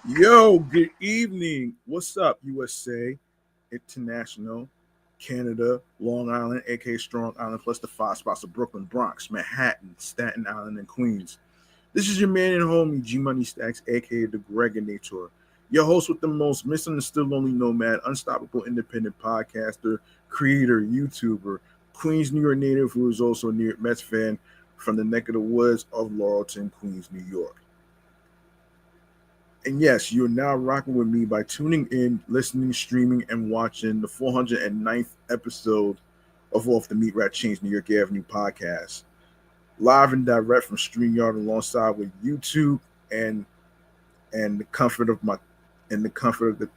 Yo, good evening. What's up, USA, International, Canada, Long Island, aka Strong Island, plus the five spots of Brooklyn, Bronx, Manhattan, Staten Island, and Queens. This is your man and homie, G Money Stacks, aka the Gregonator, your host with the most, misunderstood lonely nomad, unstoppable independent podcaster, creator, YouTuber, Queens, New York native who is also a New York Mets fan from the neck of the woods of Laurelton, Queens, New York. And yes, you're now rocking with me by tuning in, listening, streaming, and watching the 409th episode of Off the Meat Rat Chainz New York Avenue podcast. Live and direct from StreamYard alongside with YouTube and and the comfort of my and the comfort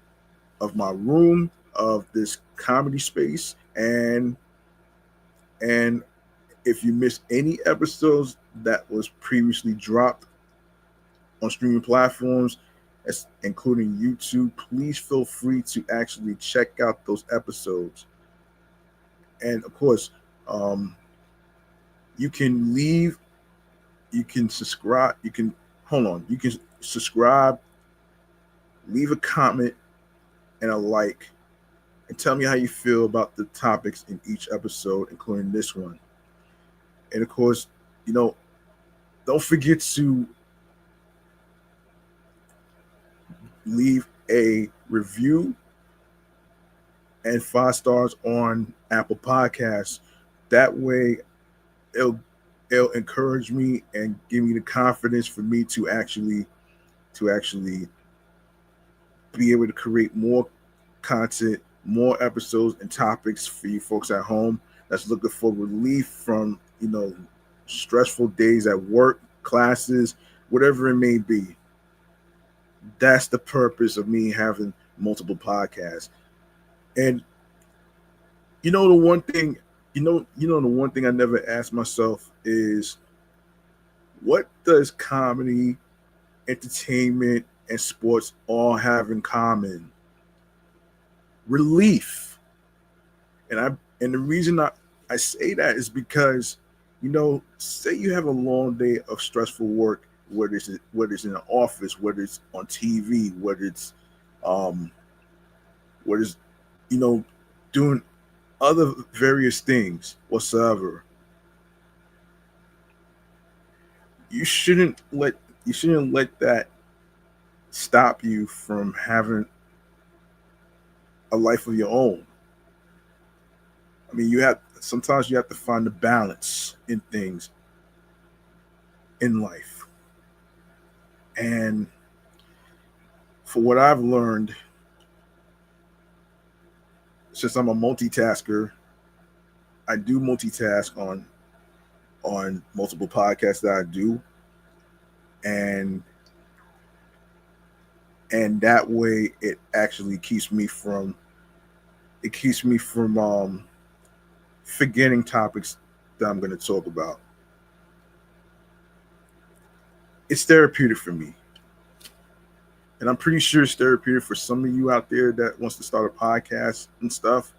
of my room of this comedy space. And if you missed any episodes that was previously dropped on streaming platforms, including YouTube, please feel free to actually check out those episodes. And of course, um, you can leave, you can subscribe, you can subscribe, leave a comment and a like, and tell me how you feel about the topics in each episode, including this one. And of course, you know, don't forget to leave a review and 5 stars on Apple Podcasts. That way, it'll it'll encourage me and give me the confidence for me to actually be able to create more content, more episodes and topics for you folks at home that's looking for relief from stressful days at work, classes, whatever it may be. That's the purpose of me having multiple podcasts. And the one thing, the one thing I never asked myself is, what does comedy, entertainment, and sports all have in common? Relief. And the reason I say that is because, say you have a long day of stressful work, whether it's in the office, whether it's on TV, um whether it's you know doing other various things whatsoever. You shouldn't let that stop you from having a life of your own. I mean, you have to find the balance in things in life. And for what I've learned, since I'm a multitasker, I do multitask on multiple podcasts that I do, and that way it actually keeps me from forgetting topics that I'm going to talk about. It's therapeutic for me, and I'm pretty sure it's therapeutic for some of you out there that wants to start a podcast and stuff.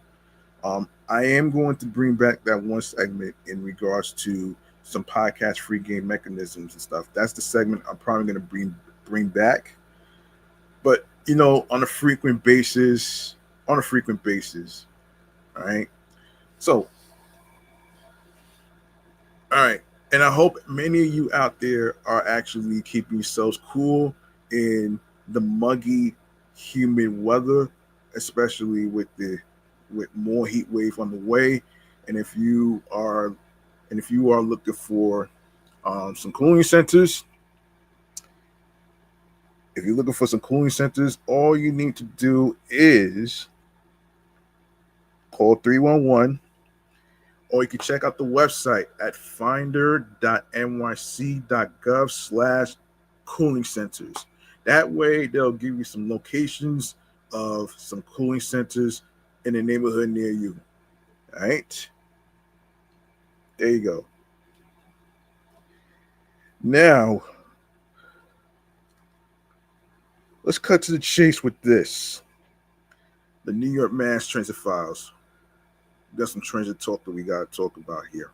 I am going to bring back that one segment in regards to some podcast free game mechanisms and stuff. That's the segment I'm probably going to bring back, but on a frequent basis. All right. So, all right. And I hope many of you out there are actually keeping yourselves cool in the muggy, humid weather, especially with more heat wave on the way. And if you are looking for some cooling centers, all you need to do is call 311, or you can check out the website at finder.nyc.gov/cooling centers. That way, they'll give you some locations of some cooling centers in the neighborhood near you. All right. There you go. Now, let's cut to the chase with this. The New York Mass Transit Files. We got some transit talk that we got to talk about here.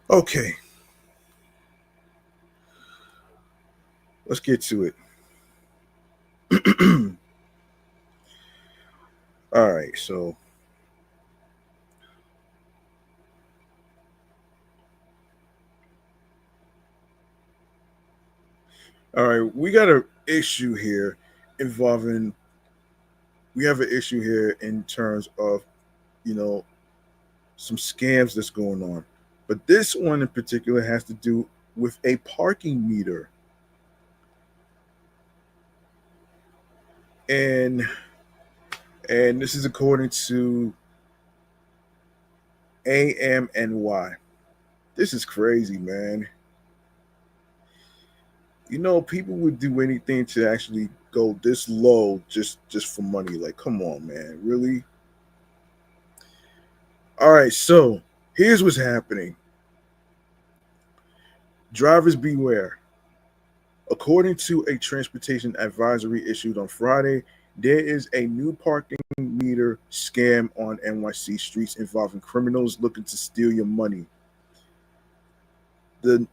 Okay, let's get to it. All right, so all right, we got a issue here involving. We have an issue here in terms of you know some scams that's going on, but this one in particular has to do with a parking meter, and this is according to AMNY. This is crazy, man. People would do anything to actually go this low just for money. Like, come on, man, really? All right, so here's what's happening. Drivers beware. According to a transportation advisory issued on Friday, there is a new parking meter scam on NYC streets involving criminals looking to steal your money. The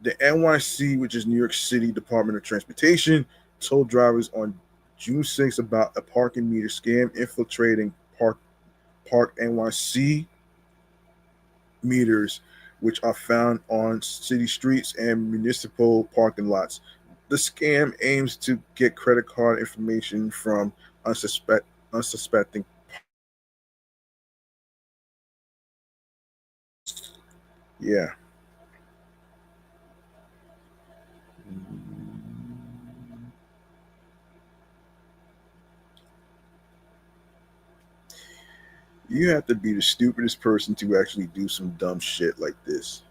the NYC, which is New York City Department of Transportation, told drivers on June 6th about a parking meter scam infiltrating Park NYC meters, which are found on city streets and municipal parking lots. The scam aims to get credit card information from unsuspecting. Yeah. You have to be the stupidest person to actually do some dumb shit like this.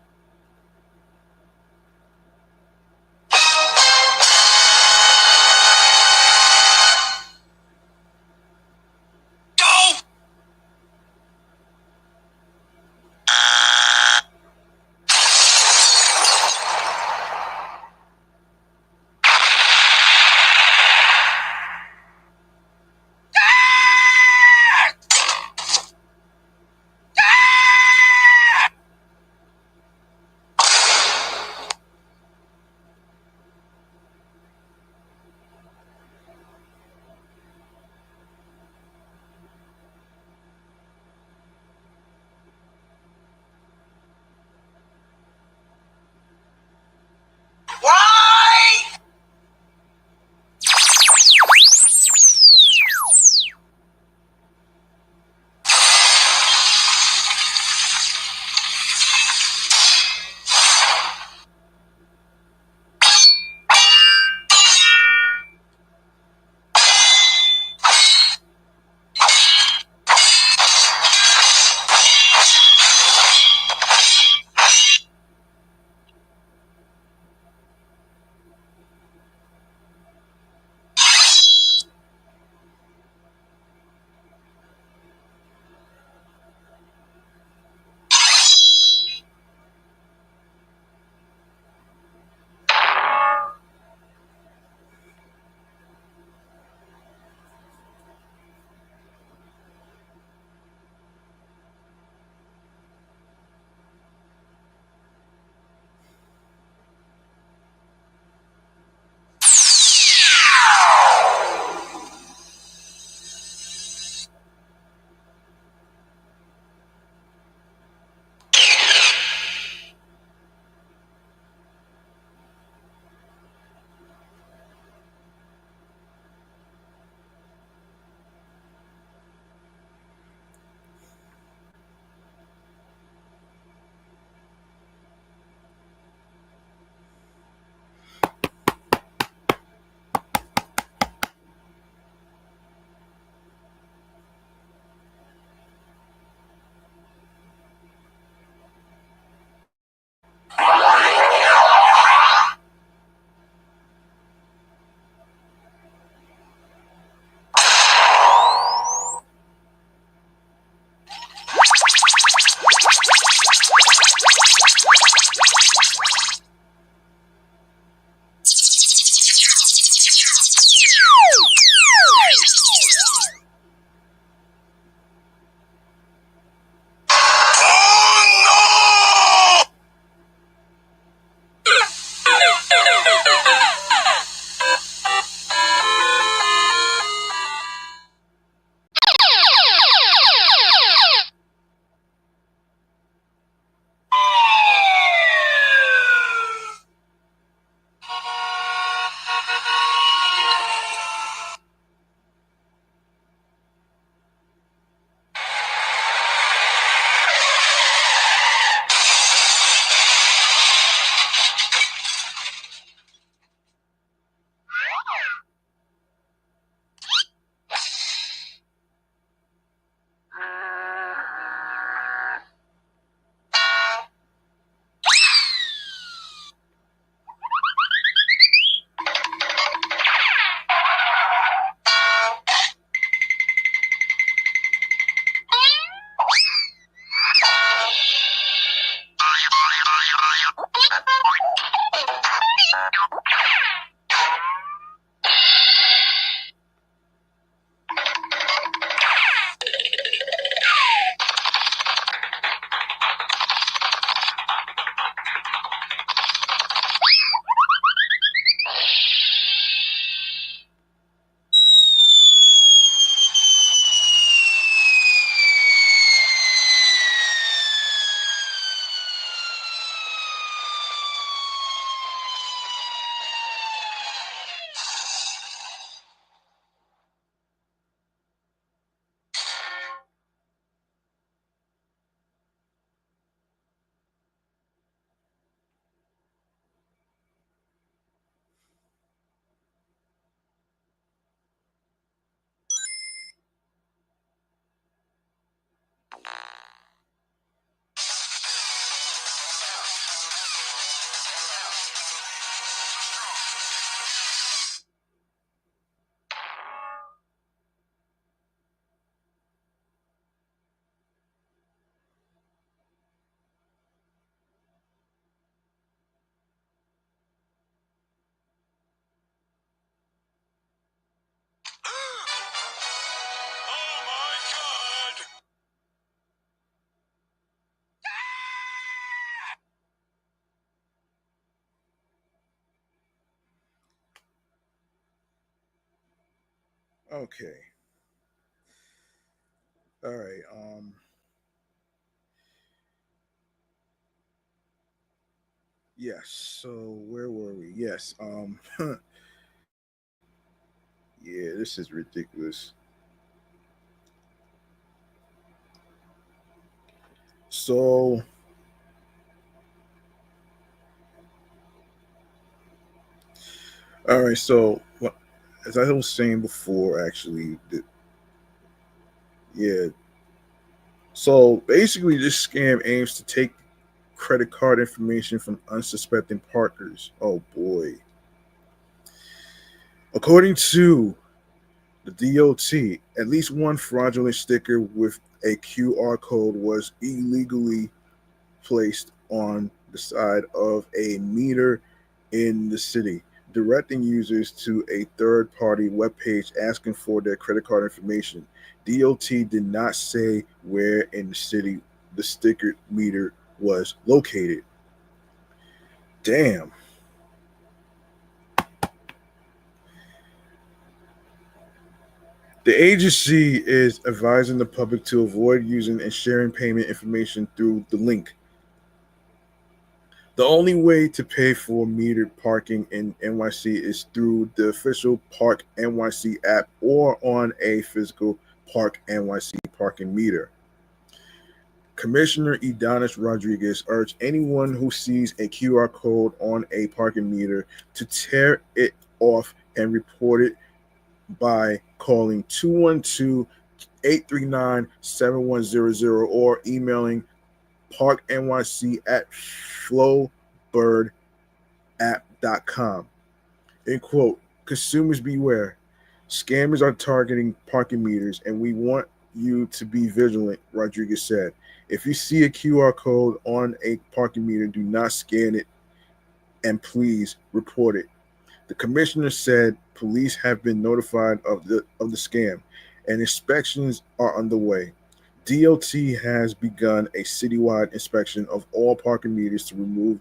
Okay. All right. Yes. So where were we? Yes. Yeah, this is ridiculous. So, all right. So, as I was saying before, actually, yeah. So basically, this scam aims to take credit card information from unsuspecting partners. Oh boy. According to the DOT, at least one fraudulent sticker with a QR code was illegally placed on the side of a meter in the city, directing users to a third party webpage asking for their credit card information. DOT did not say where in the city the sticker meter was located. Damn. The agency is advising the public to avoid using and sharing payment information through the link. The only way to pay for metered parking in NYC is through the official Park NYC app or on a physical Park NYC parking meter. Commissioner Edonis Rodriguez urged anyone who sees a QR code on a parking meter to tear it off and report it by calling 212-839-7100 or emailing parknyc at flowbirdapp.com. In quote, consumers beware. Scammers are targeting parking meters, and we want you to be vigilant, Rodriguez said. If you see a QR code on a parking meter, do not scan it and please report it. The commissioner said police have been notified of the scam and inspections are underway. DOT has begun a citywide inspection of all parking meters to remove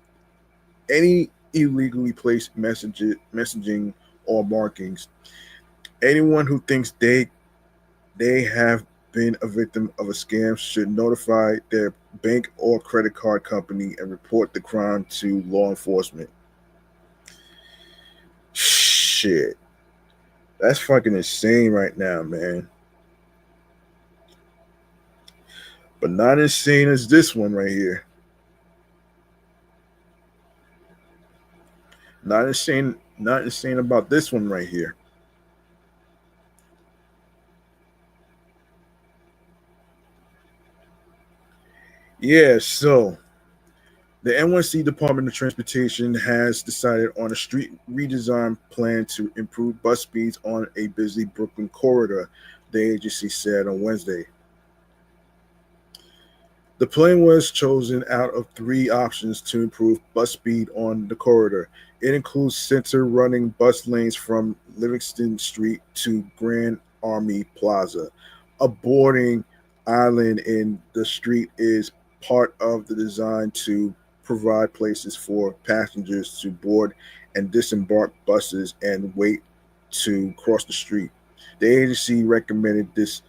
any illegally placed messaging or markings. Anyone who thinks they have been a victim of a scam should notify their bank or credit card company and report the crime to law enforcement. Shit. That's fucking insane right now, man. But not insane as this one right here. Not insane about this one right here. Yeah, so the NYC Department of Transportation has decided on a street redesign plan to improve bus speeds on a busy Brooklyn corridor, the agency said on Wednesday. The plan was chosen out of three options to improve bus speed on the corridor. It includes center running bus lanes from Livingston Street to Grand Army Plaza. A boarding island in the street is part of the design to provide places for passengers to board and disembark buses and wait to cross the street. The agency recommended this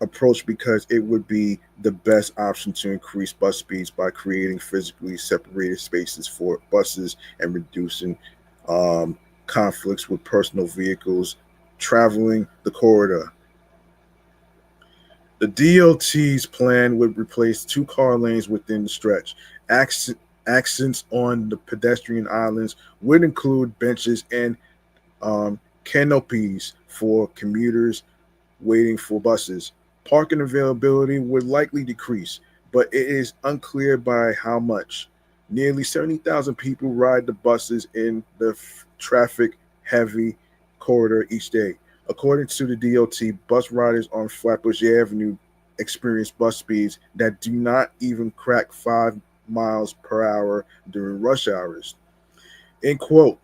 approach because it would be the best option to increase bus speeds by creating physically separated spaces for buses and reducing conflicts with personal vehicles traveling the corridor. The DOT's plan would replace two car lanes within the stretch. Accents on the pedestrian islands would include benches and canopies for commuters waiting for buses. Parking availability would likely decrease, but it is unclear by how much. Nearly 70,000 people ride the buses in the traffic heavy corridor each day. According to the DOT, bus riders on Flatbush Avenue experience bus speeds that do not even crack 5 miles per hour during rush hours. In quote,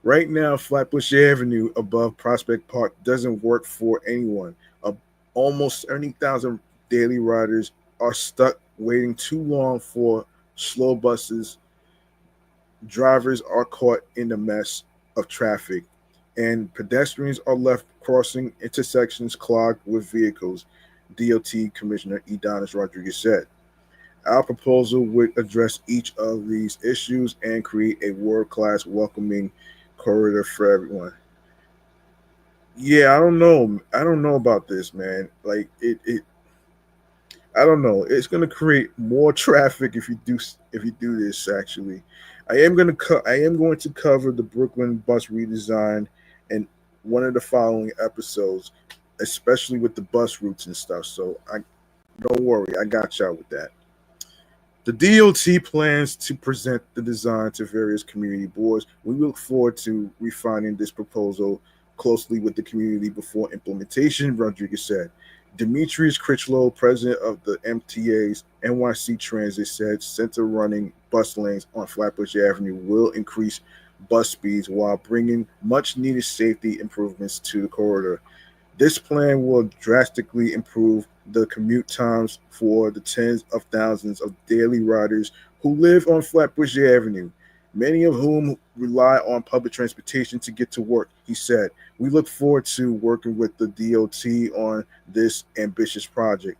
right now, Flatbush Avenue above Prospect Park doesn't work for anyone. Uh, Almost 70,000 daily riders are stuck waiting too long for slow buses. Drivers are caught in the mess of traffic and pedestrians are left crossing intersections clogged with vehicles, DOT Commissioner Edonis Rodriguez said. Our proposal would address each of these issues and create a world-class welcoming corridor for everyone. Yeah, I don't know. I don't know about this, man. Like I don't know. It's going to create more traffic if you do this. Actually, I am going to cover the Brooklyn bus redesign in one of the following episodes, especially with the bus routes and stuff. So I don't worry, I got y'all with that. The DOT plans to present the design to various community boards. We look forward to refining this proposal closely with the community before implementation, Rodriguez said. Demetrius Critchlow, president of the MTA's NYC Transit, said center running bus lanes on Flatbush Avenue will increase bus speeds while bringing much needed safety improvements to the corridor. This plan will drastically improve the commute times for the tens of thousands of daily riders who live on Flatbush Avenue, many of whom rely on public transportation to get to work, he said. We look forward to working with the DOT on this ambitious project.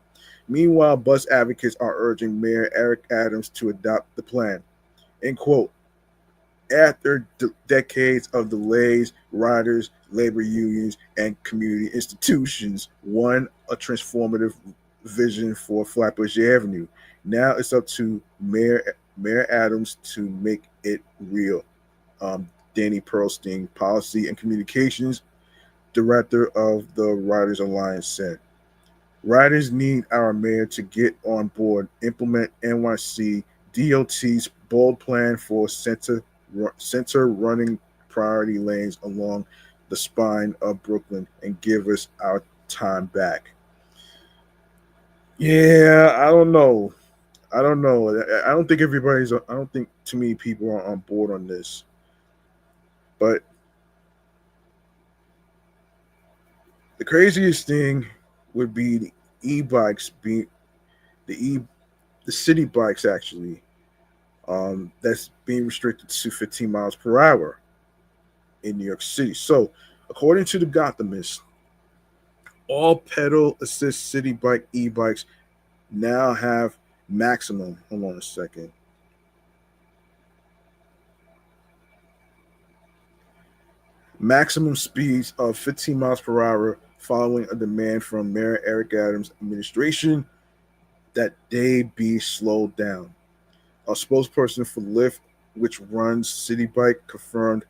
Meanwhile, bus advocates are urging Mayor Eric Adams to adopt the plan. End quote. After decades of delays, riders, labor unions, and community institutions won a transformative vision for Flatbush Avenue. Now it's up to Mayor Adams to make it real. Danny Pearlstein, Policy and Communications Director of the Riders Alliance, said. Riders need our mayor to get on board, implement NYC DOT's bold plan for center running priority lanes along the spine of Brooklyn and give us our time back. Yeah, I don't know. I don't know. I don't think everybody's. I don't think too many people are on board on this. But the craziest thing would be the e-bikes being the city bikes actually. That's being restricted to 15 miles per hour in New York City. So, according to the Gothamist, all pedal assist city bike e-bikes now have maximum. Hold on a second. Maximum speeds of 15 miles per hour following a demand from Mayor Eric Adams' administration that they be slowed down. A spokesperson for Lyft, which runs City Bike, confirmed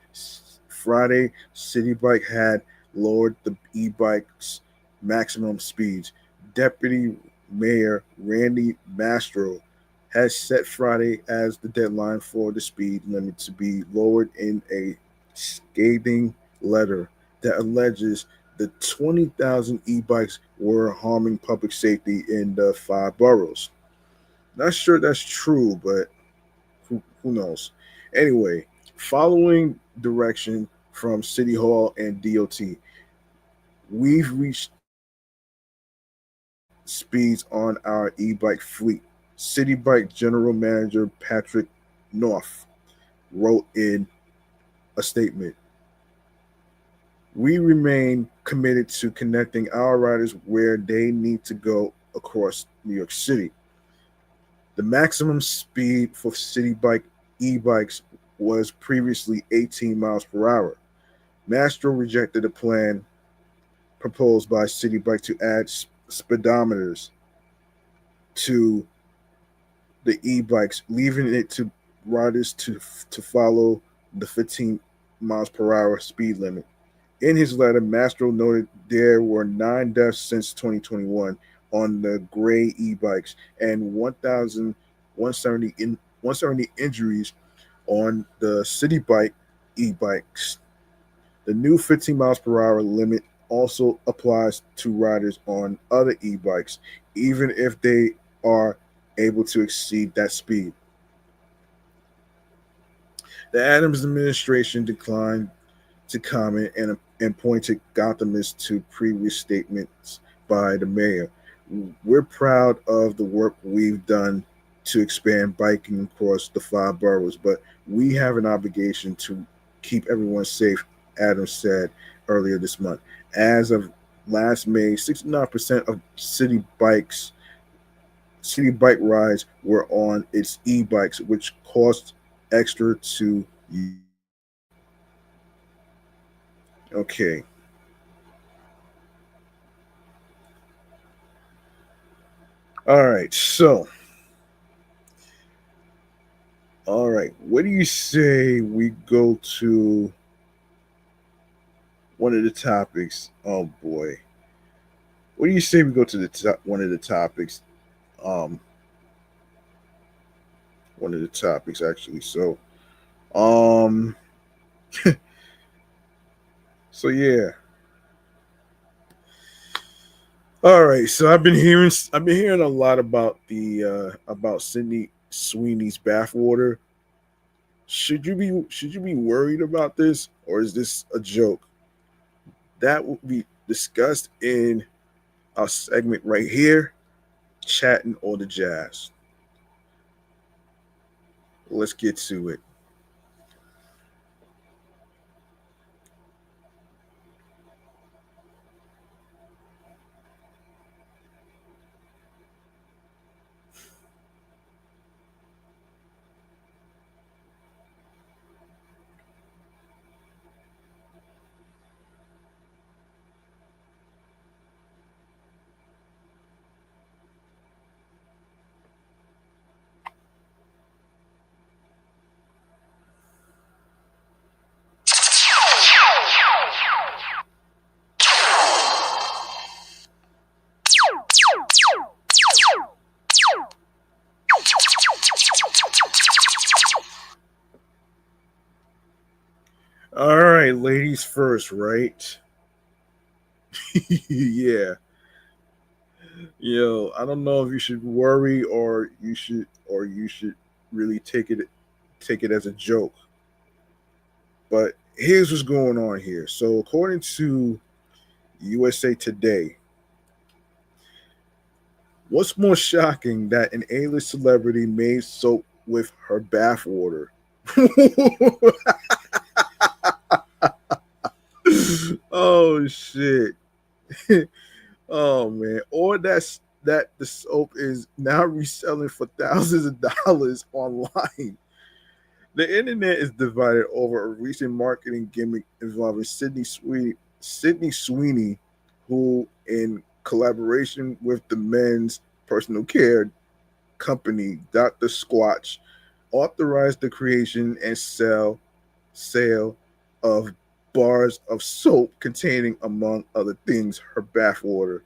Friday City Bike had lowered the e-bike's maximum speeds. Deputy Mayor Randy Mastro has set Friday as the deadline for the speed limit to be lowered in a scathing letter that alleges the 20,000 e-bikes were harming public safety in the five boroughs. Not sure that's true, but who knows? Anyway, following direction from City Hall and DOT, we've reached speeds on our e-bike fleet. City Bike General Manager Patrick North wrote in a statement. We remain committed to connecting our riders where they need to go across New York City. The maximum speed for City Bike e-bikes was previously 18 miles per hour. Mastro rejected a plan proposed by City Bike to add speedometers to the e-bikes, leaving it to riders to follow the 15 miles per hour speed limit. In his letter, Mastro noted there were 9 deaths since 2021 on the gray e-bikes and 170 injuries on the City Bike e-bikes. The new 15 miles per hour limit also applies to riders on other e-bikes, even if they are able to exceed that speed. The Adams administration declined to comment and pointed Gothamists to previous statements by the mayor. We're proud of the work we've done to expand biking across the five boroughs, but we have an obligation to keep everyone safe Adams said earlier this month. As of last May, 69% of City Bike rides were on its e-bikes, which cost extra to use. Okay. All right. So, all right. What do you say we go to one of the topics? Oh boy. What do you say we go to one of the topics? Um, One of the topics actually. Um, so yeah. All right. So I've been hearing a lot about Sydney Sweeney's bathwater. Should you be worried about this, or is this a joke? That will be discussed in our segment right here, chatting all the jazz. Let's get to it. All right, ladies first, right? Yeah. Yo, I don't know if you should worry or you should really take it as a joke. But here's what's going on here. So according to USA Today, what's more shocking that an A-list celebrity made soap with her bathwater? Oh shit. Oh man. Or that the soap is now reselling for thousands of dollars online. The internet is divided over a recent marketing gimmick involving Sydney Sweeney, who, in collaboration with the men's personal care company Dr. Squatch, authorized the creation and sale of bars of soap containing, among other things, her bathwater.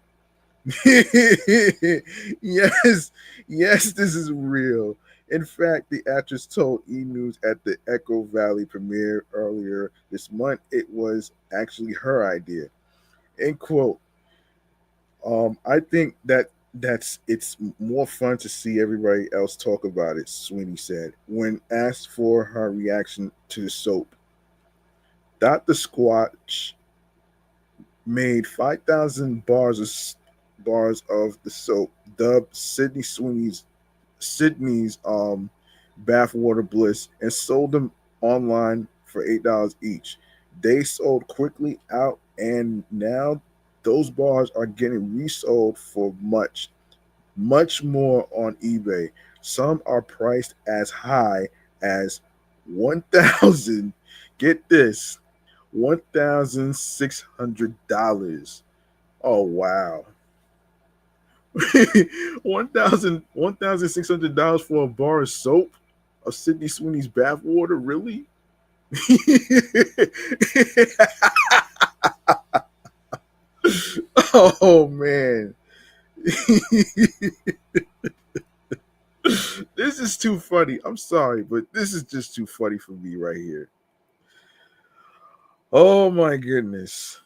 Yes, yes, this is real. In fact, the actress told E! News at the Echo Valley premiere earlier this month it was actually her idea. End quote. I think that's it's more fun to see everybody else talk about it, Sweeney said. When asked for her reaction to the soap, Dr. Squatch made 5,000 bars of the soap, dubbed Sydney's bathwater bliss, and sold them online for $8 each. They sold quickly out, and now those bars are getting resold for much more on eBay. Some are priced as high as 1,000. Get this, $1,600. Oh wow. $1,600 for a bar of soap of Sydney Sweeney's bathwater, really? Oh man. This is too funny. I'm sorry, but this is just too funny for me right here. Oh my goodness.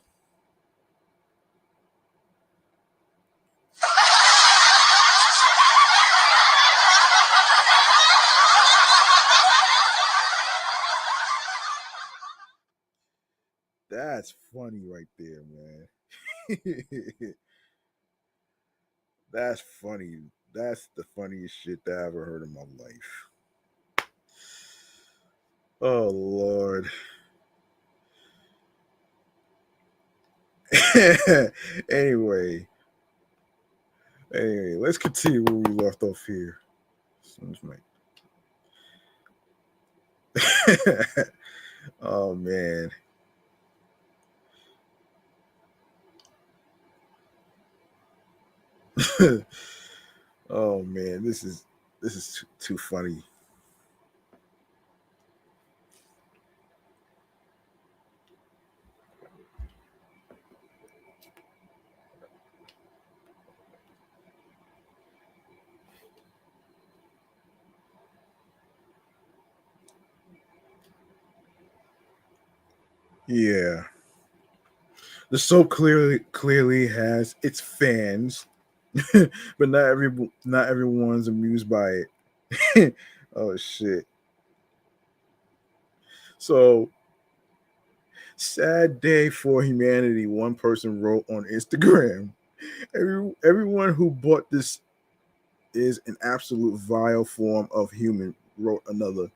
That's funny right there, man. That's funny. That's the funniest shit that I ever heard in my life. Oh Lord. anyway, let's continue where we left off here. Oh man. Oh man, this is too funny. Yeah. The soap clearly has its fans, but not everyone's amused by it. Oh shit. So sad day for humanity, one person wrote on Instagram. Everyone who bought this is an absolute vile form of human, wrote another.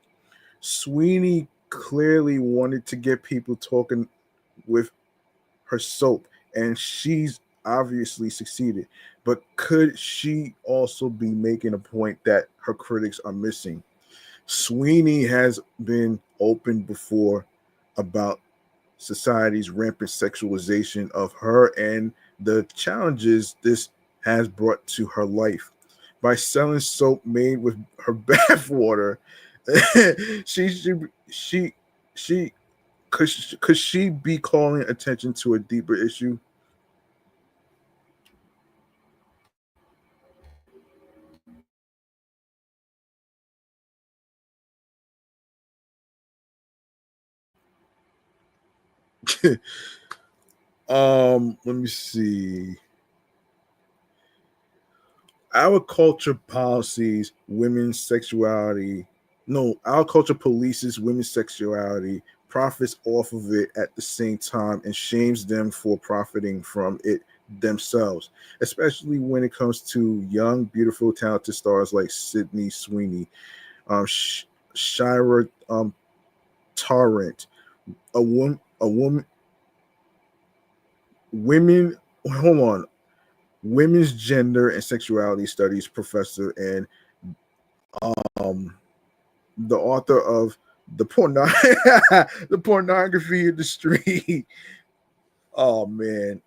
Sweeny clearly wanted to get people talking with her soap, and she's obviously succeeded. But could she also be making a point that her critics are missing? Sweeny has been open before about society's rampant sexualization of her and the challenges this has brought to her life. By selling soap made with her bathwater, she she could she be calling attention to a deeper issue? Let me see. Our culture policies women's sexuality. No, our culture polices women's sexuality, profits off of it at the same time, and shames them for profiting from it themselves, especially when it comes to young, beautiful, talented stars like Sydney Sweeney, Shira Torrent, a woman, women. Hold on, women's gender and sexuality studies professor and um the author of the pornography industry. Oh man,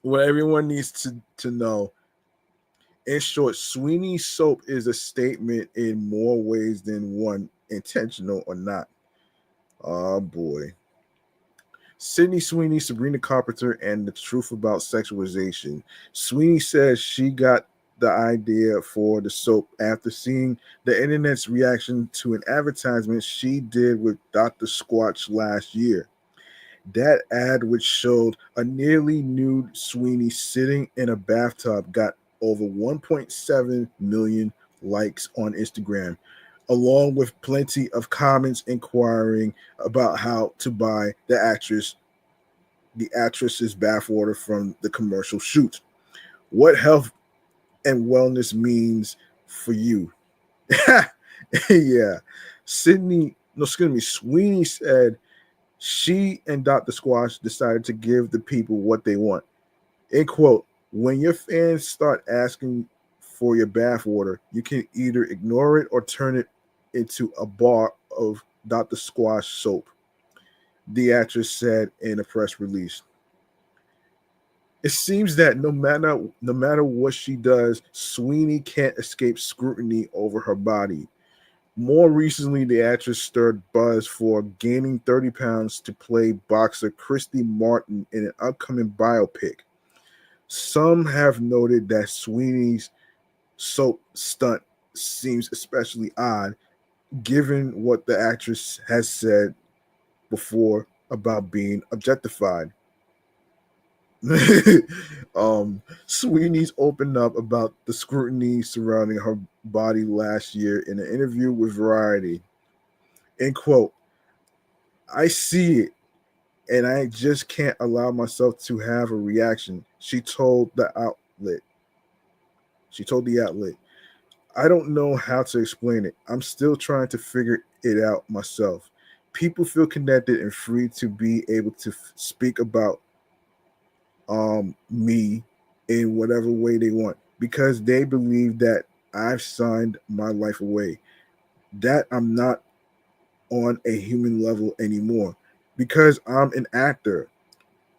what everyone needs to know. In short, Sweeney soap is a statement in more ways than one, intentional or not. Oh boy. Sydney Sweeney, Sabrina Carpenter, and the truth about sexualization. Sweeney says she got the idea for the soap after seeing the internet's reaction to an advertisement she did with Dr. Squatch last year. That ad, which showed a nearly nude Sweeney sitting in a bathtub, got over 1.7 million likes on Instagram, along with plenty of comments inquiring about how to buy the actress's bathwater from the commercial shoot. What health and wellness means for you. Yeah. Sydney, no, excuse me, Sweeney said she and Dr. Squash decided to give the people what they want. In quote, when your fans start asking for your bathwater, you can either ignore it or turn it into a bar of Dr. Squash soap, the actress said in a press release. It seems that no matter what she does, Sweeney can't escape scrutiny over her body. More recently, the actress stirred buzz for gaining 30 pounds to play boxer Christy Martin in an upcoming biopic. Some have noted that Sweeney's soap stunt seems especially odd, given what the actress has said before about being objectified. Sweeney's opened up about the scrutiny surrounding her body last year in an interview with Variety. In quote, I see it and I just can't allow myself to have a reaction. She told the outlet, I don't know how to explain it. I'm still trying to figure it out myself. People feel connected and free to be able to speak about me in whatever way they want because they believe that I've signed my life away, that I'm not on a human level anymore because I'm an actor,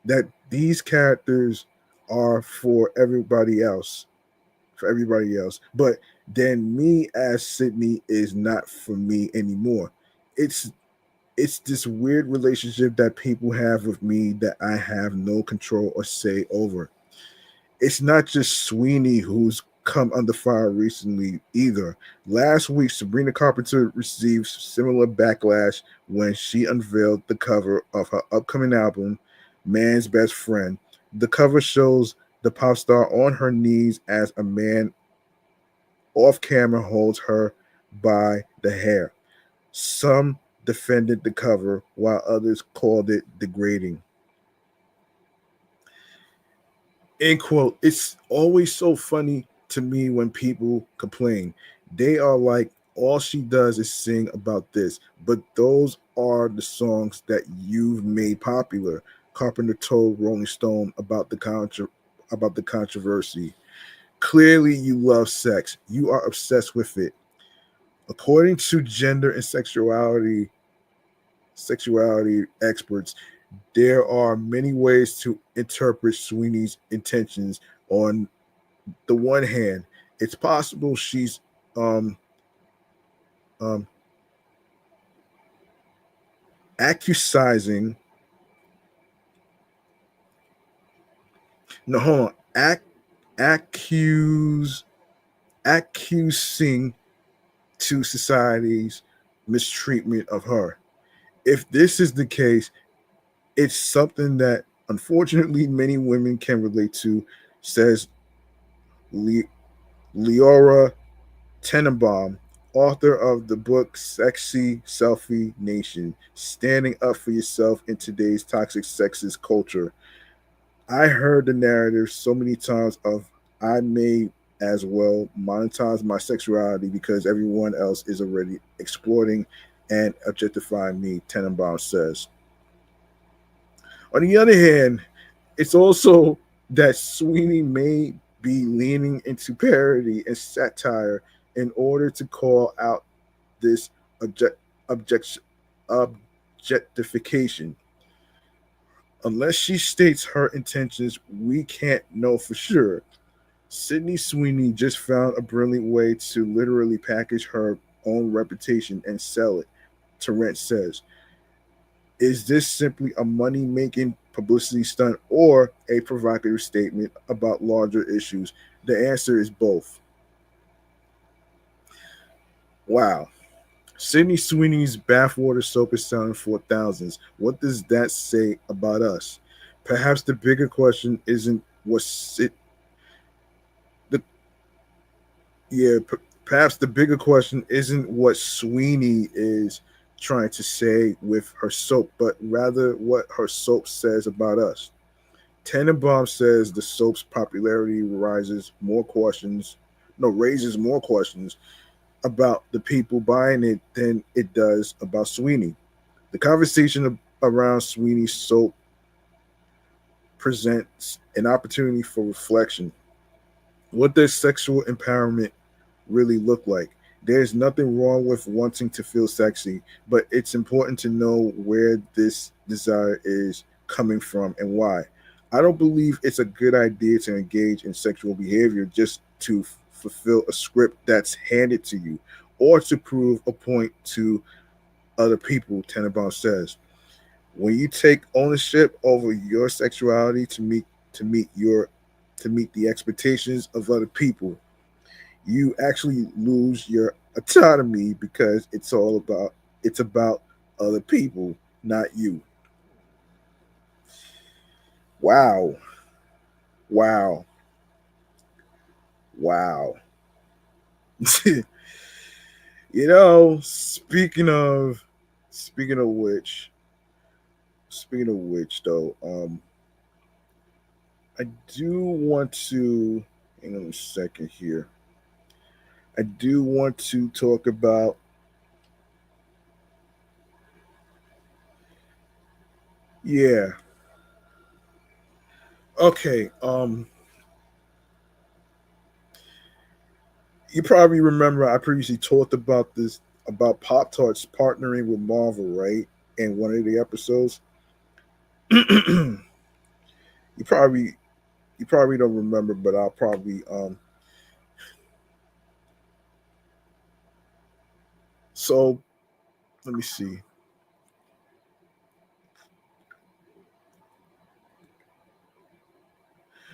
that these characters are for everybody else. But then me as Sydney is not for me anymore. It's it's this weird relationship that people have with me that I have no control or say over. It's not just Sweeny who's come under fire recently either. Last week, Sabrina Carpenter received similar backlash when she unveiled the cover of her upcoming album, Man's Best Friend. The cover shows the pop star on her knees as a man off camera holds her by the hair. Some defended the cover while others called it degrading. End quote. It's always so funny to me when people complain. They are like, all she does is sing about this, but those are the songs that you've made popular. Carpenter told Rolling Stone about the controversy. Clearly, you love sex. You are obsessed with it. According to gender and sexuality experts, there are many ways to interpret Sweeney's intentions. On the one hand, it's possible she's um, um, accusing, no, hold on, accuse, accusing to society's mistreatment of her. If this is the case, it's something that unfortunately many women can relate to, says Le- Leora Tenenbaum, author of the book Sexy Selfie Nation, Standing Up for Yourself in Today's Toxic Sexist Culture. I heard the narrative so many times of I may as well monetize my sexuality because everyone else is already exploiting and objectifying me, Tenenbaum says. On the other hand, it's also that Sweeney may be leaning into parody and satire in order to call out this object, object, objectification. Unless she states her intentions, we can't know for sure. Sydney Sweeney just found a brilliant way to literally package her own reputation and sell it, Tarrant says. Is this simply a money making publicity stunt or a provocative statement about larger issues? The answer is both. Wow. Sydney Sweeney's bathwater soap is selling for thousands. What does that say about us? Perhaps the bigger question isn't what's it. The yeah, perhaps the bigger question isn't what Sweeney is trying to say with her soap, but rather what her soap says about us. Tannenbaum says the soap's popularity raises more questions about the people buying it than it does about Sweeney. The conversation around Sweeney's soap presents an opportunity for reflection. What does sexual empowerment really look like? There's nothing wrong with wanting to feel sexy, but it's important to know where this desire is coming from and why. I don't believe it's a good idea to engage in sexual behavior just to fulfill a script that's handed to you or to prove a point to other people, Tenenbaum says. When you take ownership over your sexuality to meet your to meet the expectations of other people, you actually lose your autonomy because it's about other people, not you. Wow. Wow. Wow. You know, speaking of which, though, I do want to hang on a second here. I do want to talk about, yeah, Okay. You probably remember I previously talked about this about Pop Tarts partnering with Marvel, right? In one of the episodes. you probably you probably don't remember, but I'll probably so let me see.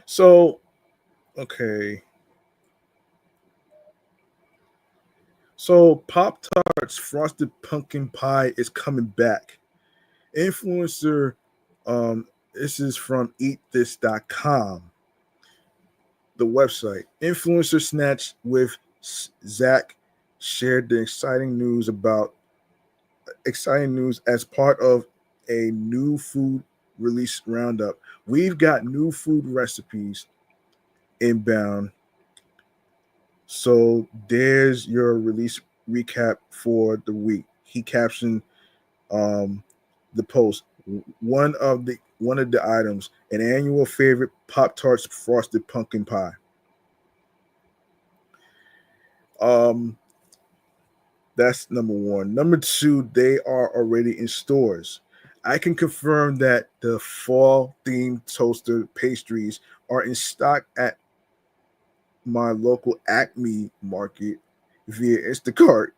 So okay. So Pop Tarts Frosted Pumpkin Pie is coming back. Influencer this is from eatthis.com, the website. Influencer Snatch with Zach shared the exciting news as part of a new food release roundup. We've got new food recipes inbound. So there's your release recap for the week. He captioned um, the post. One of the items, an annual favorite, Pop Tarts frosted pumpkin pie. Um, that's number one. Number two, they are already in stores. I can confirm that the fall themed toaster pastries are in stock at my local Acme market via Instacart.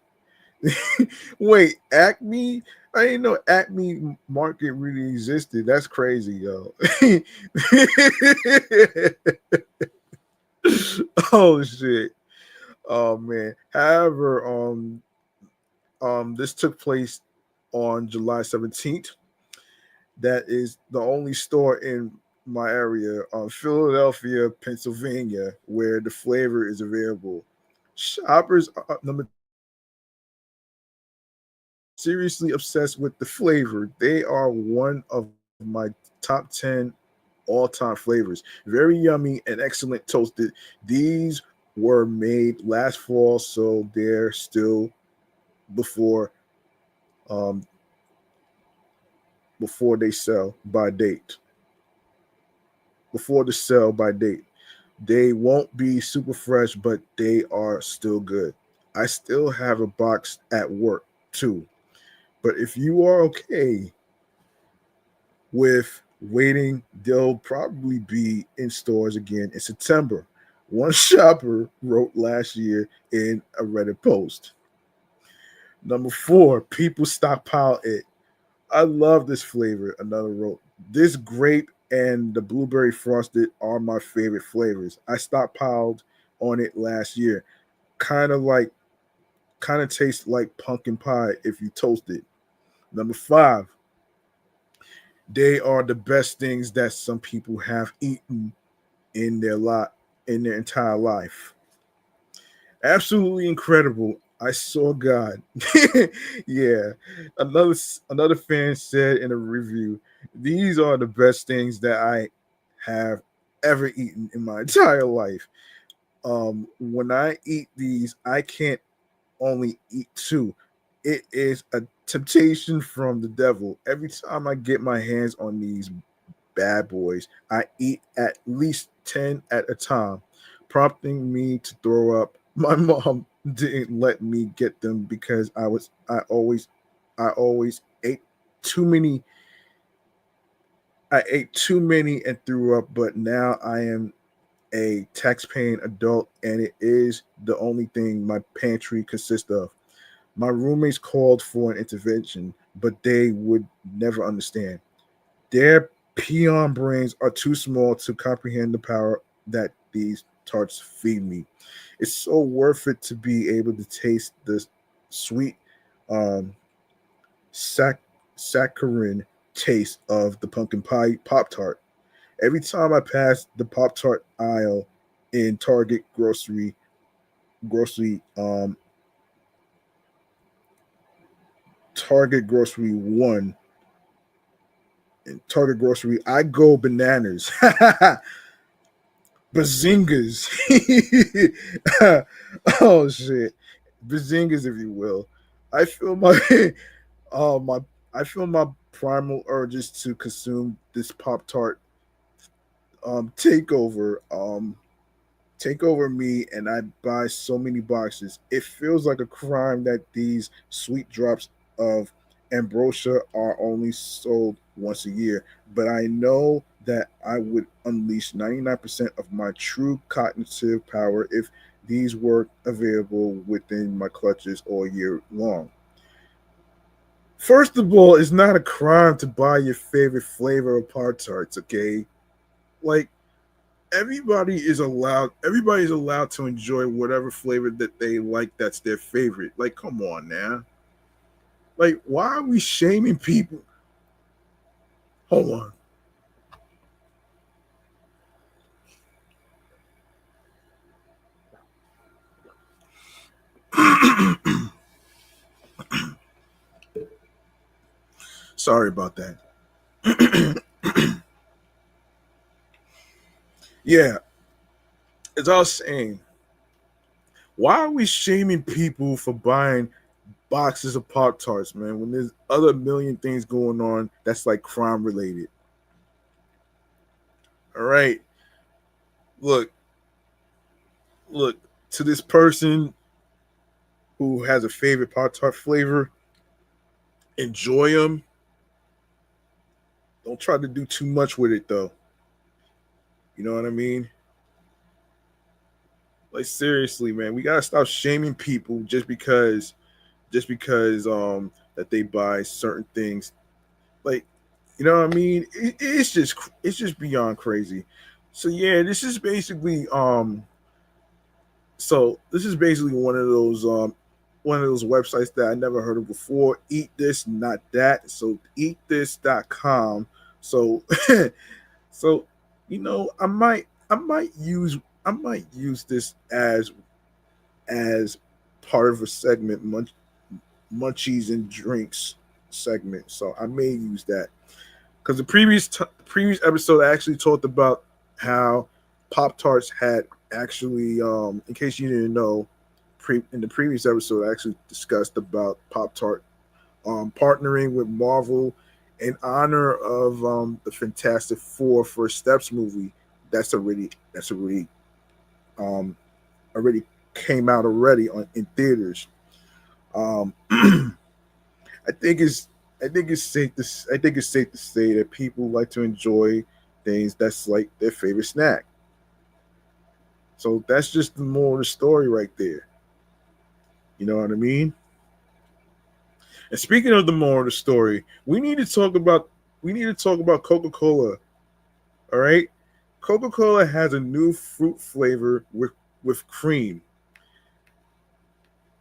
Wait, Acme? I didn't know Acme Market really existed. That's crazy, yo. Oh shit. Oh man. However, this took place on July 17th. That is the only store in my area, Philadelphia, Pennsylvania, where the flavor is available. Shoppers number seriously obsessed with the flavor. They are one of my top 10 all time flavors. Very yummy and excellent toasted. These were made last fall, so they're still before um, before they sell by date. Before the sell by date. They won't be super fresh, but they are still good. I still have a box at work too. But if you are okay with waiting, they'll probably be in stores again in September. One shopper wrote last year in a Reddit post. Number four, people stockpile it. I love this flavor. Another wrote, this grape and the blueberry frosted are my favorite flavors. I stockpiled on it last year. Kind of like, kind of tastes like pumpkin pie if you toast it. Number five, they are the best things that some people have eaten in their lot in their entire life. Absolutely incredible. I saw God. Yeah. Another fan said in a review, these are the best things that I have ever eaten in my entire life. When I eat these, I can't only eat two. It is a temptation from the devil. Every time I get my hands on these bad boys, I eat at least 10 at a time, prompting me to throw up. My mom didn't let me get them because I always ate too many. I ate too many and threw up, but now I am a tax-paying adult, and it is the only thing my pantry consists of. My roommates called for an intervention, but they would never understand. Their peon brains are too small to comprehend the power that these tarts feed me. It's so worth it to be able to taste the sweet um, sac- saccharine taste of the pumpkin pie Pop Tart. Every time I pass the Pop Tart aisle in grocery, Target Grocery One, in Target Grocery, I go bananas. Bazingas. Oh shit. Bazingas, if you will. I feel my my I feel my primal urges to consume this Pop Tart takeover. Take over me, and I buy so many boxes. It feels like a crime that these sweet drops of ambrosia are only sold once a year. But I know that I would unleash 99% of my true cognitive power if these were available within my clutches all year long. First of all, it's not a crime to buy your favorite flavor of Pop Tarts, okay? Like, everybody's allowed to enjoy whatever flavor that they like that's their favorite. Like, come on now. Like, why are we shaming people? Hold on. Sorry about that. Yeah, as I was saying, why are we shaming people for buying boxes of Pop Tarts, man, when there's other million things going on that's like crime related? All right. Look, look, to this person who has a favorite Pop Tart flavor, enjoy them. Don't try to do too much with it though. You know what I mean? Like, seriously, man, we gotta stop shaming people just because that they buy certain things. Like, you know what I mean? It's just beyond crazy. So yeah, this is basically one of those websites that I never heard of before. Eat this, not that. So eatthis.com. So so I might use this as part of a segment, munchies and drinks segment. So I may use that because the previous episode I actually talked about how Pop Tarts had actually, in case you didn't know, in the previous episode I actually discussed about Pop Tart partnering with Marvel in honor of the Fantastic Four First Steps movie that's um, already came out already in theaters. I think it's I think it's safe to say that people like to enjoy things that's like their favorite snack. So that's just the moral of the story right there. You know what I mean? And speaking of the moral of the story, we need to talk about Coca-Cola. All right, Coca-Cola has a new fruit flavor with cream.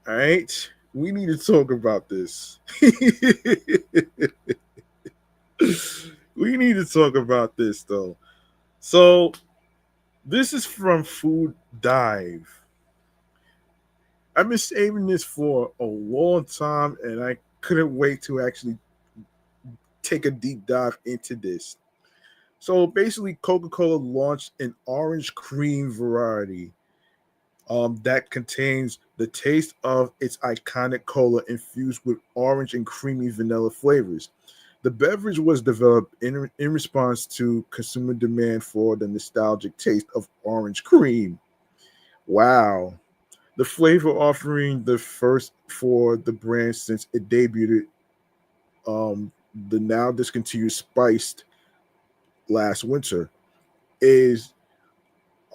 All right, we need to talk about this. We need to talk about this though. So this is from Food Dive. I've been saving this for a long time, and I couldn't wait to actually take a deep dive into this. So basically, Coca-Cola launched an orange cream variety that contains the taste of its iconic cola infused with orange and creamy vanilla flavors. The beverage was developed in response to consumer demand for the nostalgic taste of orange cream. Wow. The flavor offering the first for the brand since it debuted um, the now discontinued spiced last winter is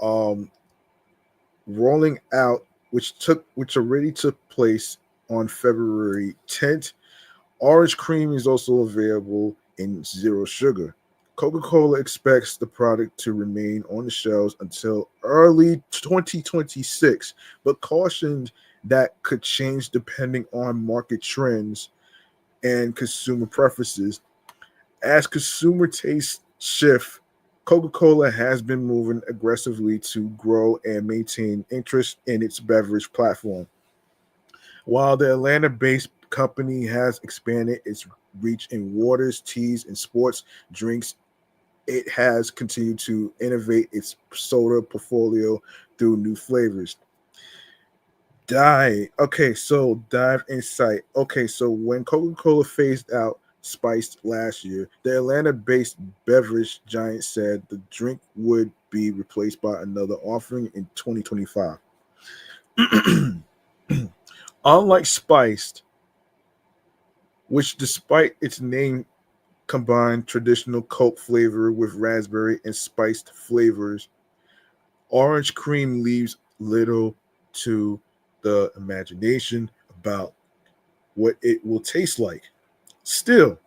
um, rolling out, which already took place on February 10th. Orange cream is also available in zero sugar. Coca-Cola expects the product to remain on the shelves until early 2026, but cautioned that could change depending on market trends and consumer preferences. As consumer tastes shift, Coca-Cola has been moving aggressively to grow and maintain interest in its beverage platform. While the Atlanta-based company has expanded its reach in waters, teas, and sports drinks, it has continued to innovate its soda portfolio through new flavors. Dive. Okay, so dive insight. Okay, so when Coca-Cola phased out spiced last year. The Atlanta-based beverage giant said the drink would be replaced by another offering in 2025. Unlike spiced, which despite its name combined traditional Coke flavor with raspberry and spiced flavors, orange cream leaves little to the imagination about what it will taste like. Still,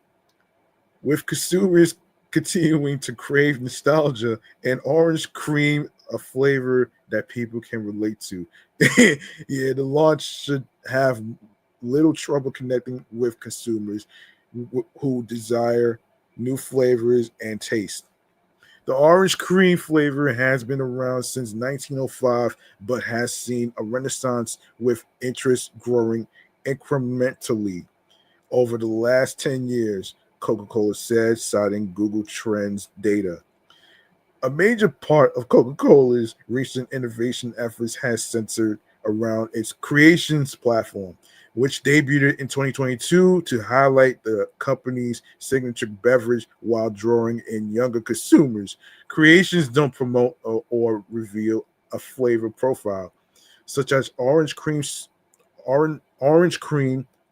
with consumers continuing to crave nostalgia and orange cream, a flavor that people can relate to. Yeah, the launch should have little trouble connecting with consumers who desire new flavors and taste. The orange cream flavor has been around since 1905, but has seen a renaissance with interest growing incrementally over the last 10 years, Coca-Cola said, citing Google Trends data. A major part of Coca-Cola's recent innovation efforts has centered around its creations platform, which debuted in 2022 to highlight the company's signature beverage while drawing in younger consumers. Creations don't promote or reveal a flavor profile, such as orange cream,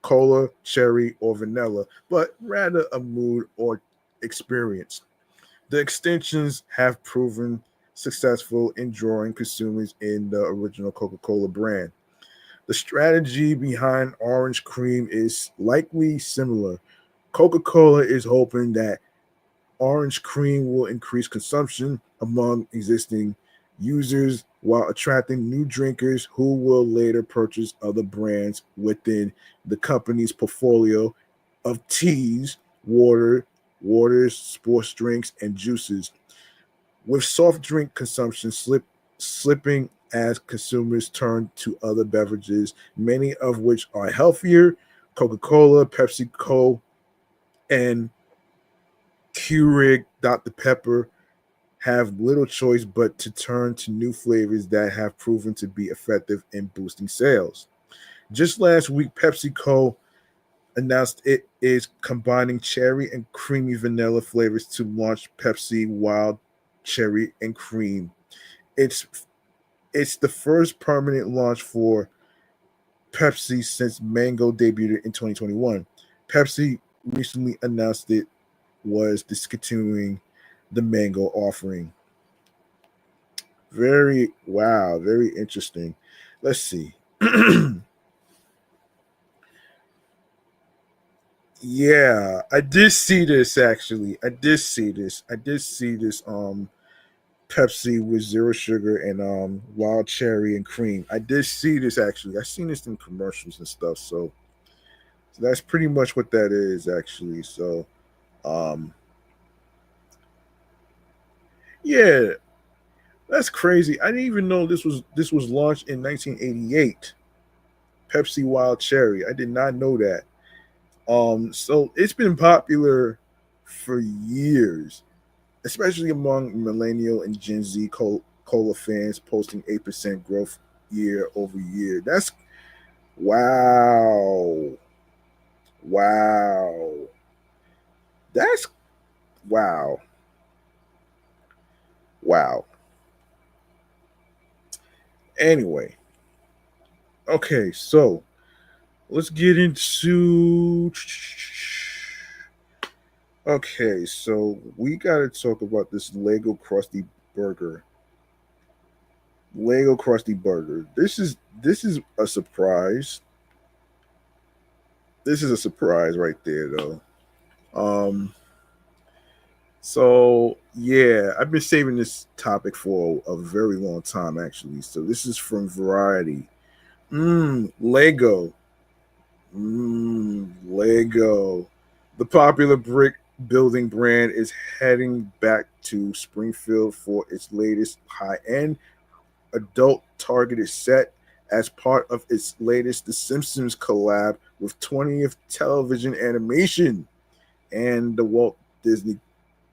cola, cherry, or vanilla, but rather a mood or experience. The extensions have proven successful in drawing consumers in the original Coca-Cola brand. The strategy behind orange cream is likely similar. Coca-Cola is hoping that orange cream will increase consumption among existing users while attracting new drinkers who will later purchase other brands within the company's portfolio of teas, waters, sports drinks, and juices. With soft drink consumption slipping as consumers turn to other beverages, many of which are healthier, Coca-Cola, PepsiCo, and Keurig Dr. Pepper have little choice but to turn to new flavors that have proven to be effective in boosting sales. Just last week, PepsiCo announced it is combining cherry and creamy vanilla flavors to launch Pepsi Wild Cherry and Cream. It's it's the first permanent launch for Pepsi since Mango debuted in 2021. Pepsi recently announced it was discontinuing the Mango offering. Very interesting. Let's see. Yeah, I did see this actually. I did see this Pepsi with zero sugar and wild cherry and cream. I did see this actually. I seen this in commercials and stuff. So that's pretty much what that is actually. So um yeah, that's crazy. I didn't even know this was launched in 1988. Pepsi Wild Cherry. I did not know that. So it's been popular for years, especially among millennial and Gen Z cola fans, posting 8% growth year over year. That's wow, wow. That's wow, wow. Anyway, okay, so let's get into. Okay, so we got to talk about this Lego Krusty Burger. Lego Krusty Burger. This is a surprise. This is a surprise right there, though. Um, so yeah, I've been saving this topic for a very long time, actually. So this is from Variety. Lego. Lego. The popular brick building brand is heading back to Springfield for its latest high-end adult targeted set as part of its latest The Simpsons collab with 20th Television Animation and the Walt Disney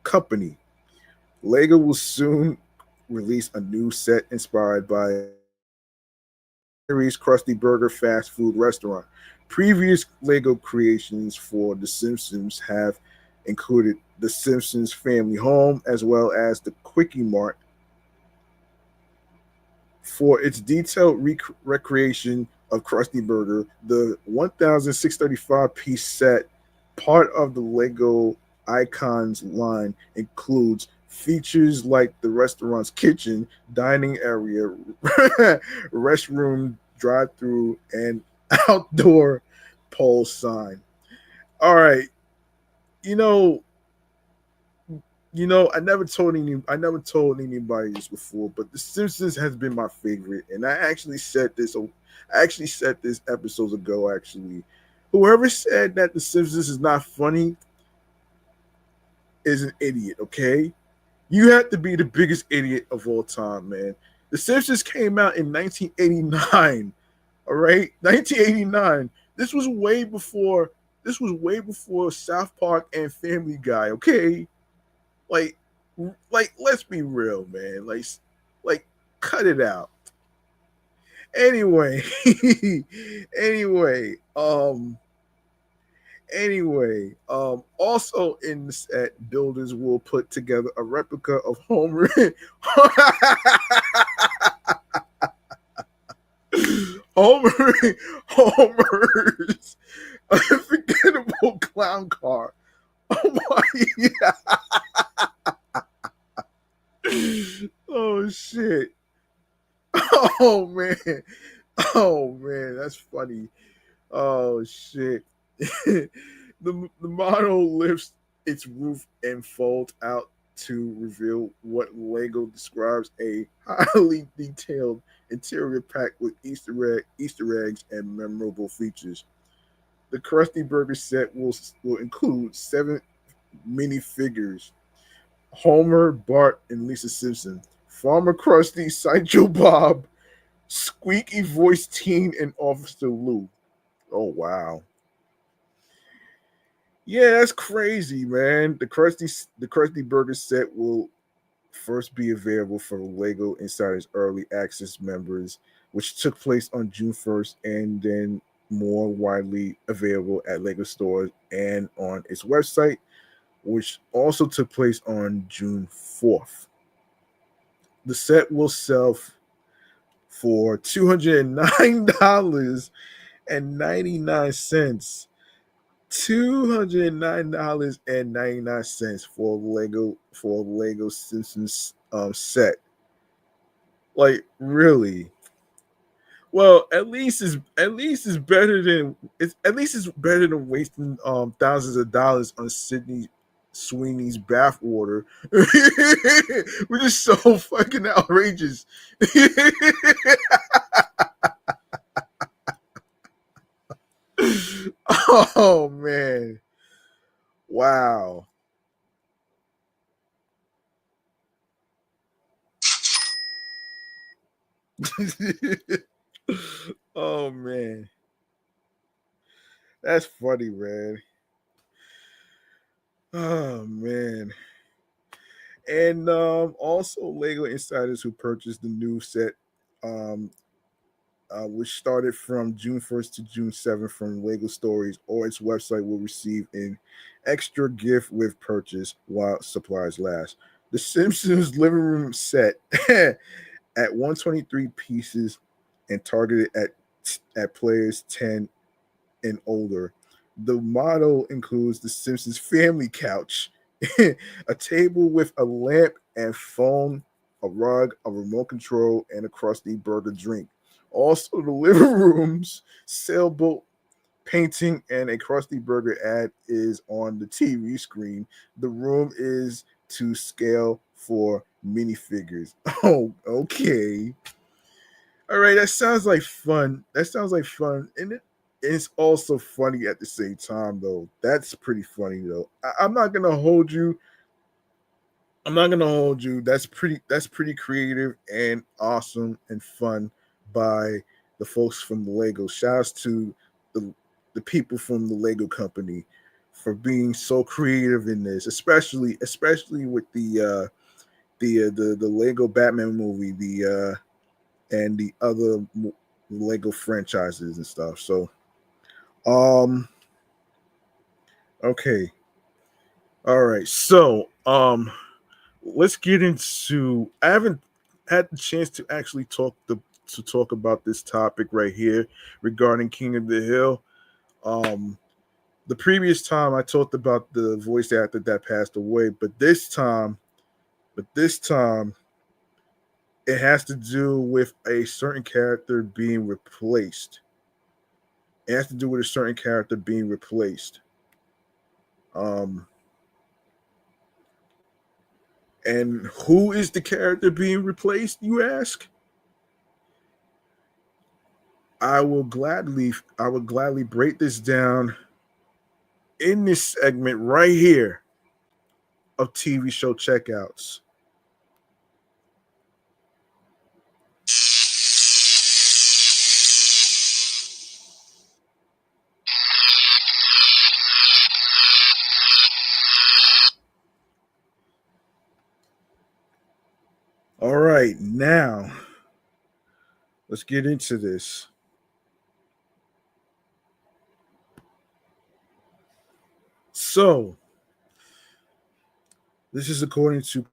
Company. Lego will soon release a new set inspired by series Krusty Burger fast food restaurant. Previous Lego creations for The Simpsons have included the Simpsons Family Home as well as the Quickie Mart. For its detailed recreation of Krusty Burger, the 1,635 piece set, part of the Lego Icons line, includes features like the restaurant's kitchen, dining area, restroom, drive through, and outdoor pole sign. All right, you know, I never told anybody this before, but The Simpsons has been my favorite, and I actually said this episodes ago. Actually, whoever said that The Simpsons is not funny is an idiot. Okay, you have to be the biggest idiot of all time, man. The Simpsons came out in 1989. All right, 1989. This was way before. This was way before South Park and Family Guy. Okay, like let's be real, man. Like cut it out. Anyway, anyway, also in the set, builders will put together a replica of Homer. Homer, Homer's unforgettable clown car. Oh my! Oh shit! Oh man! Oh man, that's funny. Oh shit! The model lifts its roof and folds out to reveal what Lego describes a highly detailed interior packed with Easter eggs, and memorable features. The Krusty Burger set will include 7 minifigures: Homer, Bart, and Lisa Simpson, Farmer Krusty, Sideshow Bob, squeaky voice teen, and Officer Lou. Oh wow. Yeah, that's crazy, man. The Krusty Burger set will first be available for Lego Insider's early access members, which took place on June 1st, and then more widely available at Lego stores and on its website, which also took place on June 4th. The set will sell for $209.99. $209.99 for Lego Simpsons set. Like really? Well, at least it's better than wasting thousands of dollars on Sydney Sweeney's bathwater, which is so fucking outrageous. Oh man. Wow. Oh man. That's funny, man. Oh man. And also Lego insiders who purchased the new set, um, which started from June 1st to June 7th from Lego Stories or its website, will receive an extra gift with purchase while supplies last. The Simpsons living room set at 123 pieces and targeted at players 10 and older. The model includes the Simpsons family couch, a table with a lamp and phone, a rug, a remote control, and a Krusty Burger drink. Also, the living room's sailboat painting and a Krusty Burger ad is on the TV screen. The room is to scale for minifigures. Oh, okay. All right, that sounds like fun. That sounds like fun, and it's also funny at the same time, though. That's pretty funny, though. I'm not gonna hold you. I'm not gonna hold you. That's pretty creative and awesome and fun by the folks from the Lego. Shouts to the the people from the Lego company for being so creative in this, especially with the Lego Batman movie, the and the other Lego franchises and stuff. So, um, okay, all right. So, let's get into. I haven't had the chance to actually talk about this topic right here regarding King of the Hill. Um, the previous time I talked about the voice actor that passed away, but this time it has to do with a certain character being replaced. It has to do with a certain character being replaced. Um, and who is the character being replaced, you ask? I will gladly break this down in this segment right here of TV show checkouts. All right, now let's get into this. So, this is according to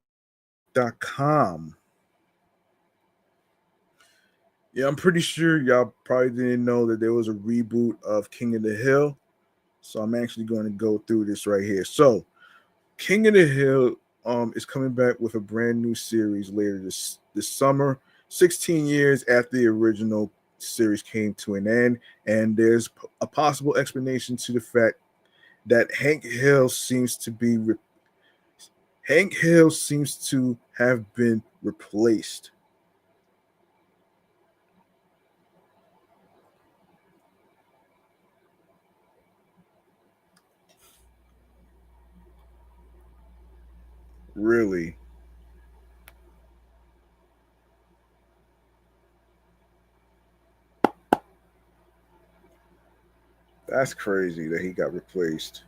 .com. Yeah, I'm pretty sure y'all probably didn't know that there was a reboot of King of the Hill. So I'm actually going to go through this right here. So, King of the Hill is coming back with a brand new series later this summer, 16 years after the original series came to an end, and there's a possible explanation to the fact that Hank Hill seems to have been replaced. Really, that's crazy that he got replaced.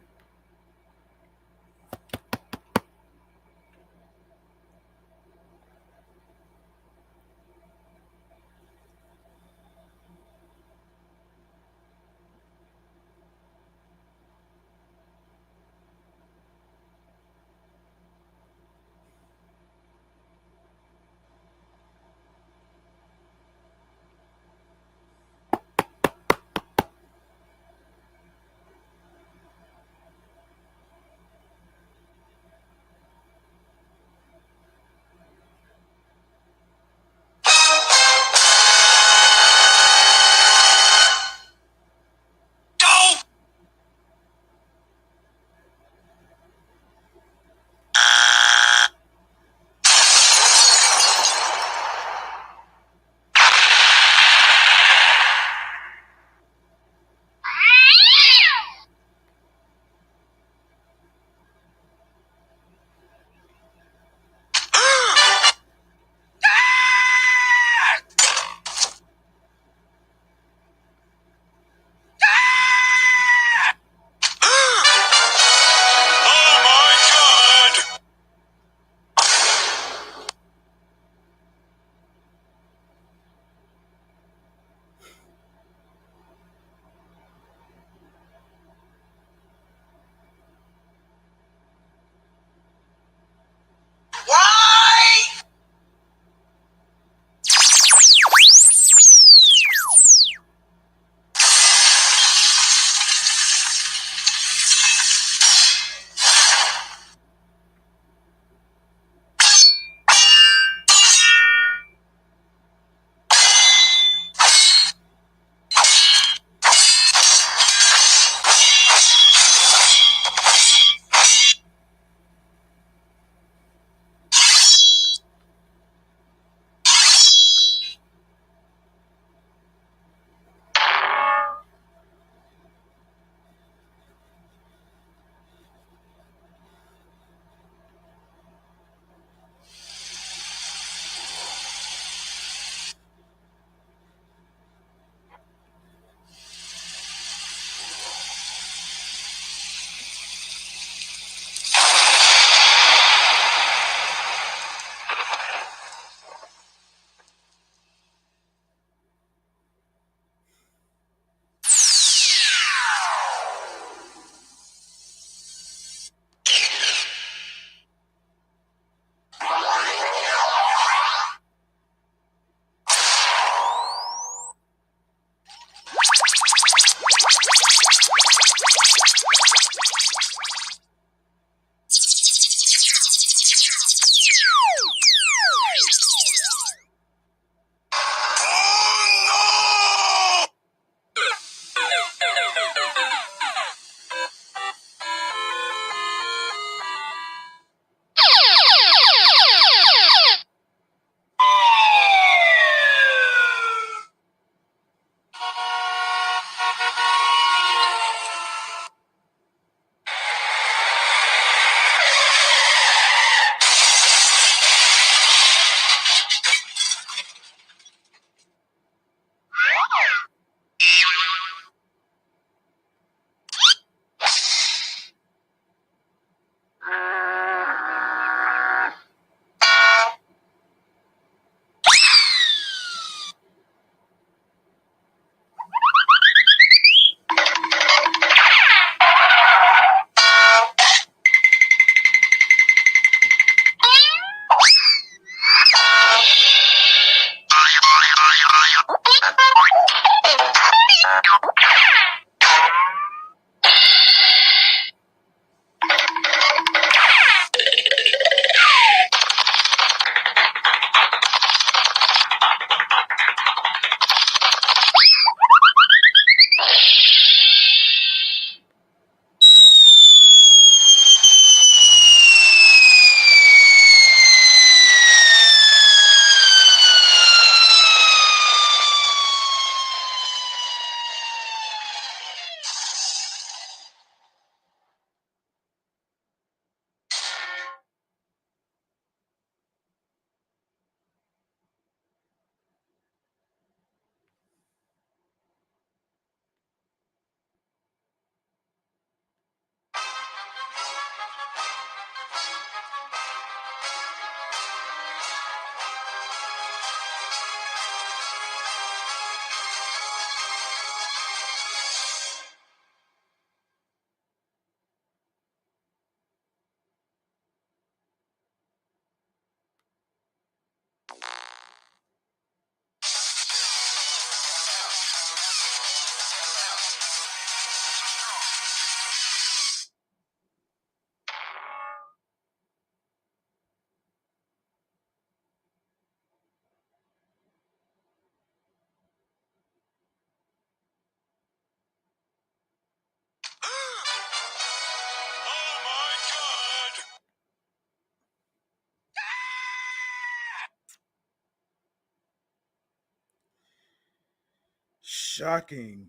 Shocking,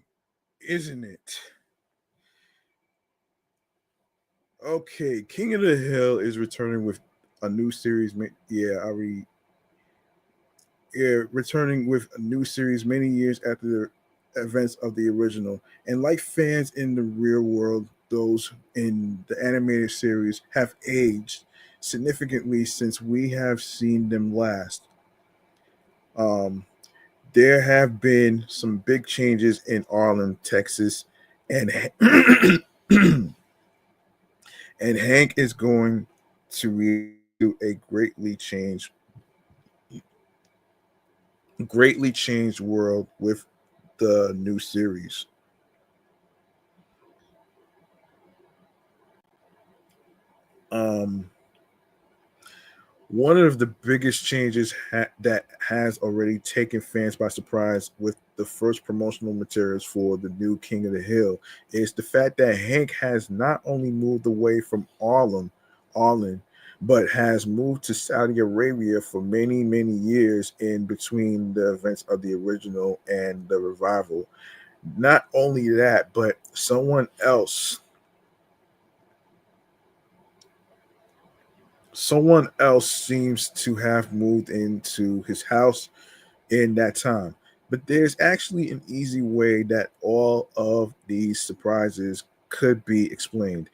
isn't it? Okay, King of the Hill is returning with a new series. Yeah, I already. Yeah, returning with a new series many years after the events of the original. And like fans in the real world, those in the animated series have aged significantly since we have seen them last. Um, there have been some big changes in Arlen, Texas, and and Hank is going to a greatly changed world with the new series. Um, One of the biggest changes that has already taken fans by surprise with the first promotional materials for the new King of the Hill is the fact that Hank has not only moved away from Arlen, but has moved to Saudi Arabia for many, many years in between the events of the original and the revival. Not only that, but someone else seems to have moved into his house in that time. But there's actually an easy way that all of these surprises could be explained.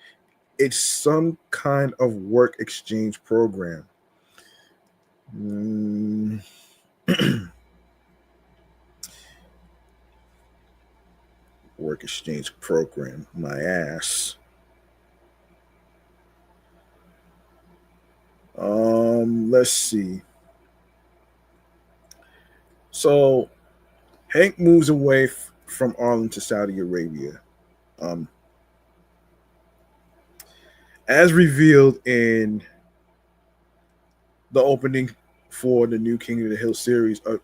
It's some kind of work exchange program. Mm, Work exchange program, my ass. Let's see. So Hank moves away from Arlen to Saudi Arabia. Um, as revealed in the opening for the new King of the Hill series, a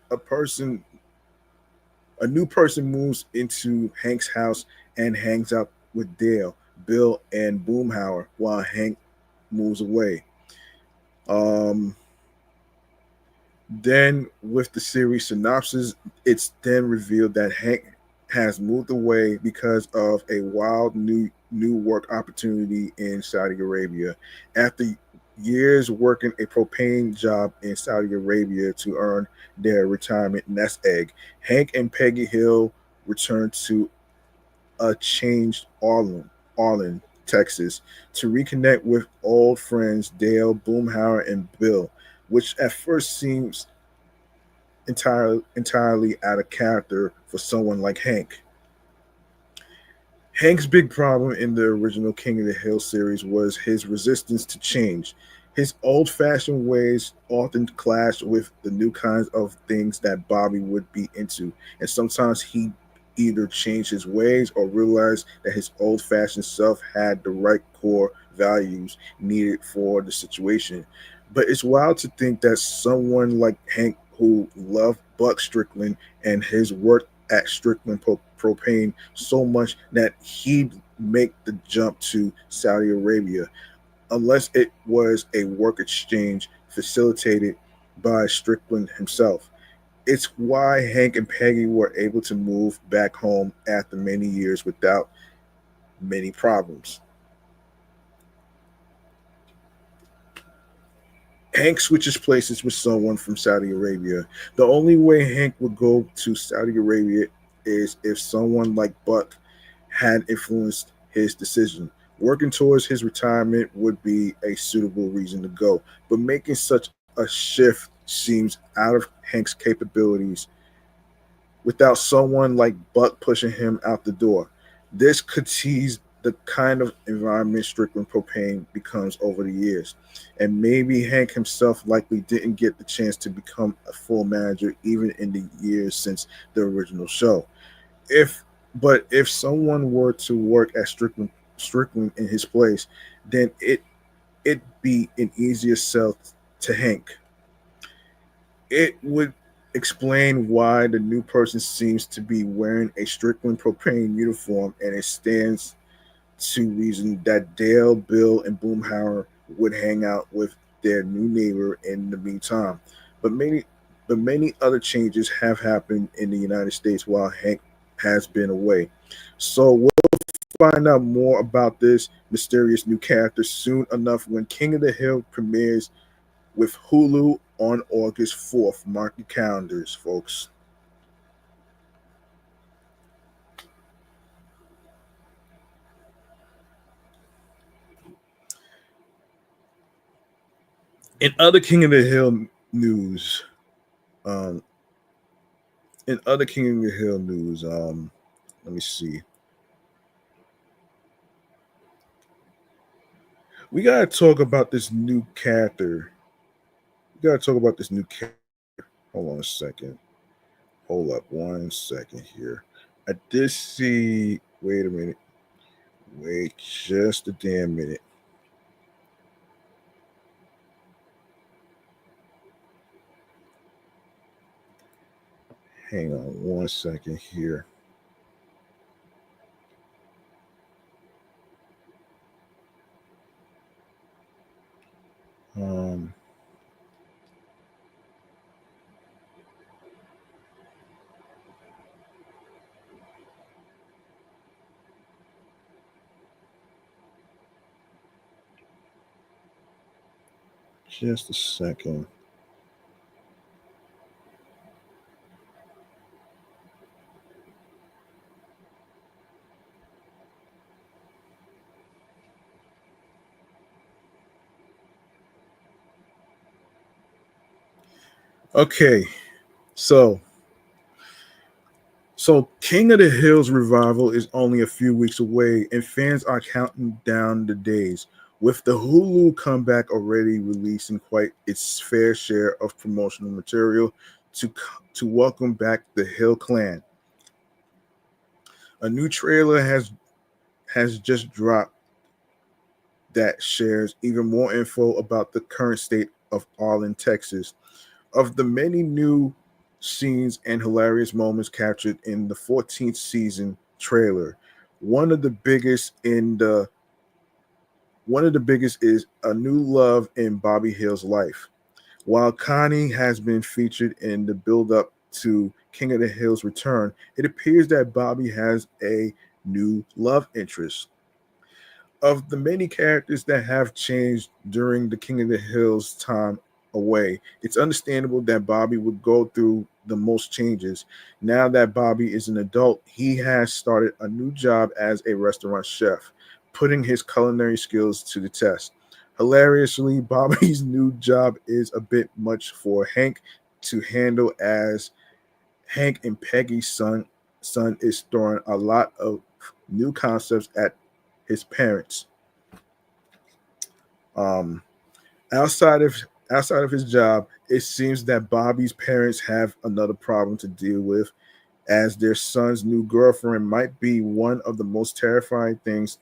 new person moves into Hank's house and hangs out with Dale, Bill, and Boomhauer while Hank moves away. Um, then, with the series synopsis, it's then revealed that Hank has moved away because of a wild new work opportunity in Saudi Arabia. After years working a propane job in Saudi Arabia to earn their retirement nest egg, Hank and Peggy Hill return to a changed Arlen, Texas, to reconnect with old friends Dale, Boomhauer, and Bill, which at first seems entirely out of character for someone like Hank. Hank's big problem in the original King of the Hill series was his resistance to change. His old fashioned ways often clashed with the new kinds of things that Bobby would be into, and sometimes he either changed his ways or realized that his old fashioned self had the right core values needed for the situation. But it's wild to think that someone like Hank, who loved Buck Strickland and his work at Strickland Propane so much that he'd make the jump to Saudi Arabia, unless it was a work exchange facilitated by Strickland himself. It's why Hank and Peggy were able to move back home after many years without many problems. Hank switches places with someone from Saudi Arabia. The only way Hank would go to Saudi Arabia is if someone like Buck had influenced his decision. Working towards his retirement would be a suitable reason to go, but making such a shift seems out of Hank's capabilities without someone like Buck pushing him out the door. This could tease the kind of environment Strickland Propane becomes over the years. And maybe Hank himself likely didn't get the chance to become a full manager even in the years since the original show. If if someone were to work at Strickland in his place, then it'd be an easier sell to Hank. It would explain why the new person seems to be wearing a Strickland Propane uniform, and it stands to reason that Dale, Bill, and Boomhauer would hang out with their new neighbor in the meantime. But many other changes have happened in the United States while Hank has been away. So we'll find out more about this mysterious new character soon enough when King of the Hill premieres with Hulu on August 4th. Mark your calendars, folks. In other King of the Hill news, um, let me see. We gotta talk about this new character. We gotta talk about this new character. Hold on a second. Hold up 1 second here. I did see. Wait a minute. Wait just a damn minute. Hang on 1 second here. Um, just a second. Okay, so King of the Hills revival is only a few weeks away, and fans are counting down the days. With the Hulu comeback already releasing quite its fair share of promotional material to welcome back the Hill Clan, a new trailer has just dropped that shares even more info about the current state of Arlen, Texas. Of the many new scenes and hilarious moments captured in the 14th season trailer, one of the biggest in the one of the biggest is a new love in Bobby Hill's life. While Connie has been featured in the build-up to King of the Hill's return, it appears that Bobby has a new love interest. Of the many characters that have changed during the King of the Hill's time away, it's understandable that Bobby would go through the most changes. Now that Bobby is an adult, he has started a new job as a restaurant chef, putting his culinary skills to the test. Hilariously, Bobby's new job is a bit much for Hank to handle, as Hank and Peggy's son is throwing a lot of new concepts at his parents. Um, outside of outside of his job, it seems that Bobby's parents have another problem to deal with, as their son's new girlfriend might be one of the most terrifying things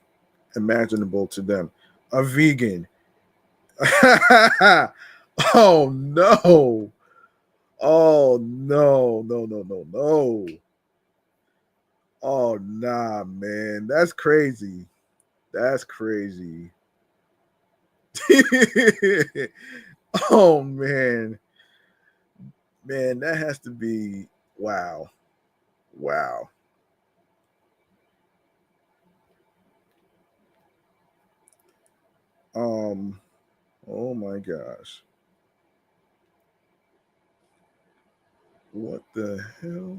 imaginable to them. A vegan. Oh no. Oh no, no, no, no, no. Oh nah, man. That's crazy. That's crazy. Oh man. Man, that has to be wow. Wow. Um oh my gosh. What the hell?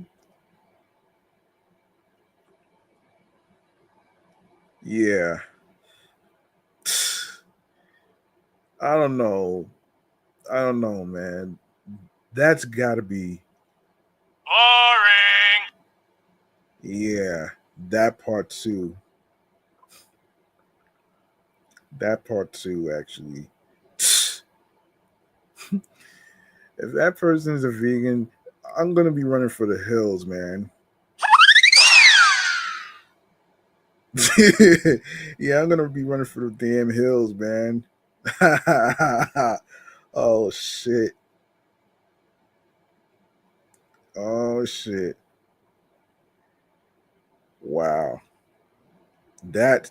Yeah. I don't know. I don't know, man. That's got to be Boring. yeah, that part too. That part too actually. If that person is a vegan, I'm going to be running for the hills, man. Yeah, I'm gonna be running for the damn hills, man. Oh shit. Oh shit. Wow. That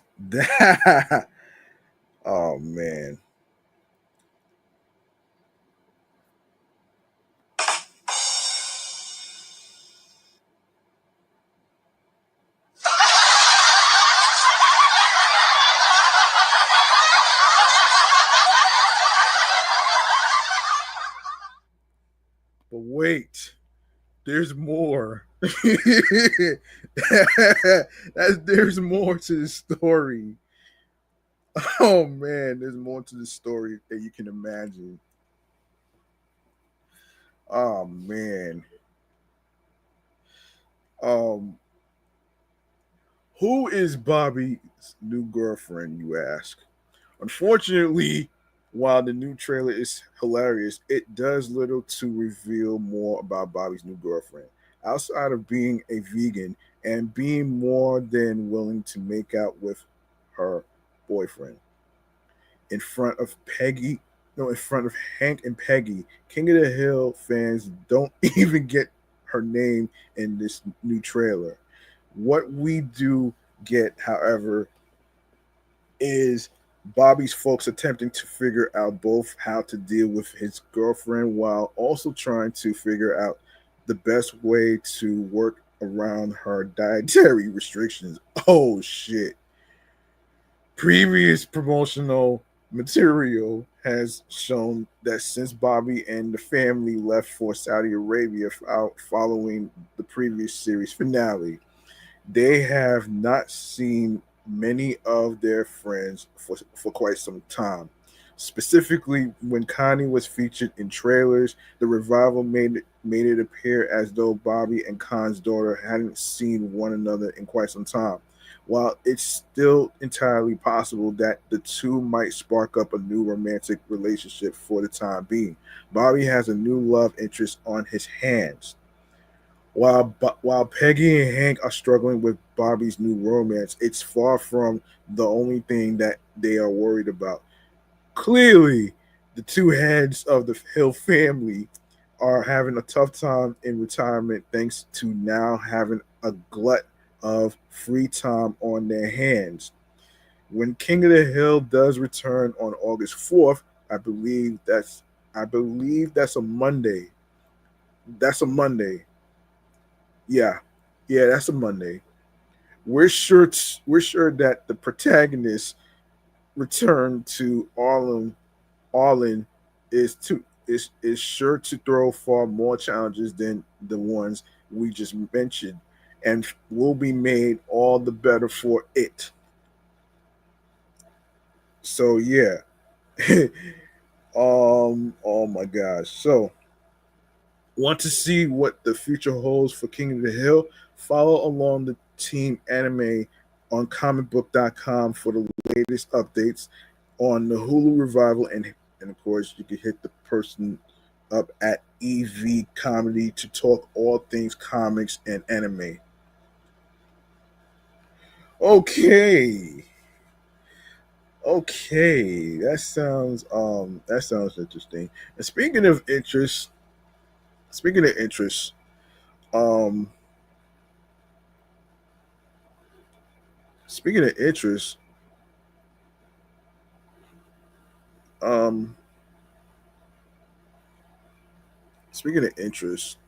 oh man. wait. There's more. There's more to the story. Oh man, there's more to the story that you can imagine. Oh man. Um, who is Bobby's new girlfriend, you ask? Unfortunately, while the new trailer is hilarious, it does little to reveal more about Bobby's new girlfriend. Outside of being a vegan and being more than willing to make out with her boyfriend. In front of Peggy, no, in front of Hank and Peggy, King of the Hill fans don't even get her name in this new trailer. What we do get, however, is Bobby's folks attempting to figure out both how to deal with his girlfriend while also trying to figure out the best way to work around her dietary restrictions. Oh shit. Previous promotional material has shown that since Bobby and the family left for Saudi Arabia following the previous series finale, they have not seen many of their friends for quite some time. Specifically, when Connie was featured in trailers, the revival made it appear as though Bobby and Khan's daughter hadn't seen one another in quite some time. While it's still entirely possible that the two might spark up a new romantic relationship for the time being, Bobby has a new love interest on his hands. While Peggy and Hank are struggling with Bobby's new romance, it's far from the only thing that they are worried about. Clearly, the two heads of the Hill family are having a tough time in retirement thanks to now having a glut of free time on their hands. When King of the Hill does return on August 4th, I believe that's a Monday. That's a Monday. Yeah. Yeah, that's a Monday. We're sure that the protagonist return to Arlen is sure to throw far more challenges than the ones we just mentioned, and will be made all the better for it. So yeah. Oh my gosh. So want to see what the future holds for King of the Hill? Follow along the team anime on comicbook.com for the latest updates on the Hulu revival, and of course you can hit the person up at EV Comedy to talk all things comics and anime. Okay. Okay. That sounds interesting. And speaking of interest, um speaking of interest, um speaking of interest,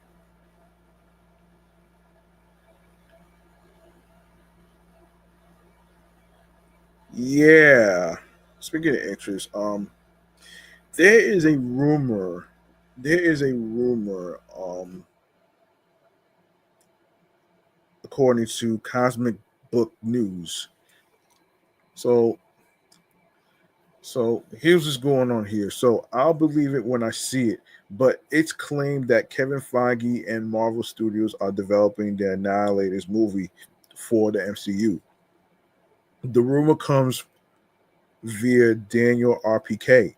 yeah. Speaking of interest, there is a rumor. There is a rumor, according to Cosmic Book News. So, so here's what's going on here. So I'll believe it when I see it. But it's claimed that Kevin Feige and Marvel Studios are developing the Annihilators movie for the MCU. The rumor comes via Daniel RPK.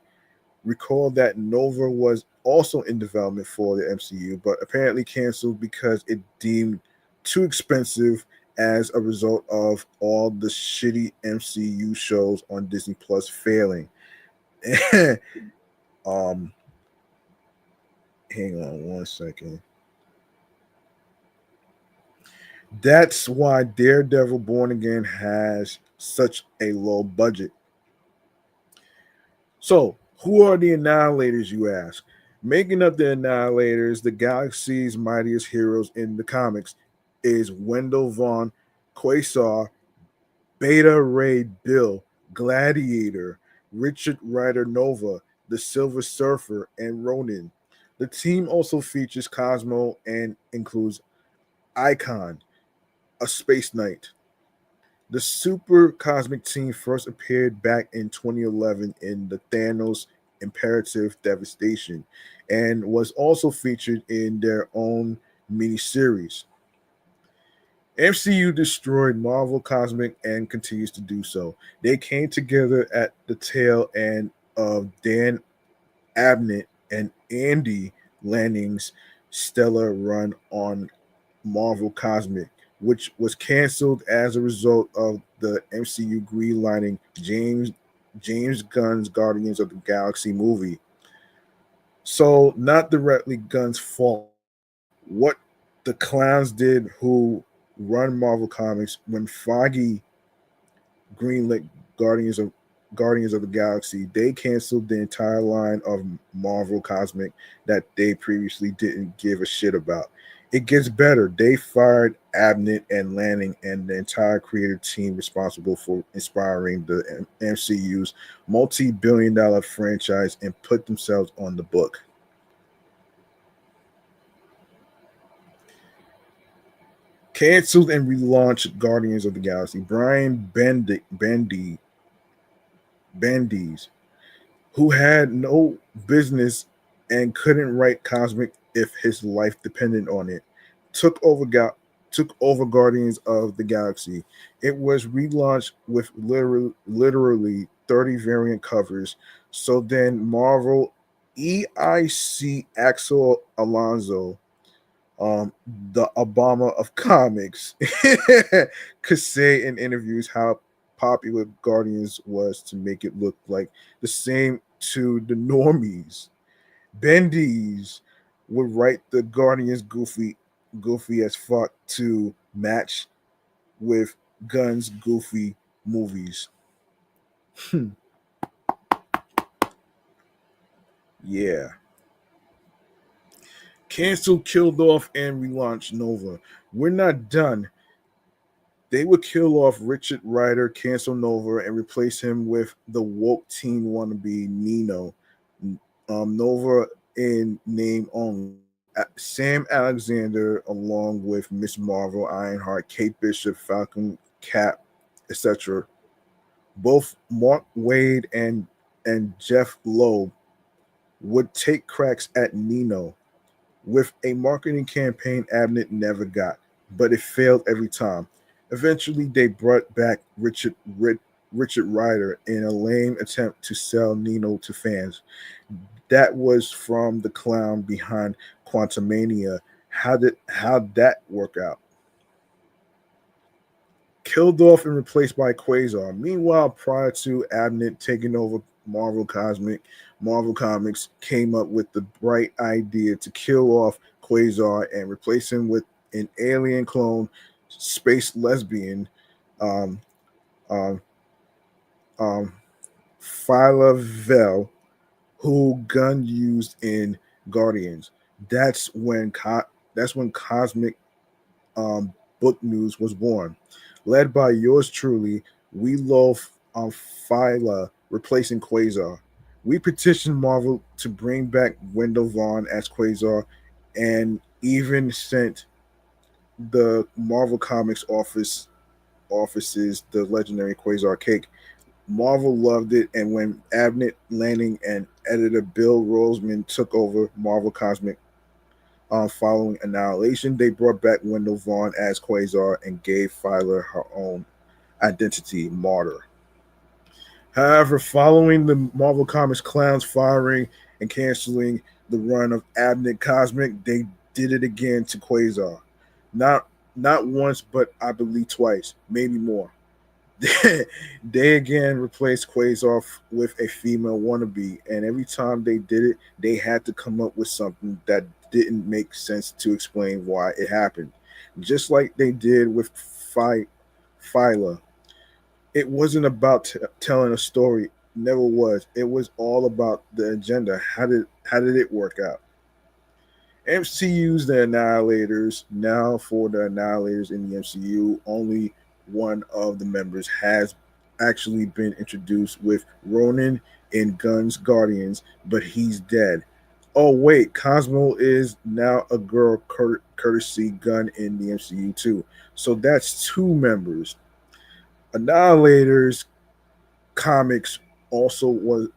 Recall that Nova was also in development for the MCU, but apparently canceled because it deemed too expensive as a result of all the shitty MCU shows on Disney Plus failing. um, hang on one second. That's why Daredevil Born Again has such a low budget. So, who are the Annihilators, you ask? Making up the Annihilators, the galaxy's mightiest heroes in the comics, is Wendell Vaughn, Quasar, Beta Ray Bill, Gladiator, Richard Rider Nova, the Silver Surfer, and Ronin. The team also features Cosmo and includes Icon, a space knight. The Super Cosmic Team first appeared back in 2011 in the Thanos Imperative Devastation and was also featured in their own miniseries. MCU destroyed Marvel Cosmic and continues to do so. They came together at the tail end of Dan Abnett and Andy Lanning's stellar run on Marvel Cosmic, which was canceled as a result of the MCU greenlighting James Gunn's Guardians of the Galaxy movie. So not directly Gunn's fault. What the clowns did who run Marvel Comics when Foggy greenlit Guardians of Guardians of the Galaxy, they canceled the entire line of Marvel Cosmic that they previously didn't give a shit about. It gets better. They fired Abnett and Lanning and the entire creative team responsible for inspiring the MCU's multi-billion-dollar franchise and put themselves on the book. Canceled and relaunched Guardians of the Galaxy. Bendies, who had no business and couldn't write Cosmic if his life depended on it, took over took over Guardians of the Galaxy. It was relaunched with literally 30 variant covers. So then Marvel EIC Axel Alonso, the Obama of comics, could say in interviews how popular Guardians was to make it look like the same to the normies. Bendy's would write the Guardians goofy as fuck to match with Gunn's goofy movies. Yeah. Cancel, killed off, and relaunched Nova. We're not done. They would kill off Richard Rider, cancel Nova, and replace him with the woke teen wannabe Nino. Nova in name only. Sam Alexander, along with Miss Marvel, Ironheart, Kate Bishop, Falcon, Cap, etc. Both Mark Wade and Jeff Loeb would take cracks at Nino with a marketing campaign Abnett never got, but it failed every time. Eventually, they brought back Richard Rider in a lame attempt to sell Nino to fans. That was from the clown behind Quantumania. How'd that work out? Killed off and replaced by Quasar. Meanwhile, prior to Abnett taking over Marvel Comics came up with the bright idea to kill off Quasar and replace him with an alien clone, space lesbian, um, um, um, Phyla Vel, who Gunn used in Guardians. That's when Cosmic Book News was born. Led by yours truly, we love Phyla replacing Quasar. We petitioned Marvel to bring back Wendell Vaughn as Quasar and even sent the Marvel Comics offices the legendary Quasar cake. Marvel loved it, and when Abnett Lanning and editor Bill Roseman took over Marvel Cosmic following Annihilation, they brought back Wendell Vaughn as Quasar and gave Phyla her own identity, Martyr. However, following the Marvel Comics clowns firing and canceling the run of Abnett Cosmic, they did it again to Quasar. Not not once, but I believe twice, maybe more. They again replaced Quasar with a female wannabe, and every time they did it, they had to come up with something that didn't make sense to explain why it happened. Just like they did with Phyla. It wasn't about telling a story. Never was. It was all about the agenda. How did it work out? MCU's the Annihilators. Now for the Annihilators in the MCU, only one of the members has actually been introduced with Ronan in Gunn's Guardians, but he's dead. Oh wait, Cosmo is now a girl courtesy gun in the MCU too. So that's two members. Annihilators comics also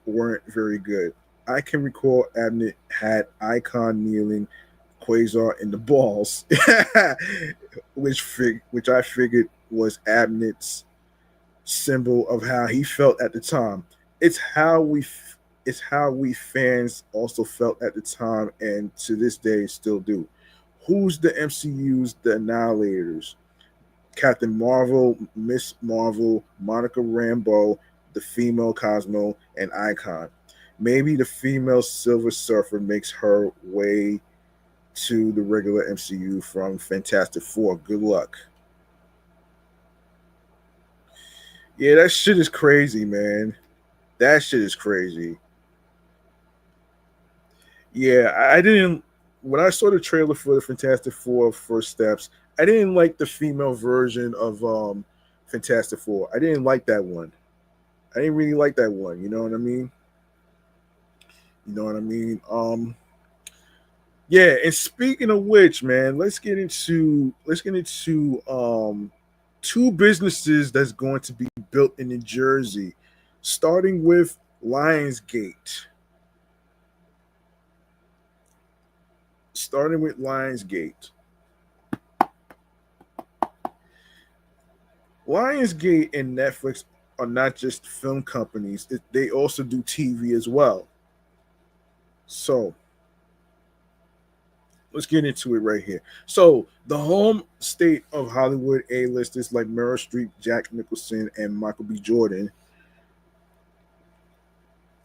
weren't very good. I can recall Abnett had Icon kneeling Quasar in the balls, which I figured was Abnett's symbol of how he felt at the time. It's how it's how we fans also felt at the time, and to this day still do. Who's the MCU's the Annihilators? Captain Marvel, Miss Marvel, Monica Rambeau, the female Cosmo, and Icon. Maybe the female Silver Surfer makes her way to the regular MCU from Fantastic Four. Good luck. Yeah, that shit is crazy, man. That shit is crazy. Yeah, I didn't. When I saw the trailer for the Fantastic Four First Steps, I didn't like the female version of Fantastic Four. I didn't like that one. I didn't really like that one. You know what I mean? You know what I mean? Yeah. And speaking of which, man, let's get into two businesses that's going to be built in New Jersey, starting with Lionsgate. Starting with Lionsgate. Lionsgate and Netflix are not just film companies; they also do TV as well. So let's get into it right here. So the home state of Hollywood A-listers like Meryl Streep, Jack Nicholson, and Michael B. Jordan,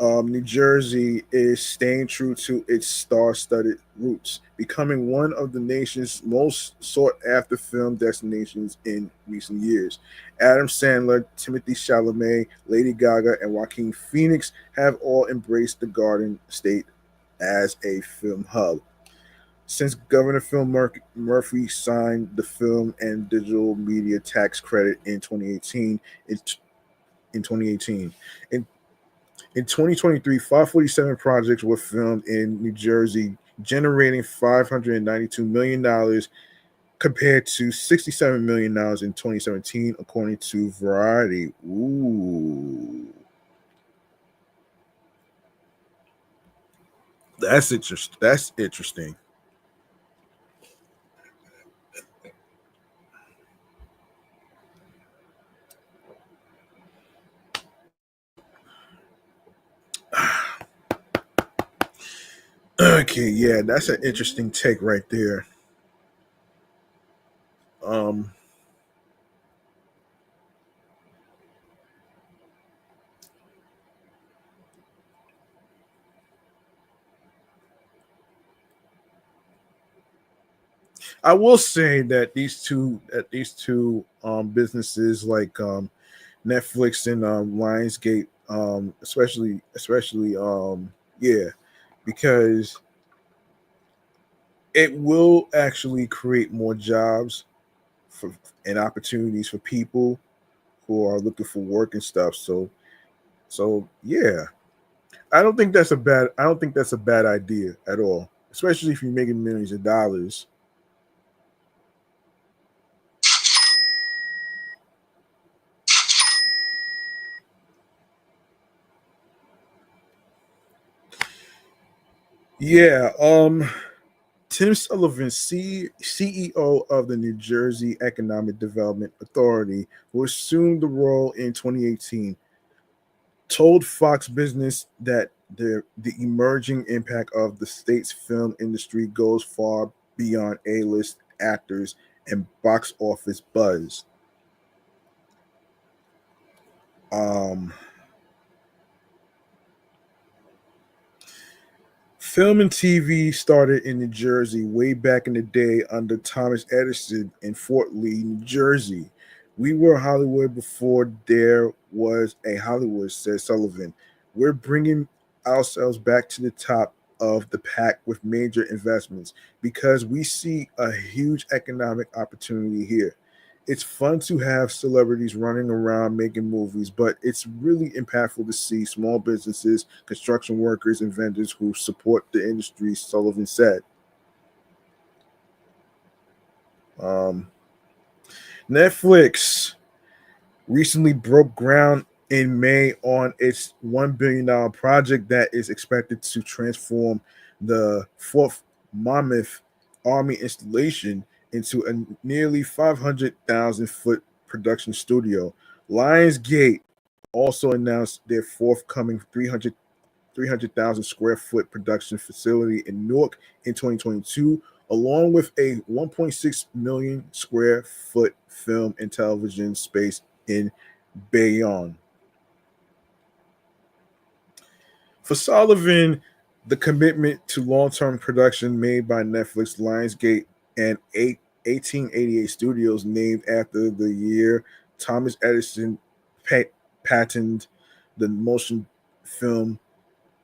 New Jersey is staying true to its star-studded roots, becoming one of the nation's most sought-after film destinations in recent years. Adam Sandler, Timothy Chalamet, Lady Gaga, and Joaquin Phoenix have all embraced the Garden State as a film hub. Since Governor Phil Murphy signed the film and digital media tax credit in 2018, in 2018, in in 2023, 547 projects were filmed in New Jersey, generating $592 million compared to $67 million in 2017, according to Variety. Ooh, that's interesting. That's interesting. Okay, yeah, that's an interesting take right there. Um, I will say that these two businesses like Netflix and Lionsgate, especially yeah, because it will actually create more jobs for and opportunities for people who are looking for work and stuff. So yeah, I don't think that's a bad idea at all, especially if you're making millions of dollars. Yeah. Tim Sullivan, CEO of the New Jersey Economic Development Authority, who assumed the role in 2018, told Fox Business that the emerging impact of the state's film industry goes far beyond A-list actors and box office buzz. Um, Film and TV started in New Jersey way back in the day under Thomas Edison in Fort Lee, New Jersey. We were Hollywood before there was a Hollywood, said Sullivan. We're bringing ourselves back to the top of the pack with major investments because we see a huge economic opportunity here. It's fun to have celebrities running around making movies, but it's really impactful to see small businesses, construction workers, and vendors who support the industry, Sullivan said. Um, Netflix recently broke ground in May on its $1 billion project that is expected to transform the fourth Monmouth Army installation into a nearly 500,000 foot production studio. Lionsgate also announced their forthcoming 300,000 square foot production facility in Newark in 2022, along with a 1.6 million square foot film and television space in Bayonne. For Sullivan, the commitment to long term production made by Netflix, Lionsgate, and 1888 Studios, named after the year Thomas Edison patented the motion film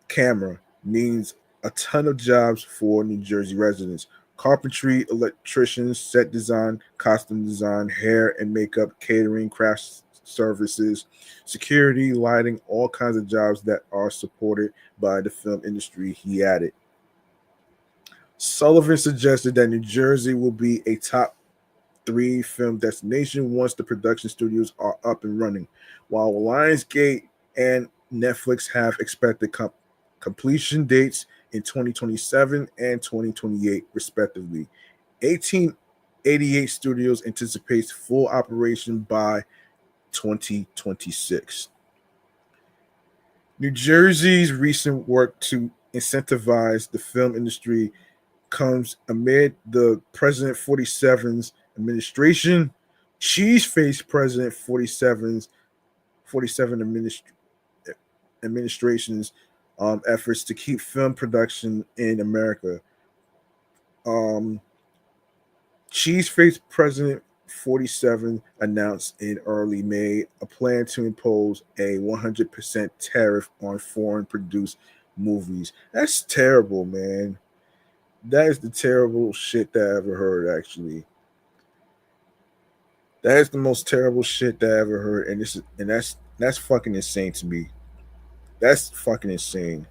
camera, means a ton of jobs for New Jersey residents. Carpentry, electricians, set design, costume design, hair and makeup, catering, craft services, security, lighting, all kinds of jobs that are supported by the film industry, he added. Sullivan suggested that New Jersey will be a top three film destination once the production studios are up and running, while Lionsgate and Netflix have expected completion dates in 2027 and 2028, respectively. 1888 Studios anticipates full operation by 2026. New Jersey's recent work to incentivize the film industry comes amid the President 47's administration, Cheese-faced President 47 administration's efforts to keep film production in America. Um, Cheese-faced President 47 announced in early May a plan to impose a 100% tariff on foreign produced movies. That's terrible, man. That is the terrible shit that I ever heard, actually. That is the most terrible shit that I ever heard, and that's fucking insane to me. That's fucking insane.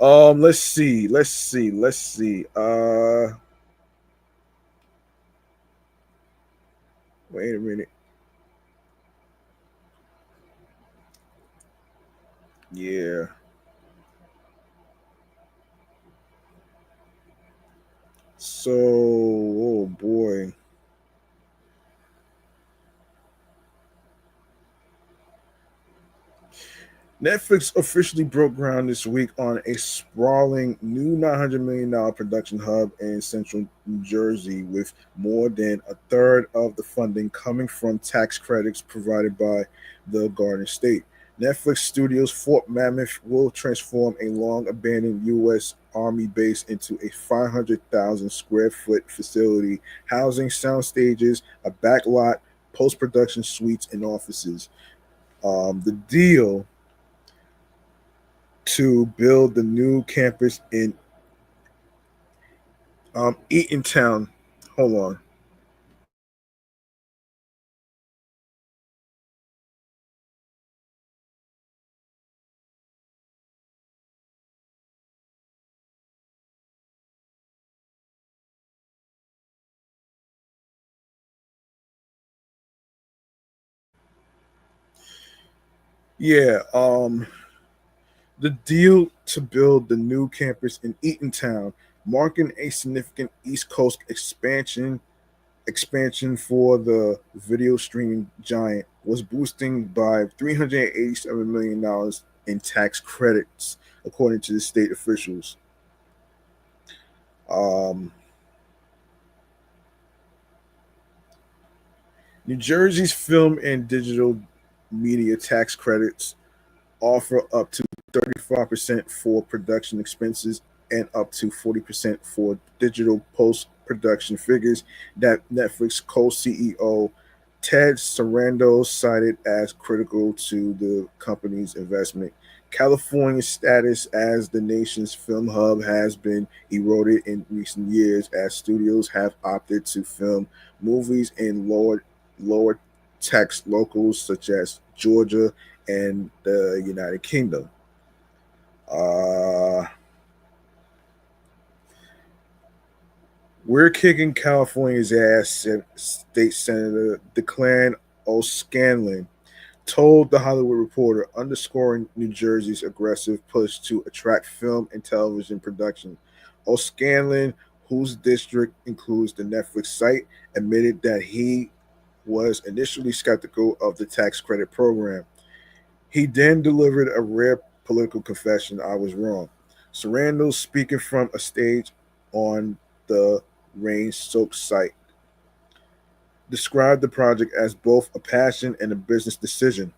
Let's see. Wait a minute. Yeah. So, oh boy. Netflix officially broke ground this week on a sprawling new $900 million production hub in central New Jersey, with more than a third of the funding coming from tax credits provided by the Garden State. Netflix Studios Fort Mammoth will transform a long abandoned U.S. Army base into a 500,000 square foot facility housing sound stages, a backlot, post production suites, and offices. The deal to build the new campus in Eatontown. Hold on. Yeah, the deal to build the new campus in Eatontown, marking a significant East Coast expansion for the video streaming giant, was boosting by $387 million in tax credits, according to the state officials. Um, New Jersey's film and digital media tax credits offer up to 35% for production expenses and up to 40% for digital post production figures that Netflix co CEO Ted Sarandos cited as critical to the company's investment. California's status as the nation's film hub has been eroded in recent years as studios have opted to film movies in lower lower tax locals such as Georgia and the United Kingdom. Uh, we're kicking California's ass, said State Senator Declan O'Scanlan told The Hollywood Reporter, underscoring New Jersey's aggressive push to attract film and television production. O'Scanlan, whose district includes the Netflix site, admitted that he was initially skeptical of the tax credit program. He then delivered a rare political confession: I was wrong. Sarandon, speaking from a stage on the rain soaked site, described the project as both a passion and a business decision.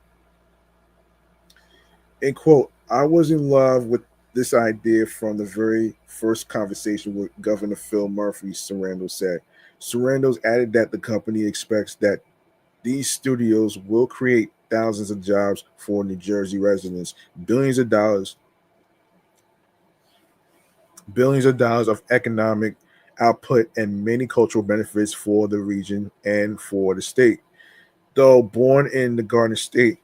And quote, I was in love with this idea from the very first conversation with Governor Phil Murphy, Sarandon said. Sarandon added that the company expects that these studios will create thousands of jobs for New Jersey residents, billions of dollars, billions of dollars of economic output, and many cultural benefits for the region and for the state. Though born in the Garden State,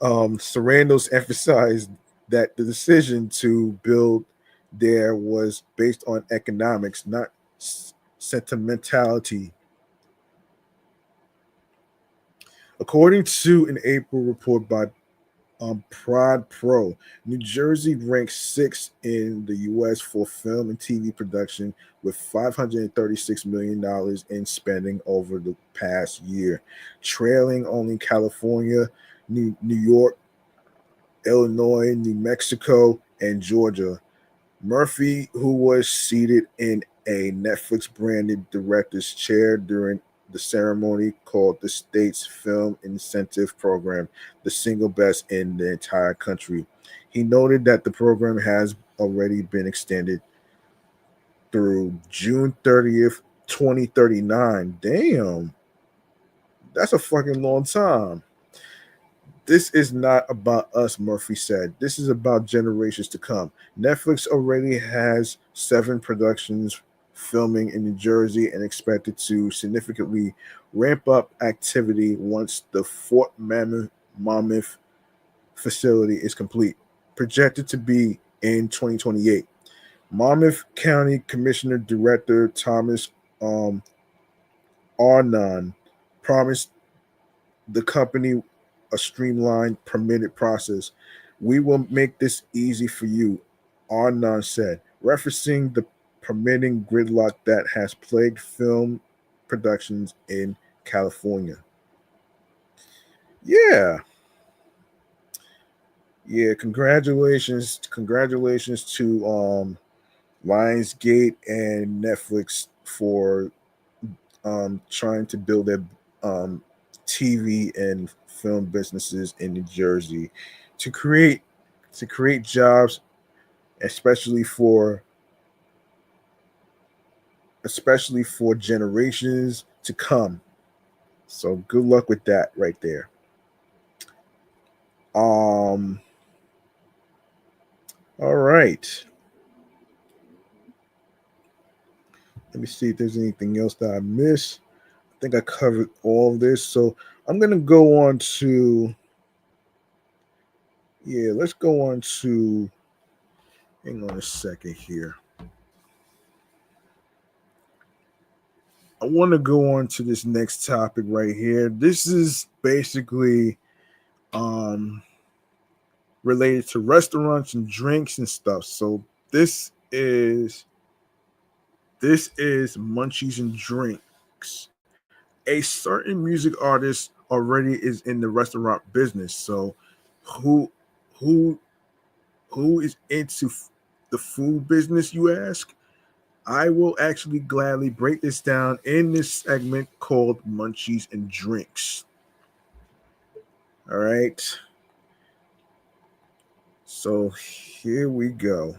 Sarandos emphasized that the decision to build there was based on economics, not sentimentality. According to an April report by Prod Pro, New Jersey ranks sixth in the U.S. for film and TV production with $536 million in spending over the past year, trailing only California, New York, Illinois, New Mexico, and Georgia. Murphy, who was seated in a Netflix branded director's chair during the ceremony, called the state's film incentive program the single best in the entire country. He noted that the program has already been extended through June 30th, 2039. Damn, that's a fucking long time. This is not about us, Murphy said. This is about generations to come. Netflix already has 7 productions filming in New Jersey and expected to significantly ramp up activity once the Fort Monmouth facility is complete, projected to be in 2028. Monmouth County Commissioner Director Thomas um, Arnon promised the company a streamlined permitted process. We will make this easy for you, Arnon said, referencing the permitting gridlock that has plagued film productions in California. Yeah, yeah. Congratulations to Lionsgate and Netflix for trying to build their um, TV and film businesses in New Jersey to create jobs, especially for generations to come. So good luck with that right there. Um. All right. Let me see if there's anything else that I missed. I think I covered all of this. So I'm gonna go on to let's go on to hang on a second here. I want to go on to this next topic right here. This is basically um related to restaurants and drinks and stuff. So this is Munchies and Drinks. A certain music artist already is in the restaurant business. So who who who is into the food business, you ask? I will actually gladly break this down in this segment called Munchies and Drinks. All right. So here we go.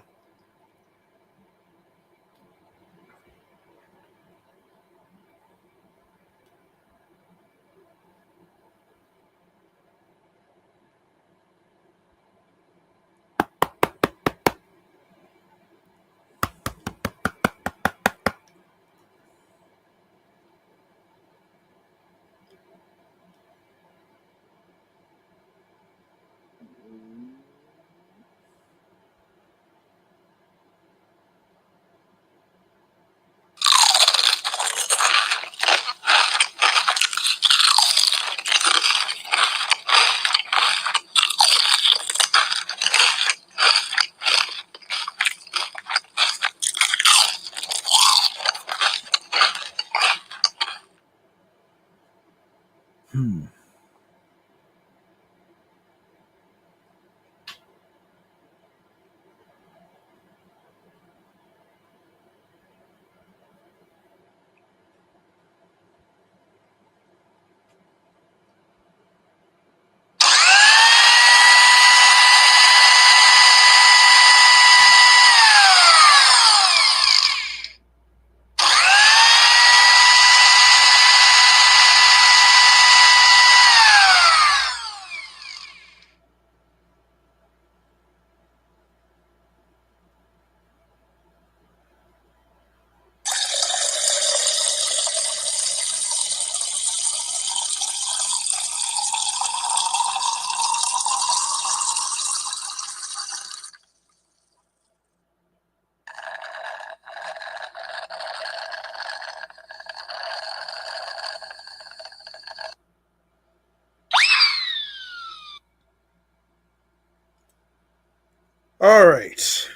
All right.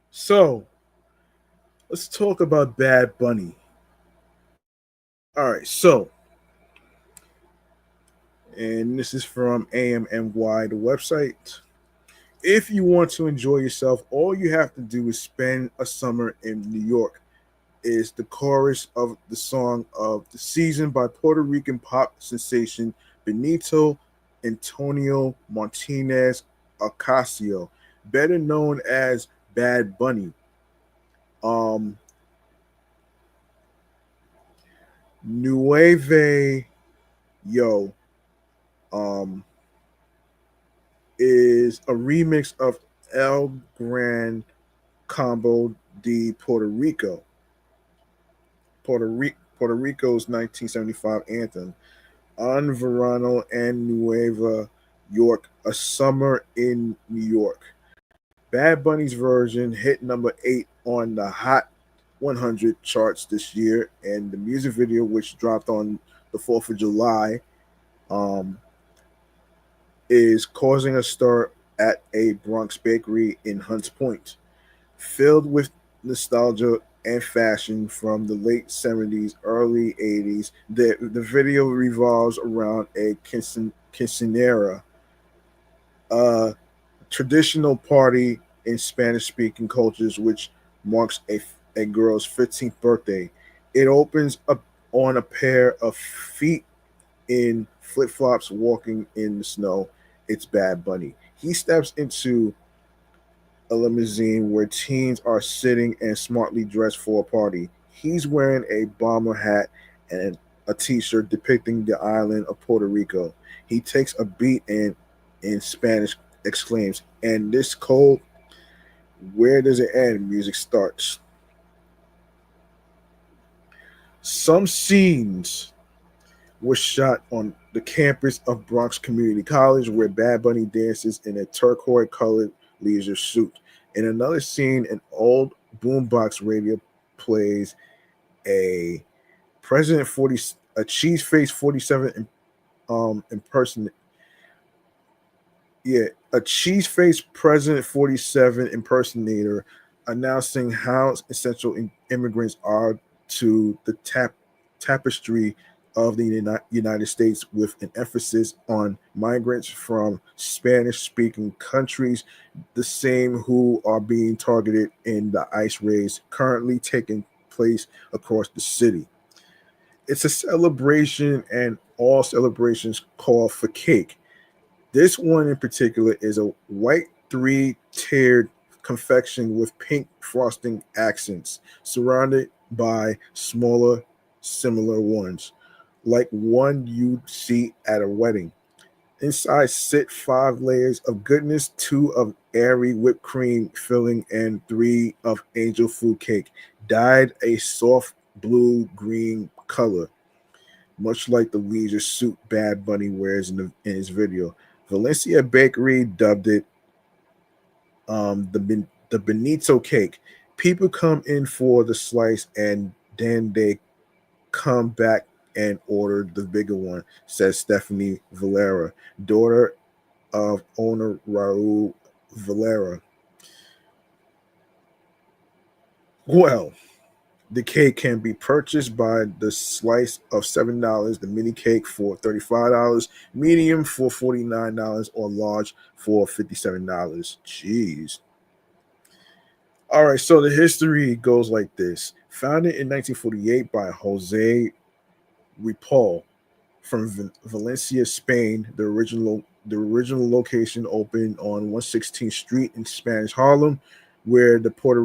So let's talk about Bad Bunny. All right. So, and this is from AMNY, the website. If you want to enjoy yourself, all you have to do is spend a summer in New York. Is the chorus of the song of the season by Puerto Rican pop sensation Benito Antonio Martinez Ocasio, better known as Bad Bunny. Um, Nueve Yo um, is a remix of El Gran Combo de Puerto Rico, Puerto Rico's 1975 anthem. On Verano and Nueva York, A Summer in New York. Bad Bunny's version hit number 8 on the Hot 100 charts this year, and the music video, which dropped on the 4th of July, um, is causing a stir at a Bronx bakery in Hunts Point. Filled with nostalgia and fashion from the late 70s, early 80s, the video revolves around a quinceanera, a traditional party in Spanish speaking cultures which marks a girl's 15th birthday. It opens up on a pair of feet in flip flops walking in the snow. It's Bad Bunny. He steps into a limousine where teens are sitting and smartly dressed for a party. He's wearing a bomber hat and a t-shirt depicting the island of Puerto Rico. He takes a beat and in Spanish exclaims, "And this cold, where does it end?" Music starts. Some scenes were shot on the campus of Bronx Community College, where Bad Bunny dances in a turquoise colored leisure suit. In another scene, an old boombox radio plays a President 40, a cheese face 47 imperson yeah, a cheese face President 47 impersonator announcing how essential immigrants are to the tapestry of the United States, with an emphasis on migrants from Spanish speaking countries, the same who are being targeted in the ICE raids currently taking place across the city. It's a celebration, and all celebrations call for cake. This one in particular is a white three-tiered confection with pink frosting accents, surrounded by smaller, similar ones, like one you'd see at a wedding. Inside sit 5 layers of goodness, 2 of airy whipped cream filling, and 3 of angel food cake, dyed a soft blue-green color, much like the leisure suit Bad Bunny wears in his video. Valencia Bakery dubbed it the Benito cake. People come in for the slice and then they come back and order the bigger one, says Stephanie Valera, daughter of owner Raul Valera. Well, the cake can be purchased by the slice of $7, the mini cake for $35, medium for $49, or large for $57. Jeez. All right, so the history goes like this. Founded in 1948 by Jose Ripoll from Valencia, Spain, the original location opened on 116th Street in Spanish Harlem, where the Puerto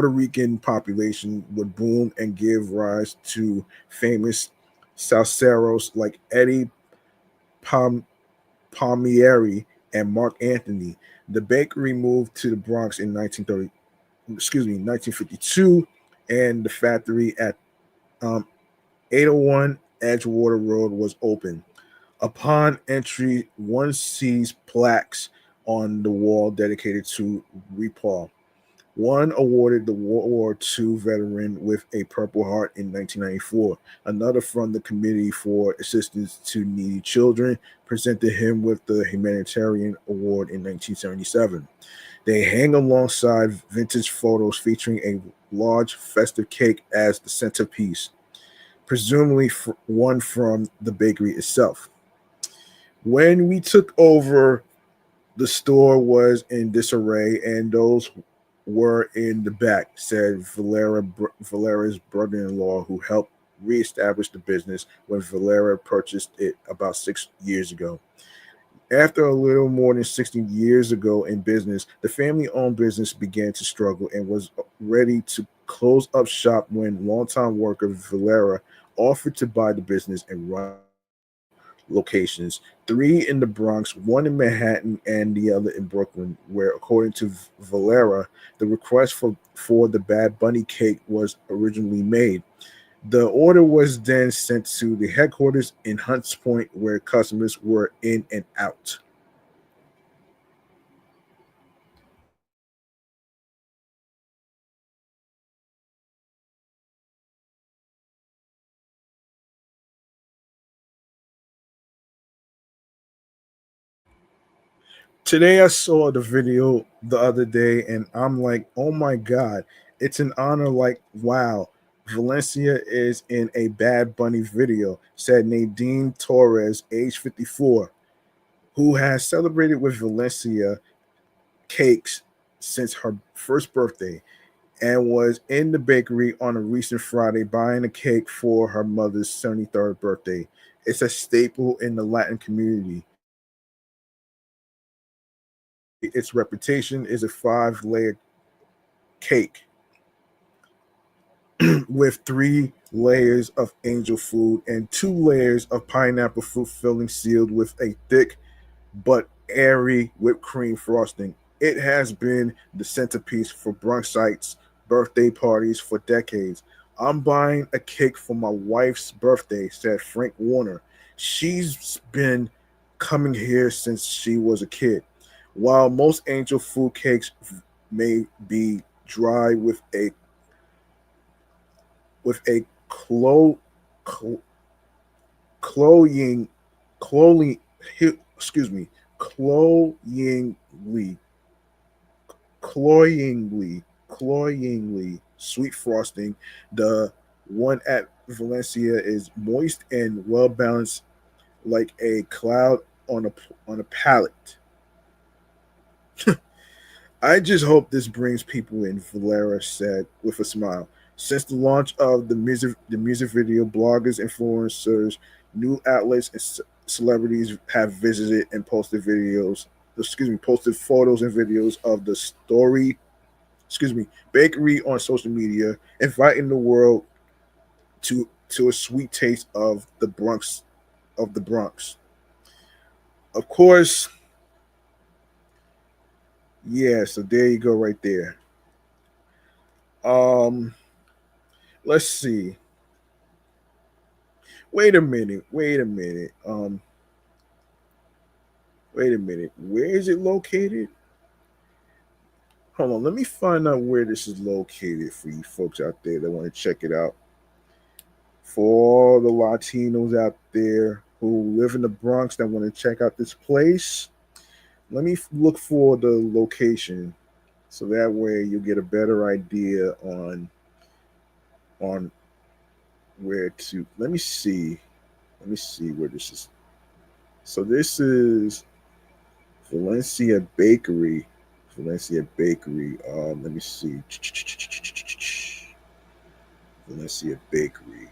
Rican population would boom and give rise to famous salseros like Eddie Palm, Palmieri and Mark Anthony. The bakery moved to the Bronx in 1952, and the factory at 801 Edgewater Road was open. Upon entry, one sees plaques on the wall dedicated to Ripoll. One awarded the World War II veteran with a Purple Heart in 1994. Another, from the Committee for Assistance to Needy Children, presented him with the Humanitarian Award in 1977. They hang alongside vintage photos featuring a large festive cake as the centerpiece, presumably one from the bakery itself. When we took over, the store was in disarray, and those were in the back, said Valera's brother-in-law, who helped reestablish the business when Valera purchased it about 6 years ago. After a little more than 60 years ago in business, the family-owned business began to struggle and was ready to close up shop when longtime worker Valera offered to buy the business and run locations, three in the Bronx, one in Manhattan, and the other in Brooklyn, where, according to Valera, the request for the Bad Bunny cake was originally made. The order was then sent to the headquarters in Hunts Point, where customers were in and out. Today I saw the video the other day, and I'm like, oh my god, it's an honor. Like, wow, Valencia is in a Bad Bunny video, said Nadine Torres, age 54, who has celebrated with Valencia cakes since her first birthday and was in the bakery on a recent Friday buying a cake for her mother's 73rd birthday. It's a staple in the Latin community. Its reputation is a five-layer cake with three layers of angel food and two layers of pineapple fruit filling sealed with a thick but airy whipped cream frosting. It has been the centerpiece for Bronxites' birthday parties for decades. I'm buying a cake for my wife's birthday, said Frank Warner. She's been coming here since she was a kid. While most angel food cakes may be dry with a clo, clo, cloying, cloying, excuse me, cloyingly, cloyingly sweet frosting. The one at Valencia is moist and well balanced, like a cloud on a palette. I just hope this brings people in, Valera said with a smile. Since the launch of the music video, bloggers, influencers, new outlets, and celebrities have visited and posted photos and videos of the bakery on social media, inviting the world to a sweet taste of the Bronx. Of course, yeah. So there you go, right there. Um, let's see. Wait a minute. Wait a minute. Wait a minute. Where is it located? Hold on. Let me find out where this is located for you folks out there that want to check it out. For all the Latinos out there who live in the Bronx that want to check out this place, let me look for the location so that way you'll get a better idea on where to. Let me see where this is. So this is Valencia Bakery. Valencia Bakery. Let me see. Valencia Bakery.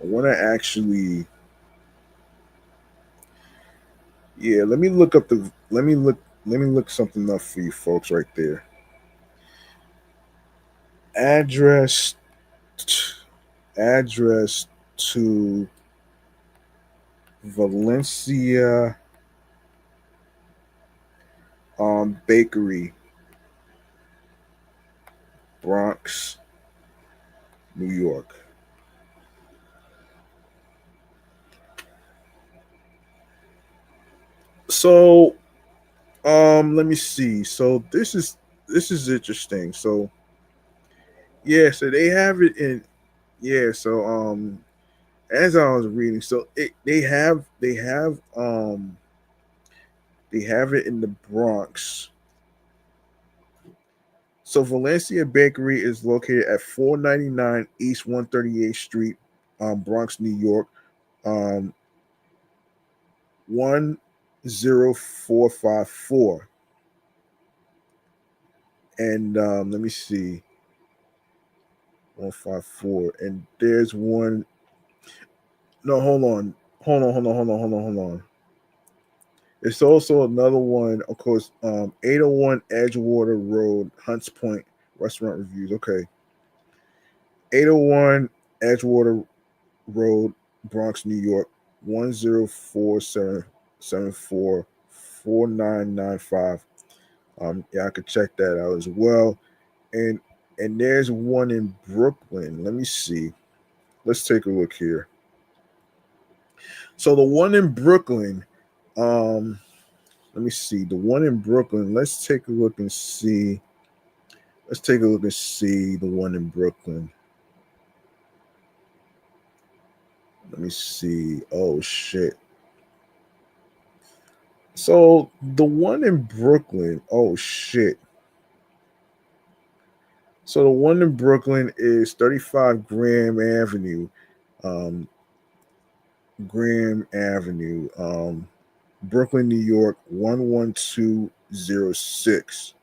I want to actually. Yeah. Let me look up the. Let me look. Let me look something up for you folks right there. Address. Address to Valencia Bakery, Bronx, New York. So let me see. So this is this is interesting. So yeah, so they have it in yeah. So as I was reading, so they have it in the Bronx. So Valencia Bakery is located at 499 East 138th Street, Bronx, New York, 10454. And let me see, 154. And there's one. No, hold on. It's also another one, of course, 801 Edgewater Road, Hunts Point, restaurant reviews. Okay. 801 Edgewater Road, Bronx, New York, 104744995. Yeah, I could check that out as well. And there's one in Brooklyn. Let me see. Let's take a look here. So the one in Brooklyn, let me see. The one in Brooklyn, let's take a look and see. Let's take a look and see the one in Brooklyn. Let me see. Oh shit. So the one in Brooklyn, oh shit. So the one in Brooklyn is 35 um, Graham Avenue, Brooklyn, New York, 11206.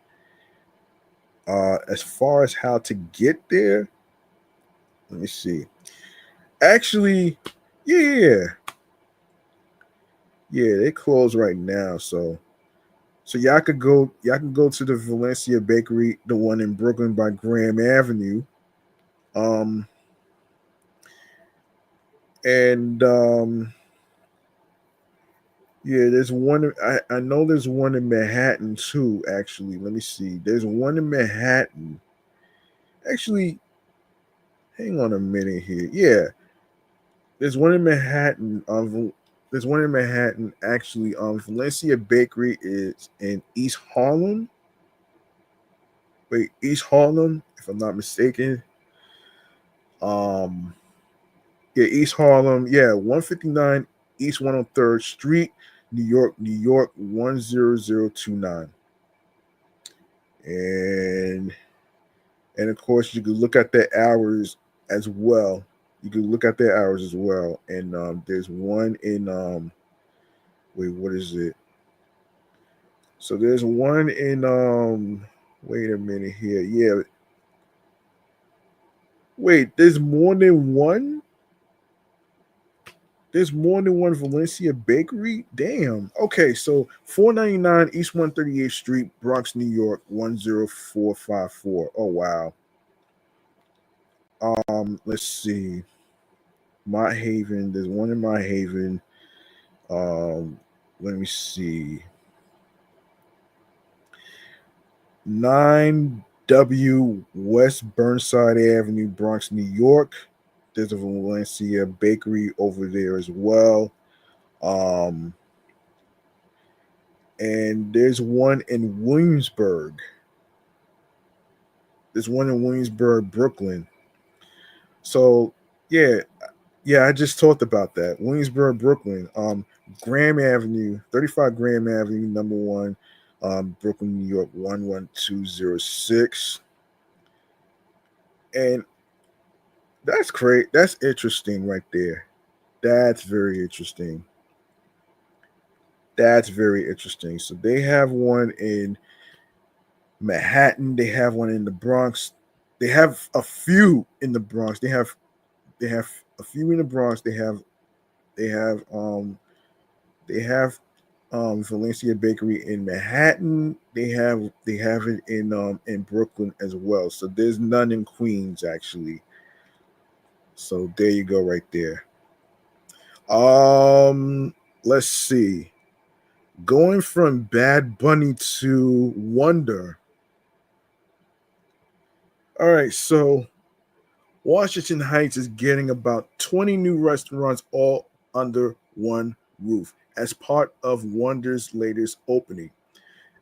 As far as how to get there, let me see. Actually, yeah, they close right now. So y'all can go to the Valencia Bakery, the one in Brooklyn by Graham Avenue. Um, and yeah, there's one. I know there's one in Manhattan too. Actually, let me see. There's one in Manhattan. Actually, hang on a minute here. Yeah, there's one in Manhattan. There's one in Manhattan. Actually, Valencia Bakery is in East Harlem. Wait, East Harlem, if I'm not mistaken. Um, yeah, East Harlem. Yeah, 159 East 103rd Street, New York 10029. And of course you could look at their hours as well. You could look at their hours as well. And there's one in wait, what is it? So there's one in wait a minute here. Yeah. Wait, there's more than one? There's more than one Valencia bakery? Damn. Okay, so 499 East 138th Street, Bronx, New York, 10454. Oh wow. Let's see. Mott Haven. There's one in Mott Haven. Let me see. 9W West Burnside Avenue, Bronx, New York. There's a Valencia bakery over there as well. Um, and there's one in Williamsburg. There's one in Williamsburg, Brooklyn. So yeah, I just talked about that. Williamsburg, Brooklyn. Graham Avenue, 35 Graham Avenue, number one, Brooklyn, New York, 11206. And that's great. That's interesting right there. That's very interesting. That's very interesting. So they have one in Manhattan. They have one in the Bronx. They have a few in the Bronx. They have a few in the Bronx. They have they have Valencia Bakery in Manhattan. They have it in Brooklyn as well. So there's none in Queens actually. So there you go right there. Let's see. Going from Bad Bunny to Wonder. All right, so Washington Heights is getting about 20 new restaurants all under one roof as part of Wonder's latest opening.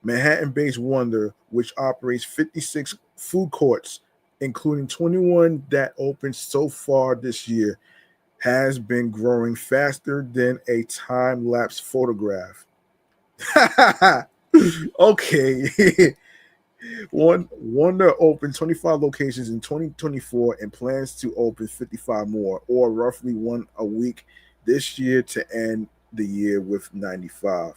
Manhattan-based Wonder, which operates 56 food courts, including 21 that opened so far this year, has been growing faster than a time-lapse photograph. Okay. Wonder opened 25 locations in 2024 and plans to open 55 more, or roughly one a week this year to end the year with 95.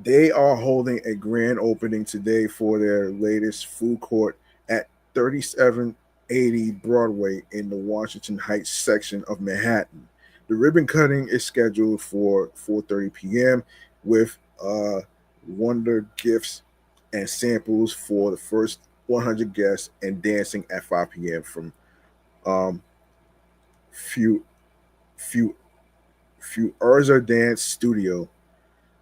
They are holding a grand opening today for their latest food court at 3780 Broadway in the Washington Heights section of Manhattan. The ribbon cutting is scheduled for 4:30 p.m. with wonder gifts and samples for the first 100 guests and dancing at 5 p.m. from um, Few Few Few Urza Dance Studio.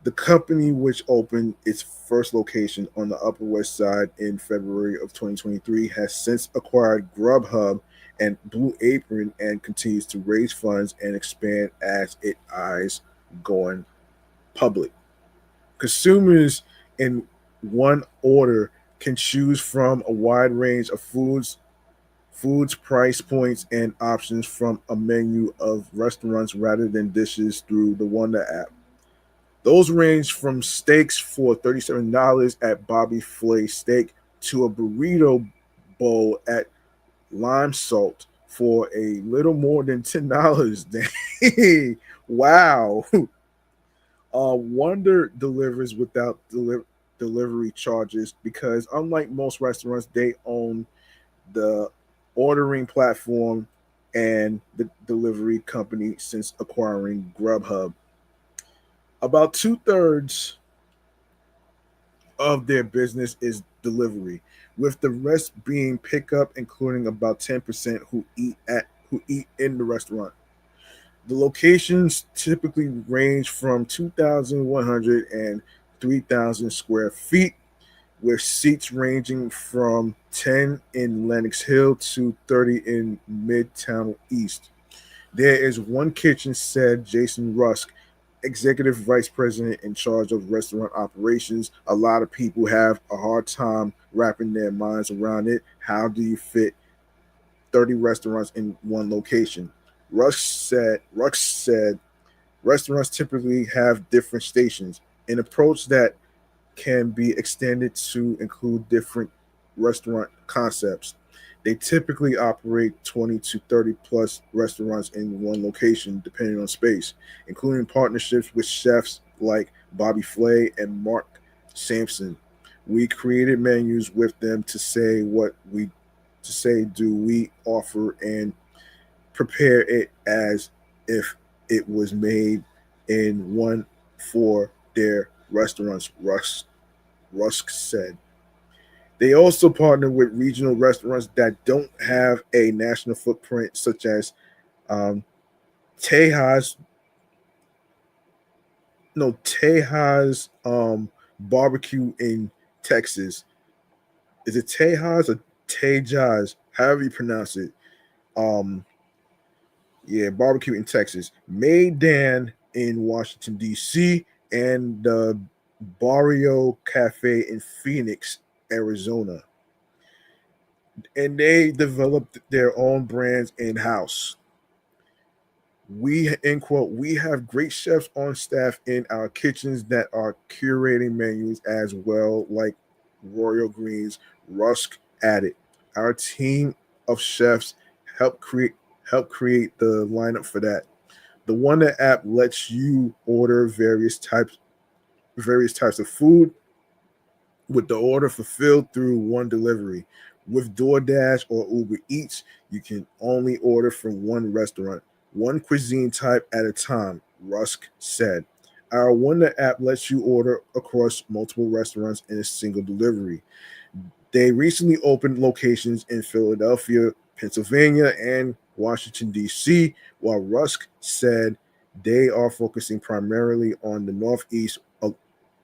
The company, which opened its first location on the Upper West Side in February of 2023, has since acquired Grubhub and Blue Apron and continues to raise funds and expand as it eyes going public. Consumers in one order can choose from a wide range of foods, price points, and options from a menu of restaurants rather than dishes through the Wonder app. Those range from steaks for $37 at Bobby Flay Steak to a burrito bowl at Lime Salt for a little more than $10. Wow. Wonder delivers without delivery charges because, unlike most restaurants, they own the ordering platform and the delivery company since acquiring Grubhub. About two-thirds of their business is delivery, with the rest being pickup, including about 10% who eat in the restaurant. The locations typically range from 2,100 and 3,000 square feet, with seats ranging from 10 in Lenox Hill to 30 in Midtown East. There is one kitchen, said Jason Rusk, executive vice president in charge of restaurant operations. A lot of people have a hard time wrapping their minds around it. How do you fit 30 restaurants in one location? Rusk said restaurants typically have different stations, an approach that can be extended to include different restaurant concepts. They typically operate 20 to 30 plus restaurants in one location, depending on space, including partnerships with chefs like Bobby Flay and Mark Sampson. We created menus with them to say do we offer and prepare it as if it was made in one for their restaurants, Rusk said. They also partner with regional restaurants that don't have a national footprint, such as um, Tejas, Tejas Barbecue in Texas. Is it Tejas or Tejas? However you pronounce it. Um, yeah, barbecue in Texas. Maydan in Washington D.C. and the Barrio Cafe in Phoenix, Arizona. And they developed their own brands in house. We end quote, we have great chefs on staff in our kitchens that are curating menus as well, like Royal Greens. Rusk added. Our team of chefs help create help create the lineup for that. The Wonder app lets you order various types of food with the order fulfilled through one delivery. With DoorDash or Uber Eats, you can only order from one restaurant, one cuisine type at a time, Rusk said. Our Wonder app lets you order across multiple restaurants in a single delivery. They recently opened locations in Philadelphia, Pennsylvania, and Washington, D.C., while Rusk said they are focusing primarily on the Northeast,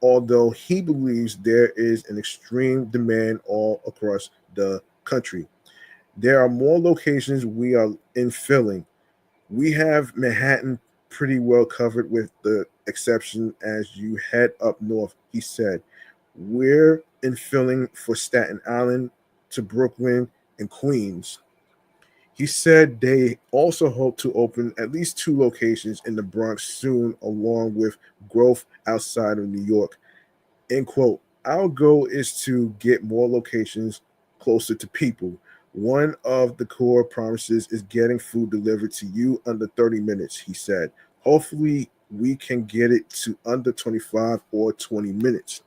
although he believes there is an extreme demand all across the country. There are more locations we are infilling. We have Manhattan pretty well covered with the exception as you head up north, he said. We're infilling for Staten Island to Brooklyn and Queens. He said they also hope to open at least 2 locations in the Bronx soon, along with growth outside of New York. End quote. Our goal is to get more locations closer to people. One of the core promises is getting food delivered to you under 30 minutes, he said. Hopefully, we can get it to under 25 or 20 minutes.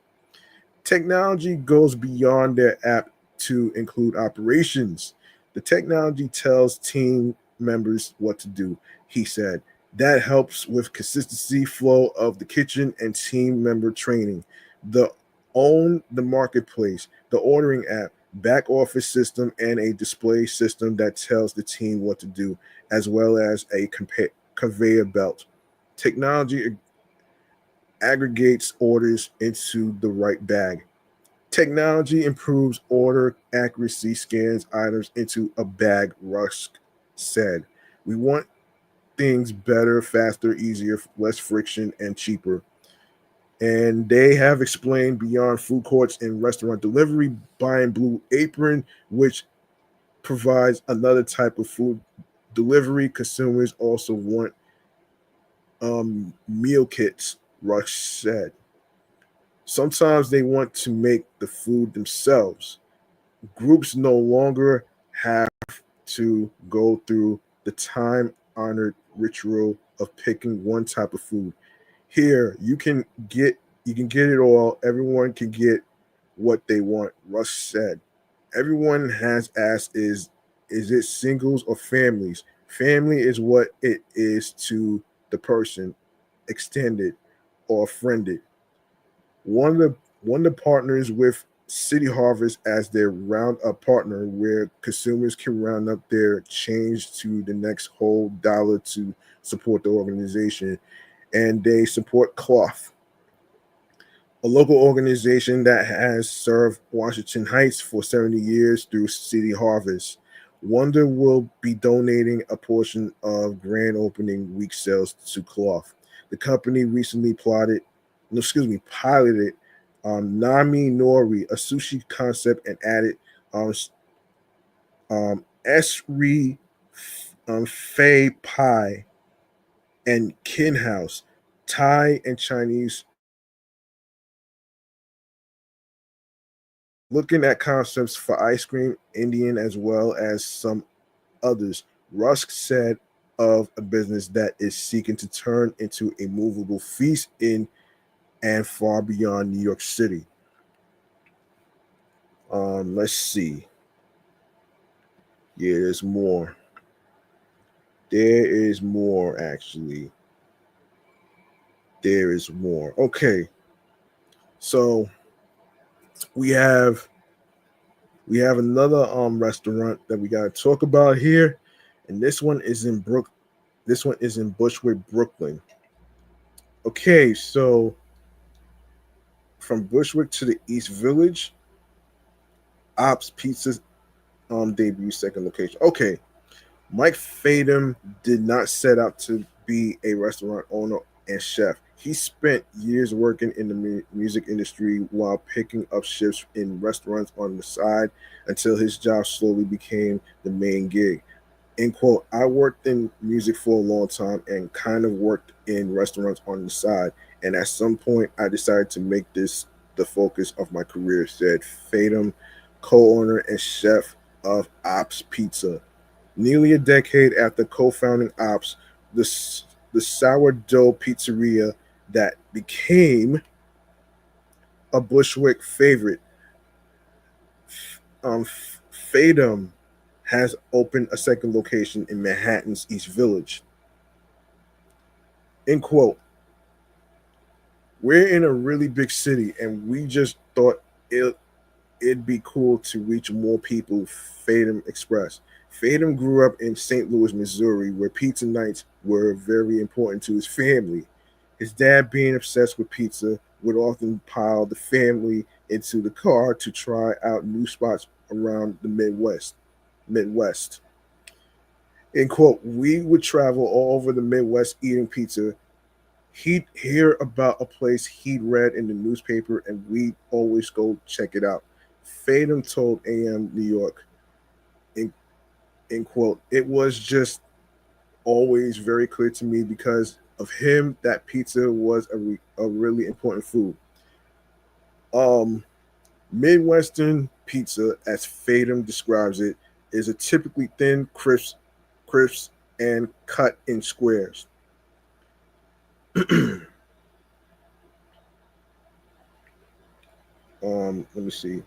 Technology goes beyond their app to include operations. The technology tells team members what to do, he said. That helps with consistency flow of the kitchen and team member training. The own the marketplace, the ordering app, back office system, and a display system that tells the team what to do, as well as a conveyor belt. Technology aggregates orders into the right bag. Technology improves order accuracy, scans items into a bag, Rusk said. We want things better, faster, easier, less friction, and cheaper. And they have explained beyond food courts and restaurant delivery, buying Blue Apron, which provides another type of food delivery. Consumers also want meal kits, Rush said. Sometimes they want to make the food themselves. Groups no longer have to go through the time honored ritual of picking one type of food. Here, you can get it all. Everyone can get what they want, Rush said. Everyone has asked is it singles or families? Family is what it is to the person, extended or friended. One of the partners with City Harvest as their roundup partner, where consumers can round up their change to the next whole dollar to support the organization, and they support Cloth, a local organization that has served Washington Heights for 70 years through City Harvest. Wonder will be donating a portion of grand opening week sales to Cloth. The company recently piloted Nami Nori, a sushi concept, and added Esri Fei Pie and Kin House, Thai and Chinese. Looking at concepts for ice cream, Indian, as well as some others, Rusk said of a business that is seeking to turn into a movable feast in and far beyond New York City. Let's see. Yeah, there's more. There is more actually. There is more. Okay, so we have we have another restaurant that we gotta talk about here, and this one is in Bushwick, Brooklyn. Okay, so from Bushwick to the East Village, Ops Pizza's debut second location. Okay, Mike Fadum did not set out to be a restaurant owner and chef. He spent years working in the music industry while picking up shifts in restaurants on the side until his job slowly became the main gig. End quote. I worked in music for a long time and kind of worked in restaurants on the side. And at some point, I decided to make this the focus of my career, said Fadum, co owner and chef of Ops Pizza. Nearly a decade after co-founding Ops, the sourdough pizzeria that became a Bushwick favorite, Fadum has opened a second location in Manhattan's East Village. End quote. We're in a really big city, and we just thought it'd be cool to reach more people, Fadum expressed. Fadum grew up in St. Louis, Missouri, where pizza nights were very important to his family. His dad, being obsessed with pizza, would often pile the family into the car to try out new spots around the Midwest. In quote, we would travel all over the Midwest eating pizza. He'd hear about a place he'd read in the newspaper and we'd always go check it out. Fatum told AM New York, in, in quote, it was just always very clear to me because of him that pizza was a really important food. Um, Midwestern pizza, as Fatum describes it, is a typically thin, crisp, and cut in squares. Let me see.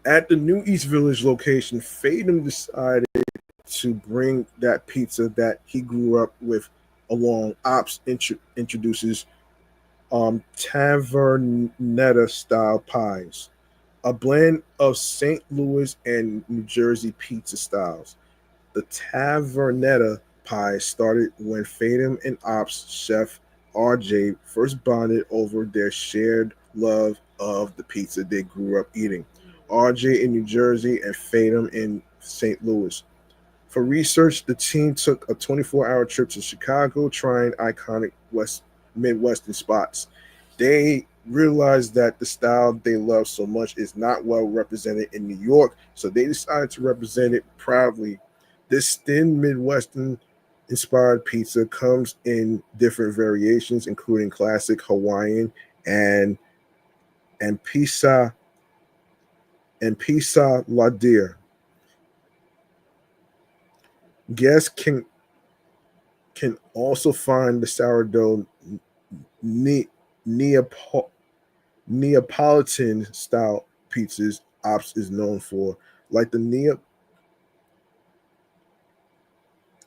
At the New East Village location, Fatum decided to bring that pizza that he grew up with along. Ops introduces Tavernetta style pies, a blend of St. Louis and New Jersey pizza styles. The Tavernetta pie started when Fatum and Ops chef RJ first bonded over their shared love of the pizza they grew up eating. RJ in New Jersey and Fatum in St. Louis. For research, the team took a 24-hour trip to Chicago, trying iconic Midwestern spots. They realized that the style they love so much is not well represented in New York, so they decided to represent it proudly. This thin Midwestern inspired pizza comes in different variations, including classic Hawaiian and and pizza pizza ladire. Guests can also find the sourdough ne- Neapo- Neapolitan style pizzas Ops is known for, like the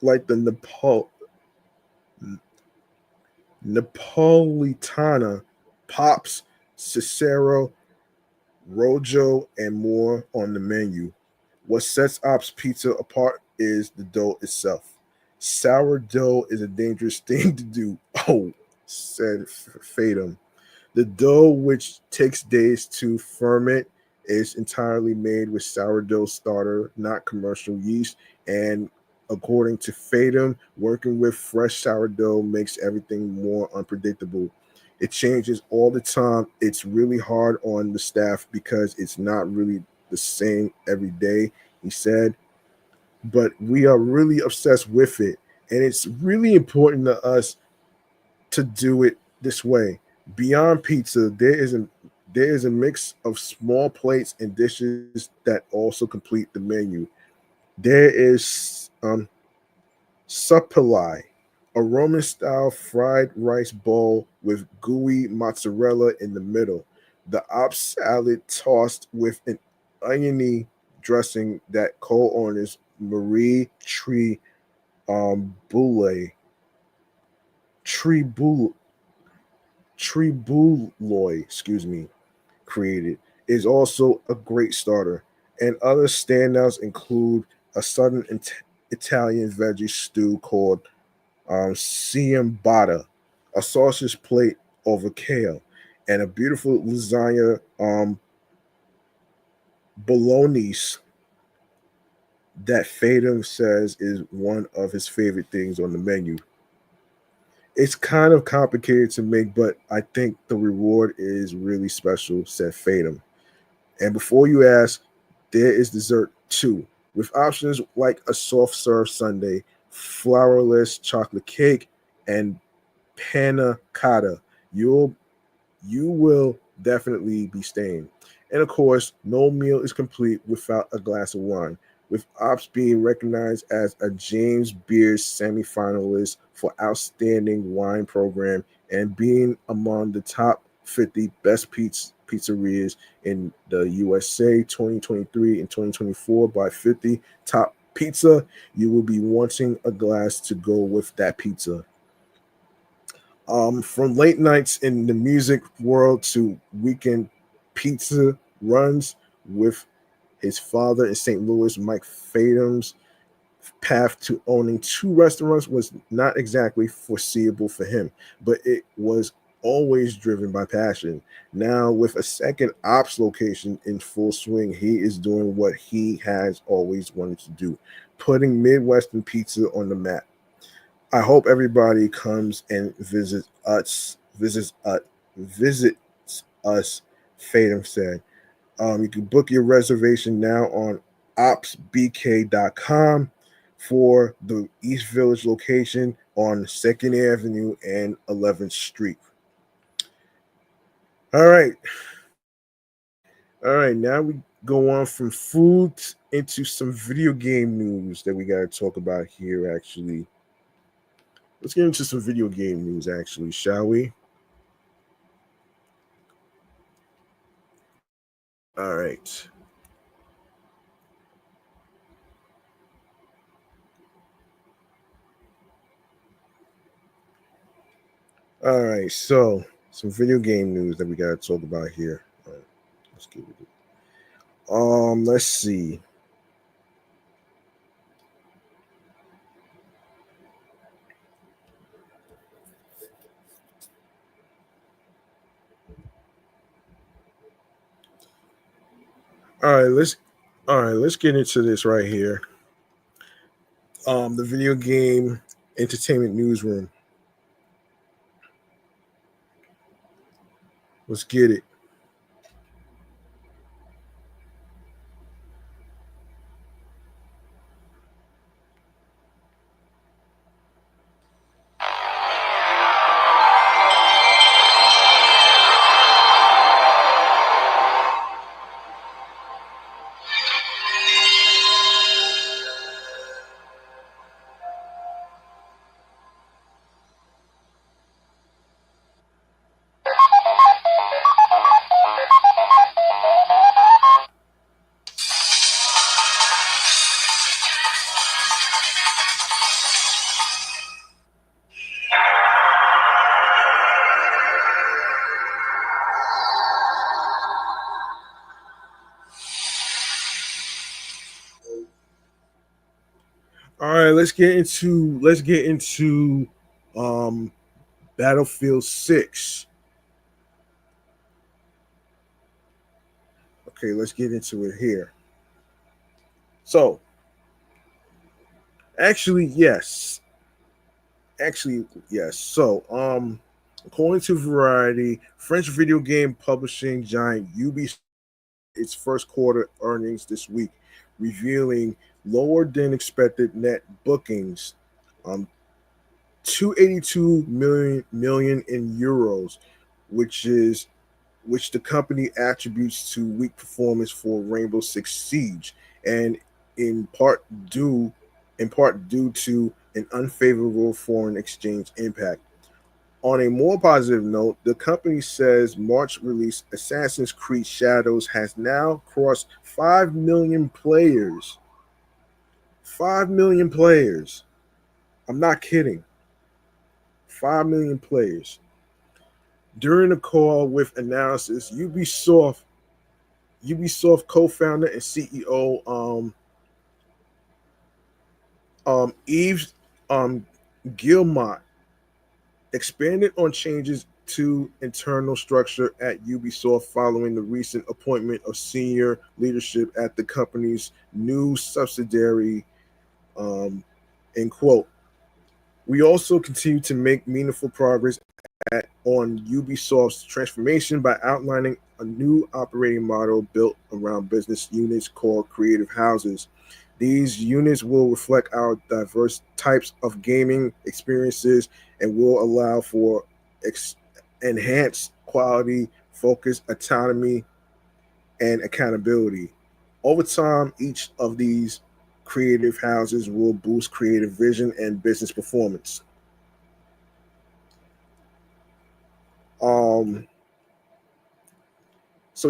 like the Napolitana, Pops, Cicero, Rojo, and more on the menu. What sets Ops Pizza apart is the dough itself. Sourdough is a dangerous thing to do. Oh, said Fatum. The dough, which takes days to ferment, is entirely made with sourdough starter, not commercial yeast. And according to Fatum, working with fresh sourdough makes everything more unpredictable. It changes all the time. It's really hard on the staff because it's not really the same every day, he said. But we are really obsessed with it. And it's really important to us to do it this way. Beyond pizza, there is a mix of small plates and dishes that also complete the menu. There is supply, a Roman style fried rice bowl with gooey mozzarella in the middle. The op salad tossed with an oniony dressing that co-owners Marie Boule, Tribouloy, excuse me, created, is also a great starter. And other standouts include a southern Italian veggie stew called ciambata, a sausage plate over kale, and a beautiful lasagna bolognese that Fatum says is one of his favorite things on the menu. It's kind of complicated to make, but I think the reward is really special, said Fatum. And before you ask, there is dessert too, with options like a soft serve sundae, flourless chocolate cake, and panna cotta. You'll you will definitely be staying. And of course, no meal is complete without a glass of wine, with Ops being recognized as a James Beard semifinalist for Outstanding Wine Program and being among the top 50 best pizzerias in the USA 2023 and 2024 by 50 Top Pizza. You will be wanting a glass to go with that pizza. From late nights in the music world to weekend pizza runs with his father in St. Louis, Mike Fatum's path to owning two restaurants was not exactly foreseeable for him, but it was always driven by passion. Now, with a second ops location in full swing, he is doing what he has always wanted to do, putting Midwestern pizza on the map. I hope everybody comes and visits us. Visits us. Fatum said. You can book your reservation now on opsbk.com for the East Village location on 2nd Avenue and 11th Street. All right. All right. Now we go on from food into some video game news that we got to talk about here, actually. Let's get into some video game news, actually, shall we? All right. All right. So, some video game news that we got to talk about here. All right, let's get it. Let's see. Let's get into this right here. The video game entertainment newsroom. Let's get it. All right, let's get into um Battlefield 6. Okay, let's get into it here. So, actually, yes. Actually, yes. So, according to Variety, French video game publishing giant Ubisoft its first quarter earnings this week, revealing lower than expected net bookings, 282 million in euros, which is which the company attributes to weak performance for Rainbow Six Siege, and in part due to an unfavorable foreign exchange impact. On a more positive note, the company says March release Assassin's Creed Shadows has now crossed 5 million players. 5 million players. I'm not kidding. 5 million players. During a call with analysis, Ubisoft co-founder and CEO Yves Guillemot expanded on changes to internal structure at Ubisoft following the recent appointment of senior leadership at the company's new subsidiary. End quote. We also continue to make meaningful progress on Ubisoft's transformation by outlining a new operating model built around business units called creative houses. These units will reflect our diverse types of gaming experiences and will allow for enhanced quality, focus, autonomy, and accountability. Over time, each of these creative houses will boost creative vision and business performance. Um, so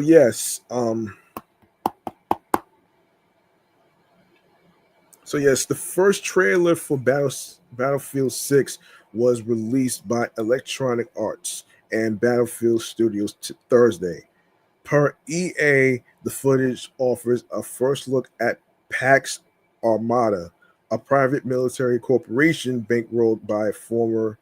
yes, the first trailer for Battlefield 6 was released by Electronic Arts and Battlefield Studios Thursday. Per EA, the footage offers a first look at Pax Armada, a private military corporation bankrolled by former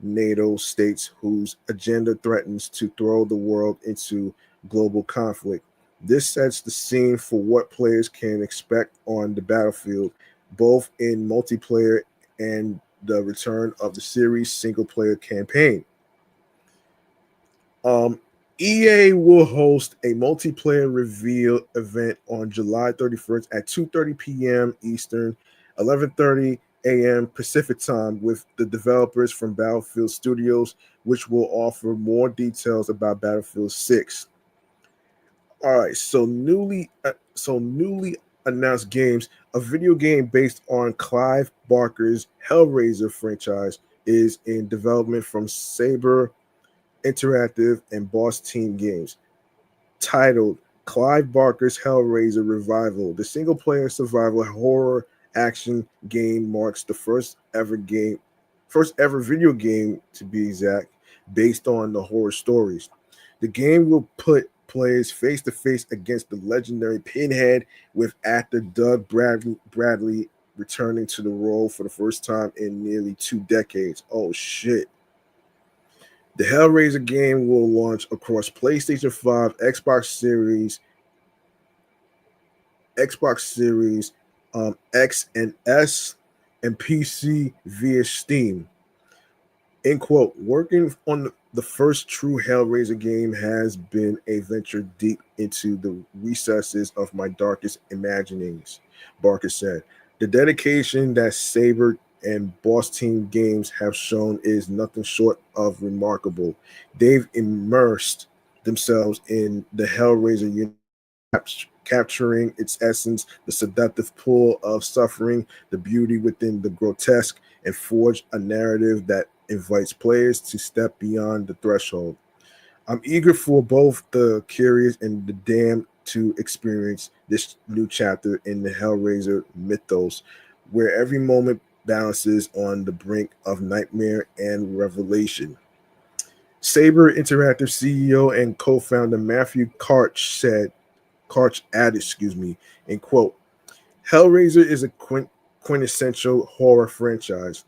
NATO states whose agenda threatens to throw the world into global conflict. This sets the scene for what players can expect on the battlefield. both in multiplayer and the return of the series single player campaign. Um, EA will host a multiplayer reveal event on July 31st at 2:30 p.m. Eastern, 11:30 a.m. Pacific time with the developers from Battlefield Studios, which will offer more details about Battlefield 6. All right, so newly announced games, a video game based on Clive Barker's Hellraiser franchise is in development from Saber Interactive and Boss Team Games. Titled Clive Barker's Hellraiser Revival, the single player survival horror action game marks the first ever video game to be exact, based on the horror stories. The game will put players face to face against the legendary Pinhead, with actor Doug Bradley returning to the role for the first time in nearly 2 decades. Oh shit. The Hellraiser game will launch across PlayStation 5, Xbox Series X and S, and PC via Steam. End quote. Working on the first true Hellraiser game has been a venture deep into the recesses of my darkest imaginings, Barker said. The dedication that Saber and Boss Team Games have shown is nothing short of remarkable. They've immersed themselves in the Hellraiser universe, capturing its essence, the seductive pull of suffering, the beauty within the grotesque, and forge a narrative that invites players to step beyond the threshold. I'm eager for both the curious and the damned to experience this new chapter in the Hellraiser mythos, where every moment balances on the brink of nightmare and revelation. Saber Interactive CEO and co-founder Matthew Karch added, in quote, Hellraiser is a quintessential horror franchise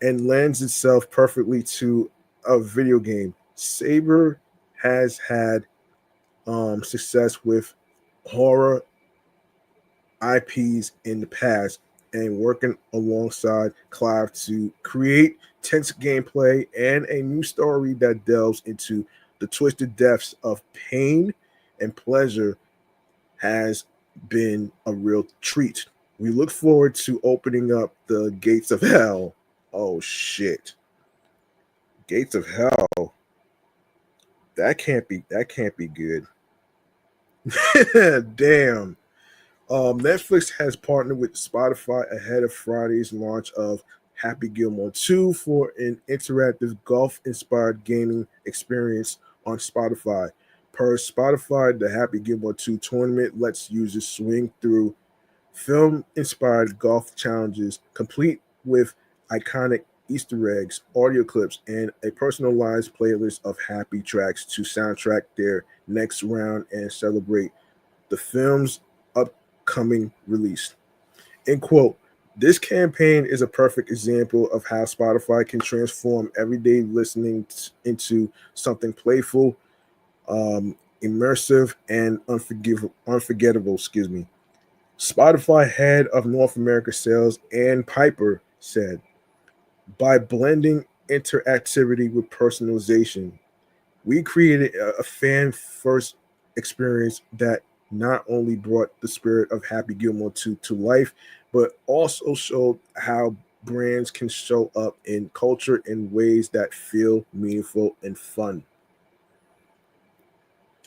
and lends itself perfectly to a video game. Saber has had success with horror IPs in the past and working alongside Clive to create tense gameplay and a new story that delves into the twisted depths of pain and pleasure has been a real treat. We look forward to opening up the gates of hell. Oh shit. Gates of hell. That can't be good. Damn. Netflix has partnered with Spotify ahead of Friday's launch of Happy Gilmore 2 for an interactive golf inspired gaming experience on Spotify. Per Spotify, the Happy Gilmore 2 tournament lets users swing through film inspired golf challenges, complete with iconic Easter eggs, audio clips, and a personalized playlist of happy tracks to soundtrack their next round and celebrate the film's upcoming release. End quote. This campaign is a perfect example of how Spotify can transform everyday listening into something playful, immersive, and unforgettable. Spotify head of North America sales, Ann Piper, said, by blending interactivity with personalization, we created a fan first experience that not only brought the spirit of Happy Gilmore to life, but also showed how brands can show up in culture in ways that feel meaningful and fun.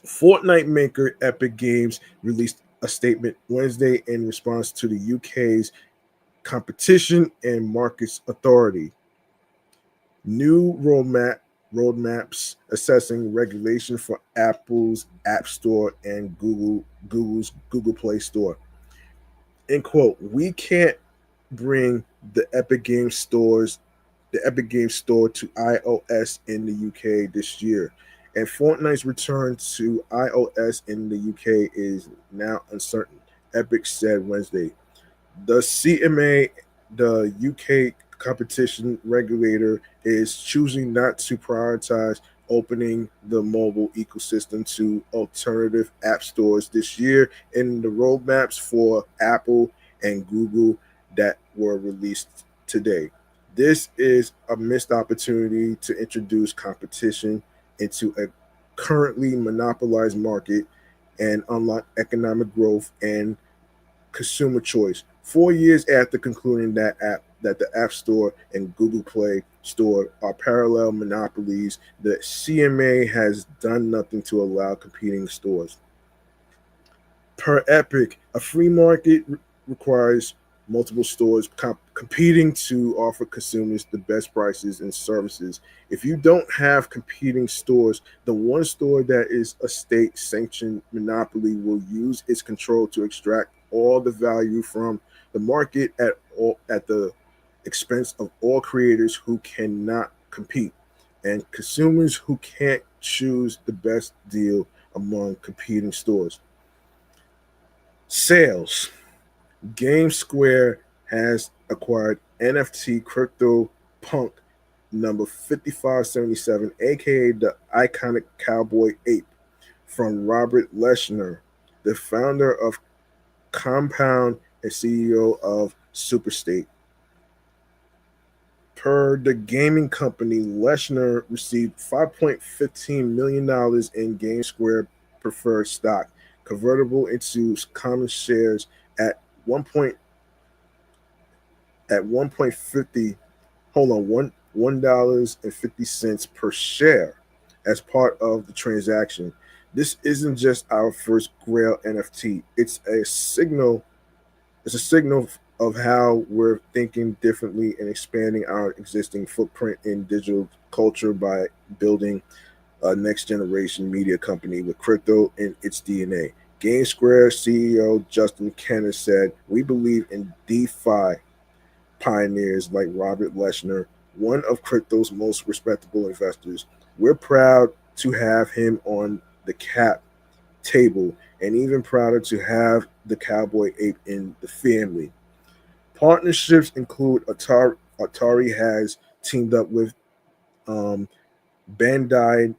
Fortnite maker Epic Games released a statement Wednesday in response to the UK's Competition and Markets Authority new roadmaps assessing regulation for Apple's App Store and Google's Google Play Store. End quote. We can't bring the Epic Games Store to iOS in the UK this year. And Fortnite's return to iOS in the UK is now uncertain, Epic said Wednesday. The CMA, the UK competition regulator, is choosing not to prioritize opening the mobile ecosystem to alternative app stores this year in the roadmaps for Apple and Google that were released today. This is a missed opportunity to introduce competition into a currently monopolized market and unlock economic growth and consumer choice. 4 years after concluding that the App Store and Google Play Store are parallel monopolies, the CMA has done nothing to allow competing stores. Per Epic, a free market requires multiple stores competing to offer consumers the best prices and services. If you don't have competing stores, the one store that is a state sanctioned monopoly will use its control to extract all the value from the market at the expense of all creators who cannot compete and consumers who can't choose the best deal among competing stores. Sales. Game Square has acquired NFT crypto punk number 5577, aka the iconic cowboy ape, from Robert Leshner, the founder of Compound and CEO of Superstate. Per the gaming company, Leshner received $5.15 million in Game Square preferred stock, convertible into common shares at 1.50, hold on, $1.50 per share as part of the transaction. This isn't just our first Grail NFT. It's a signal of how we're thinking differently and expanding our existing footprint in digital culture by building a next generation media company with crypto in its DNA. GameSquare CEO Justin Kenner said, "We believe in DeFi pioneers like Robert Leshner, one of crypto's most respectable investors. We're proud to have him on the cap table and even prouder to have the cowboy ape in the family." Partnerships include Atari has teamed up with um, Bandai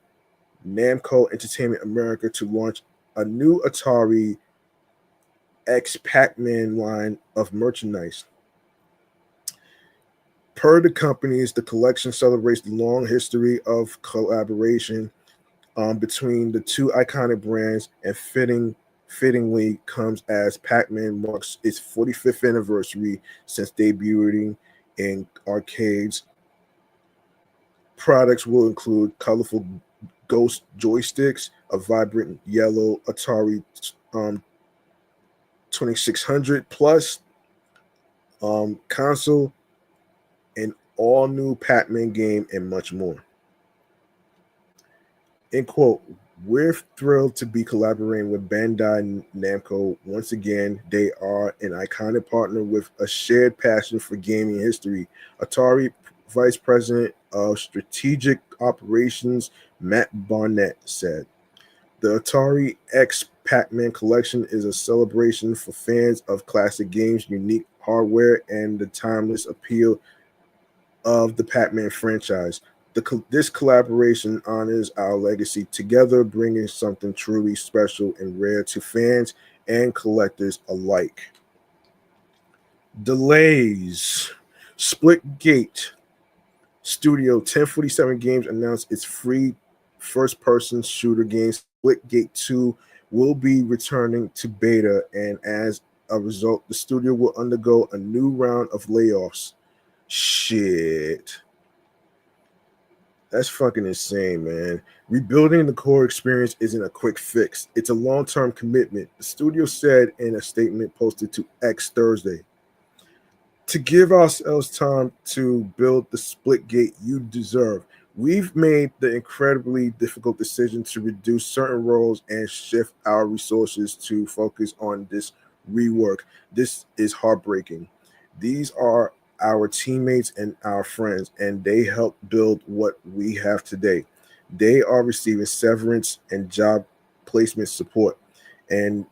Namco Entertainment America to launch a new Atari X Pac-Man line of merchandise. Per the companies, the collection celebrates the long history of collaboration between the two iconic brands and fittingly comes as Pac-Man marks its 45th anniversary since debuting in arcades. Products will include colorful ghost joysticks, a vibrant yellow Atari 2600 plus console, an all new Pac-Man game, and much more. End quote. We're thrilled to be collaborating with Bandai Namco once again. They are an iconic partner with a shared passion for gaming history. Atari Vice President of Strategic Operations Matt Barnett said, "The Atari X Pac-Man collection is a celebration for fans of classic games, unique hardware, and the timeless appeal of the Pac-Man franchise. This collaboration honors our legacy together, bringing something truly special and rare to fans and collectors alike." Delays. Splitgate Studio 1047 Games announced its free first-person shooter game Splitgate 2 will be returning to beta, and as a result, the studio will undergo a new round of layoffs. Shit. That's fucking insane, man. Rebuilding the core experience isn't a quick fix. It's a long-term commitment, the studio said in a statement posted to X Thursday. To give ourselves time to build the Splitgate you deserve, we've made the incredibly difficult decision to reduce certain roles and shift our resources to focus on this rework. This is heartbreaking. These are our teammates and our friends, and they helped build what we have today. They are receiving severance and job placement support, and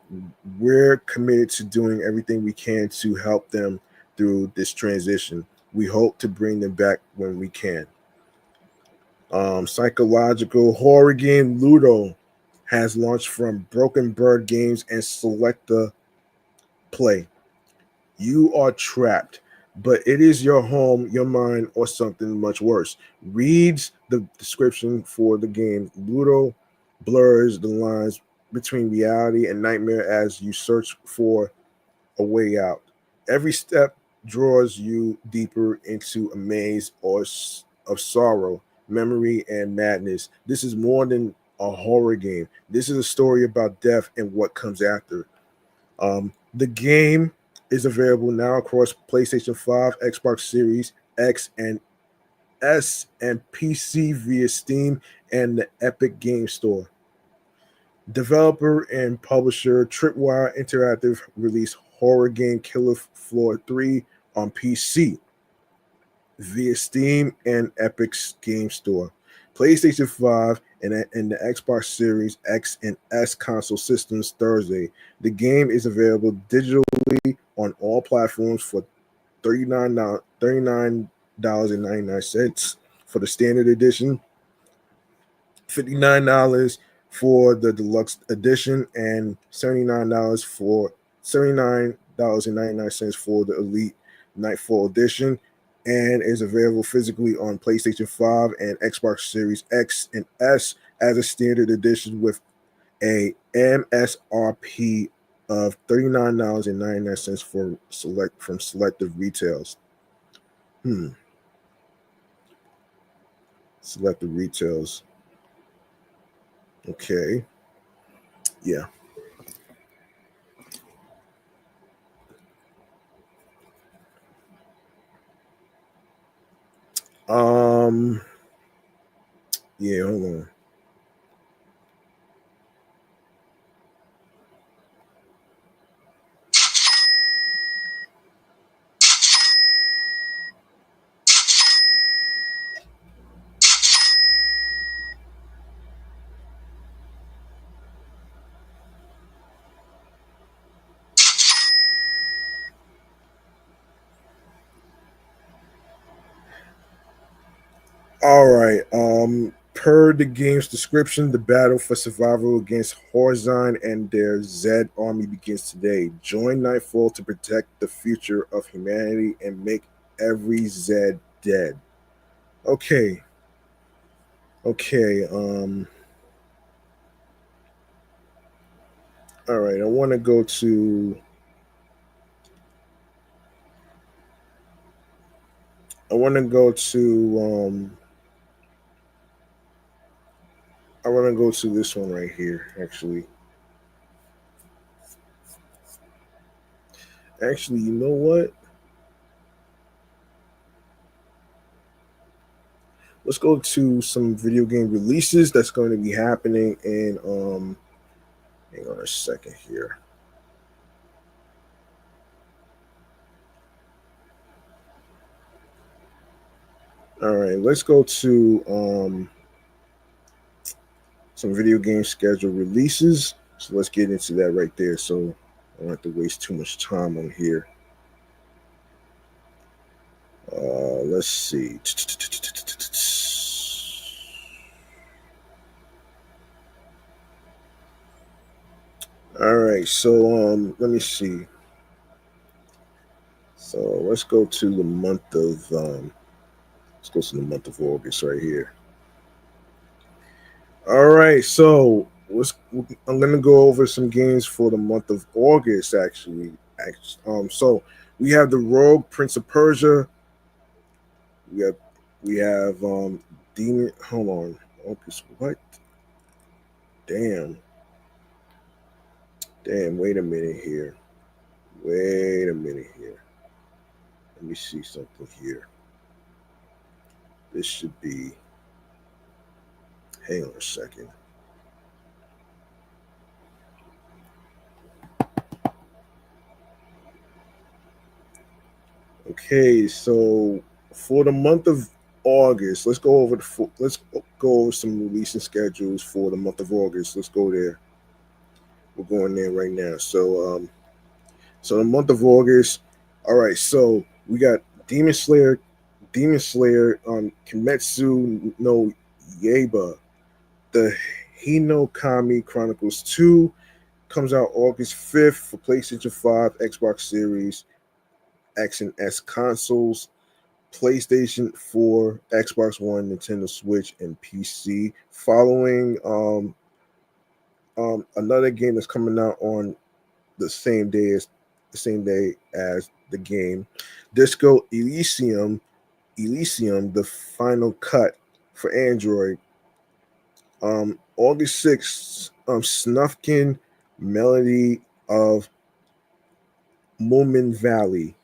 we're committed to doing everything we can to help them through this transition. We hope to bring them back when we can. Psychological horror game Ludo has launched from Broken Bird Games and Selecta Play. You are trapped, but it is your home, your mind, or something much worse. Reads the description for the game. Ludo blurs the lines between reality and nightmare as you search for a way out. Every step draws you deeper into a maze of sorrow, memory, and madness. This is more than a horror game. This is a story about death and what comes after. The game is available now across PlayStation 5, Xbox Series X and S, and PC via Steam and the Epic Game Store. Developer and publisher Tripwire Interactive released horror game Killer Floor 3 on PC via Steam and Epic's Game Store. PlayStation 5 and the Xbox Series X and S console systems Thursday. The game is available digitally on all platforms for $39.99 for the standard edition, $59 for the deluxe edition, and $79.99 for the Elite Nightfall edition, and is available physically on PlayStation 5 and Xbox Series X and S as a standard edition with a MSRP of $39.99 for selective retails. Selective retails. Okay. Yeah. Yeah, hold on. All right. Per the game's description, the battle for survival against Horizon and their Zed army begins today. Join Nightfall to protect the future of humanity and make every Zed dead. Okay. Okay. All right. I want to go to. I want to go to. I want to go to this one right here. Actually, you know what? Let's go to some video game releases that's going to be happening in hang on a second here. All right, let's go to some video game schedule releases. So let's get into that right there. So I don't have to waste too much time on here. Let's see. All right, so let me see. So let's go to the month of let's go to the month of August right here. All right, so I'm gonna go over some games for the month of August. So we have the Rogue Prince of Persia. We have we have Demon. Hold on, August. What? Damn. Damn. Wait a minute here. Wait a minute here. Let me see something here. This should be. Hang on a second. Okay, so for the month of August, let's go over some releasing schedules for the month of August. Let's go there. We're going there right now. So the month of August. All right, so we got Demon Slayer Kimetsu no Yaiba, the Hinokami Chronicles 2 comes out August 5th for PlayStation 5, Xbox Series X and S consoles, PlayStation 4, Xbox One, Nintendo Switch, and PC. Following another game that's coming out on the same day as the game, Disco Elysium, the final cut for Android. August 6th, Snufkin Melody of Moomin Valley,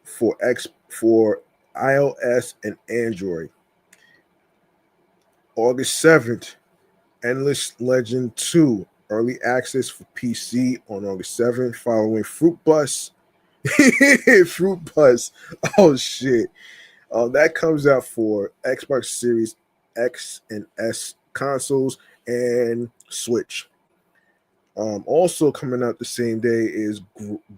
for iOS and Android. August 7th, Endless Legend 2 early access for PC on August 7th, following Fruit Bus. Fruit Bus. Oh shit. That comes out for Xbox Series X and S consoles and Switch. Also coming out the same day is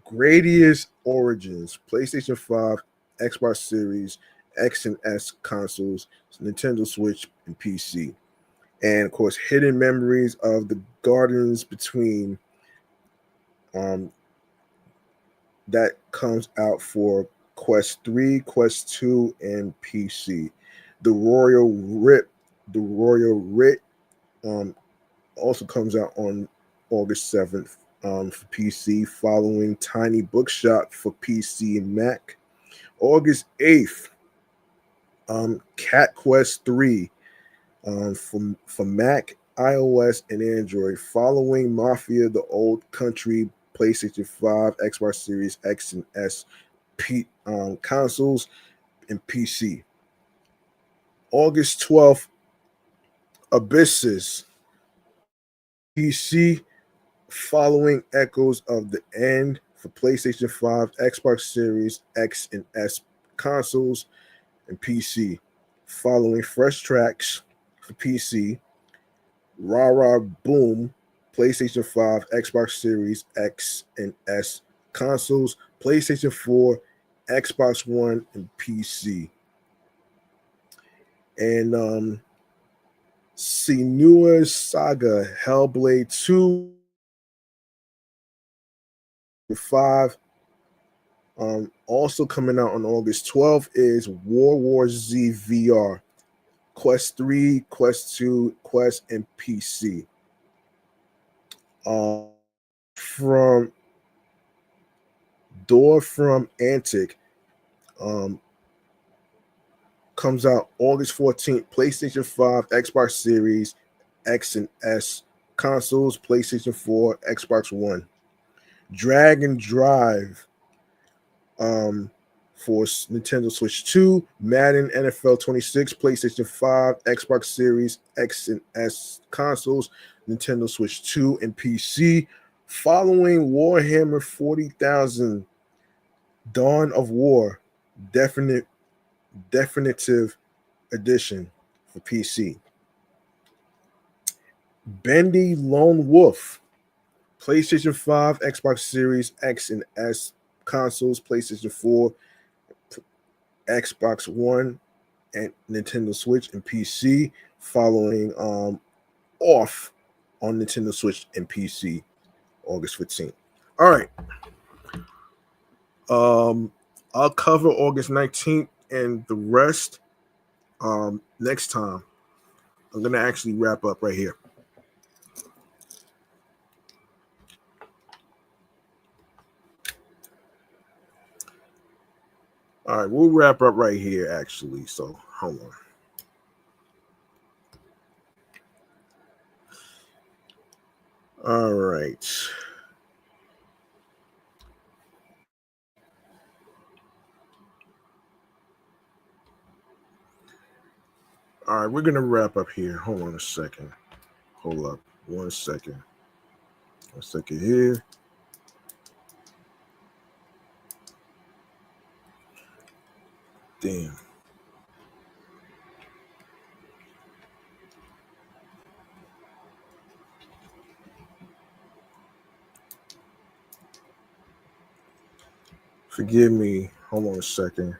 Gradius Origins, PlayStation 5, Xbox Series X and S consoles, Nintendo Switch, and PC. And of course, Hidden Memories of the Gardens Between. That comes out for Quest 3, Quest 2, and PC. The Royal Writ also comes out on August 7th for PC, following Tiny Bookshop for PC and Mac. August 8th, Cat Quest 3 for Mac, iOS, and Android, following Mafia the Old Country, PlayStation 5, Xbox Series X and S consoles, and PC. August 12th, Abysses PC, following Echoes of the End for PlayStation 5, Xbox Series X and S consoles, and PC. Following Fresh Tracks for PC, Rah Boom, PlayStation 5, Xbox Series X and S consoles, PlayStation 4, Xbox One, and PC. And Senua's Saga Hellblade 2 5. Also coming out on August 12th is War Z VR, Quest 3, Quest 2, Quest, and PC. From Door from Antic, comes out August 14th, PlayStation 5, Xbox Series X and S consoles, PlayStation 4, Xbox One. Drag and Drive for Nintendo Switch 2, Madden NFL 26, PlayStation 5, Xbox Series X and S consoles, Nintendo Switch 2, and PC. Following Warhammer 40,000 Dawn of War definitive edition for PC. Bendy Lone Wolf, PlayStation 5, Xbox Series X and S consoles, PlayStation 4, Xbox One, and Nintendo Switch, and PC, following Off on Nintendo Switch and PC, August 15th. All right. I'll cover August 19th and the rest next time. I'm going to actually wrap up right here. All right, we'll wrap up right here, actually. So, hold on. All right. All right, we're going to wrap up here. Hold on a second. Hold up. 1 second. 1 second here. Damn. Forgive me. Hold on a second.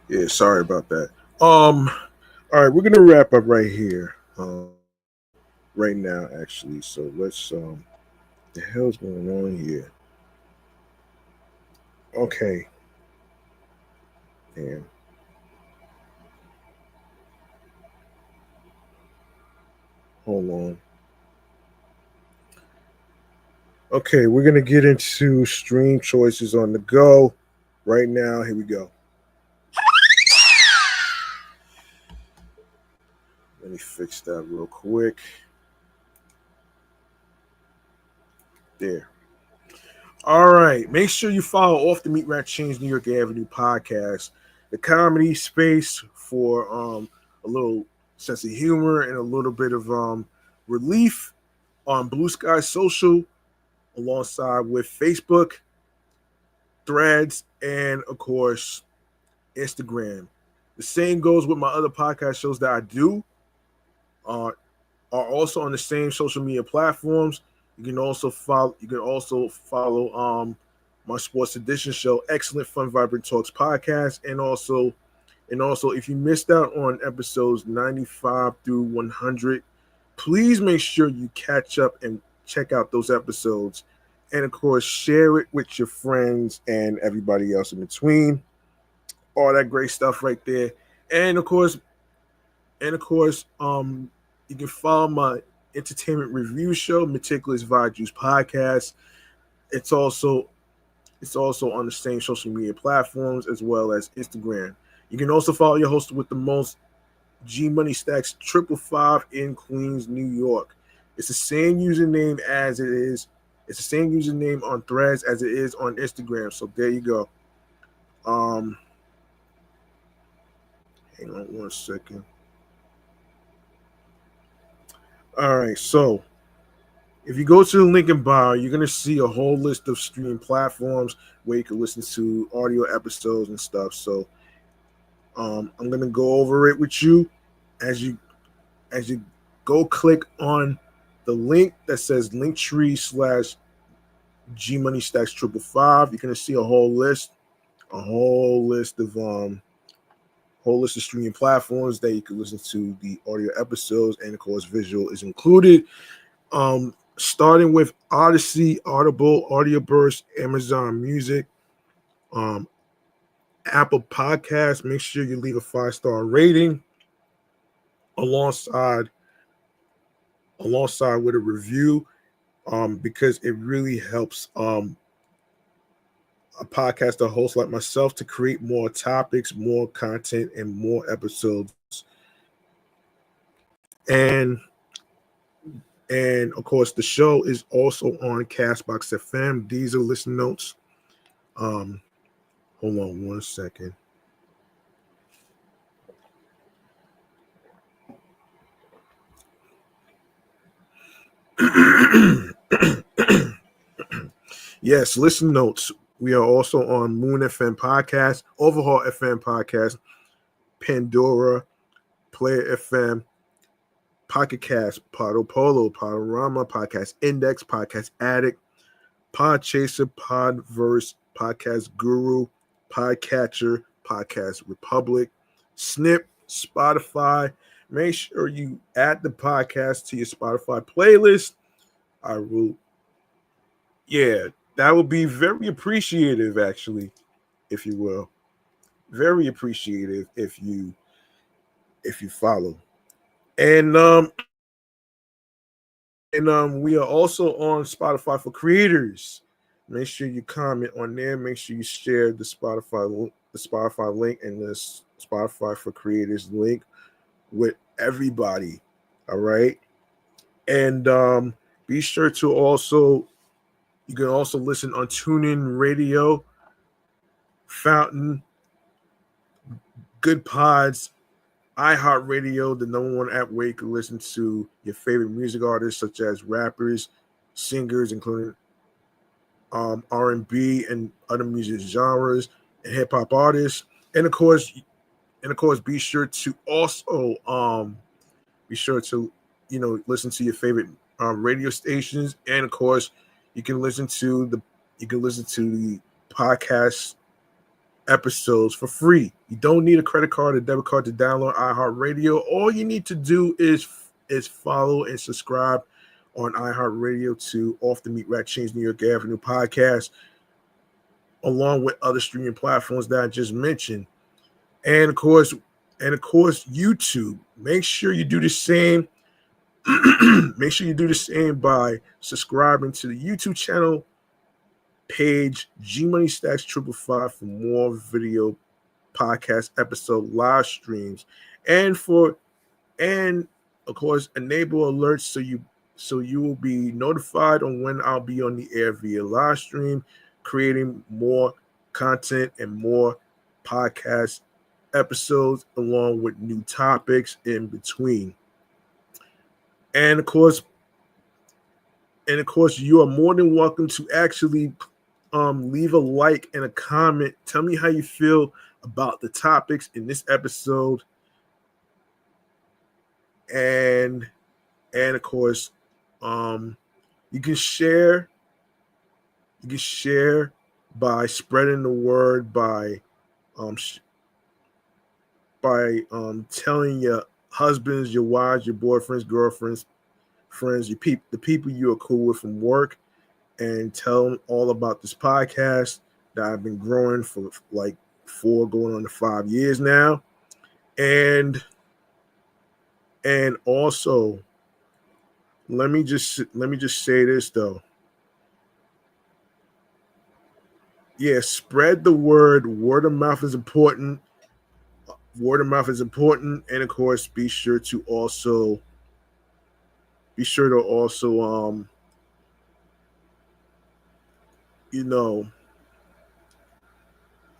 Yeah, sorry about that. All right, we're gonna wrap up right here, right now, actually. So let's the hell's going on here? Okay, damn. Hold on. Okay, we're gonna get into stream choices on the go right now. Here we go. Let me fix that real quick. There. All right. Make sure you follow Off the Meat Rat Chainz New York Avenue podcast, the comedy space for a little sense of humor and a little bit of relief on Bluesky Social, alongside with Facebook, Threads, and of course Instagram. The same goes with my other podcast shows that I do. Uh, are also on the same social media platforms. You can also follow. You can also follow my Sports Edition show, Excellent Fun Vibrant Talks podcast, and also if you missed out on episodes 95 through 100, please make sure you catch up and check out those episodes, and of course share it with your friends and everybody else in between. All that great stuff right there, and of course, you can follow my entertainment review show, Meticulous Vibe Juice Podcast. It's also it's also on the same social media platforms as well as Instagram. You can also follow your host with the most, G Money Stacks 555 in Queens, New York. It's the same username as it is. It's the same username on Threads as it is on Instagram. So there you go. Um, Hang on one second. All right, so if you go to the link in bio, you're gonna see a whole list of streaming platforms where you can listen to audio episodes and stuff. So I'm gonna go over it with you as you go click on the link that says Linktree / G Money Stacks 555. You're gonna see a whole list of streaming platforms that you can listen to the audio episodes, and of course, visual is included. Starting with Odyssey, Audible, Audioburst, Amazon Music, um, Apple Podcasts. Make sure you leave a 5-star rating alongside with a review, because it really helps a podcaster host like myself to create more topics, more content, and more episodes. And of course, the show is also on Castbox FM. These are listen notes. Um, Hold on one second. Yes, listen notes. We are also on Moon FM Podcast, Overhaul FM Podcast, Pandora, Player FM, Pocket Cast, Podo Polo, Podorama, Podcast Index, Podcast Addict, Podchaser, Podverse, Podcast Guru, Podcatcher, Podcast Republic, Snip, Spotify. Make sure you add the podcast to your Spotify playlist. I will, yeah, that would be very appreciative, actually, if you will. Very appreciative if you follow. And we are also on Spotify for creators. Make sure you comment on there. Make sure you share the Spotify link and the Spotify for creators link with everybody. All right. And be sure to also, you can also listen on TuneIn Radio, Fountain, Good Pods, iHeartRadio, the #1 app where you can listen to your favorite music artists, such as rappers, singers, including R&B and other music genres, and hip hop artists. And of course, be sure to also be sure to listen to your favorite radio stations, and of course, you can listen to the podcast episodes for free. You don't need a credit card or debit card to download iHeartRadio. All you need to do is follow and subscribe on iHeartRadio to Off the Meat Rat Chainz New York Avenue podcast, along with other streaming platforms that I just mentioned. And of course, YouTube. Make sure you do the same. Make sure you do the same by subscribing to the YouTube channel page G Money Stacks 555 for more video podcast episode live streams, and of course enable alerts so you will be notified on when I'll be on the air via live stream, creating more content and more podcast episodes along with new topics in between. And of course, you are more than welcome to actually leave a like and a comment. Tell me how you feel about the topics in this episode. And of course, you can share by spreading the word, by telling your husbands, your wives, your boyfriends, girlfriends, friends, the people you are cool with from work, and tell them all about this podcast that I've been growing for like 4 going on to 5 years now. And also, let me just say this though. Yeah, spread the word. Word of mouth is important. And of course, be sure to also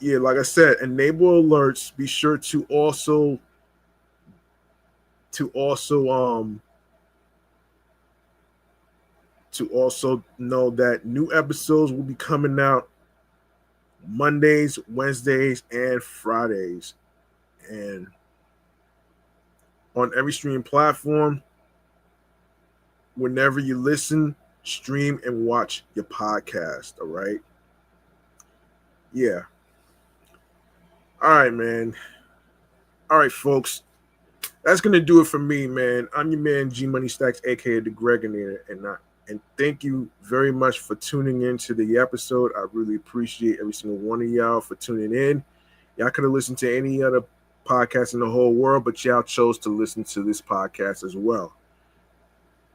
like I said, enable alerts. Be sure to also know that new episodes will be coming out Mondays, Wednesdays, and Fridays, and on every streaming platform. Whenever you listen, stream, and watch your podcast. All right. Yeah. All right, man. All right, folks. That's gonna do it for me, man. I'm your man G Money Stacks, aka the Gregonator, and thank you very much for tuning in to the episode. I really appreciate every single one of y'all for tuning in. Y'all could have listened to any other podcast in the whole world, but y'all chose to listen to this podcast as well.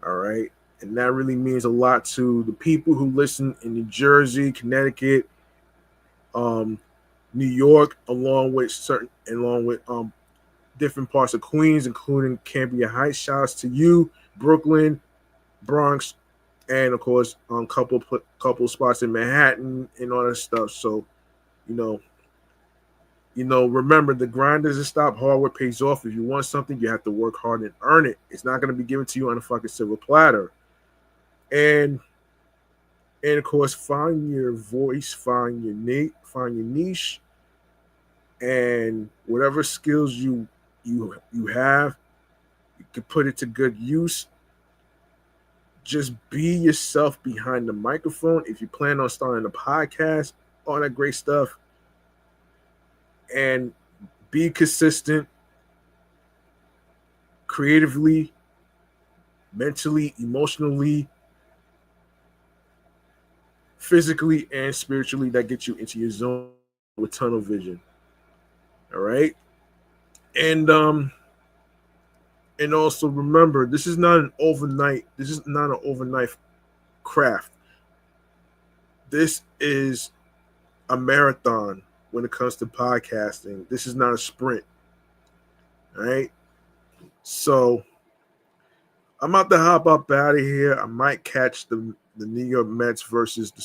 All right. And that really means a lot to the people who listen in New Jersey, Connecticut, New York, along with different parts of Queens, including Cambria Heights. Shouts to you, Brooklyn, Bronx, and of course, couple spots in Manhattan and all that stuff. So, remember, the grind doesn't stop. Hard work pays off. If you want something, you have to work hard and earn it. It's not going to be given to you on a fucking silver platter. And of course, find your voice, find your niche, and whatever skills you have, you can put it to good use. Just be yourself behind the microphone. If you plan on starting a podcast, all that great stuff, and be consistent, creatively, mentally, emotionally, physically, and spiritually. That gets you into your zone with tunnel vision. All right. And also remember, this is not an overnight craft. This is a marathon when it comes to podcasting. This is not a sprint. All right. So I'm about to hop up out of here. I might catch the New York Mets versus the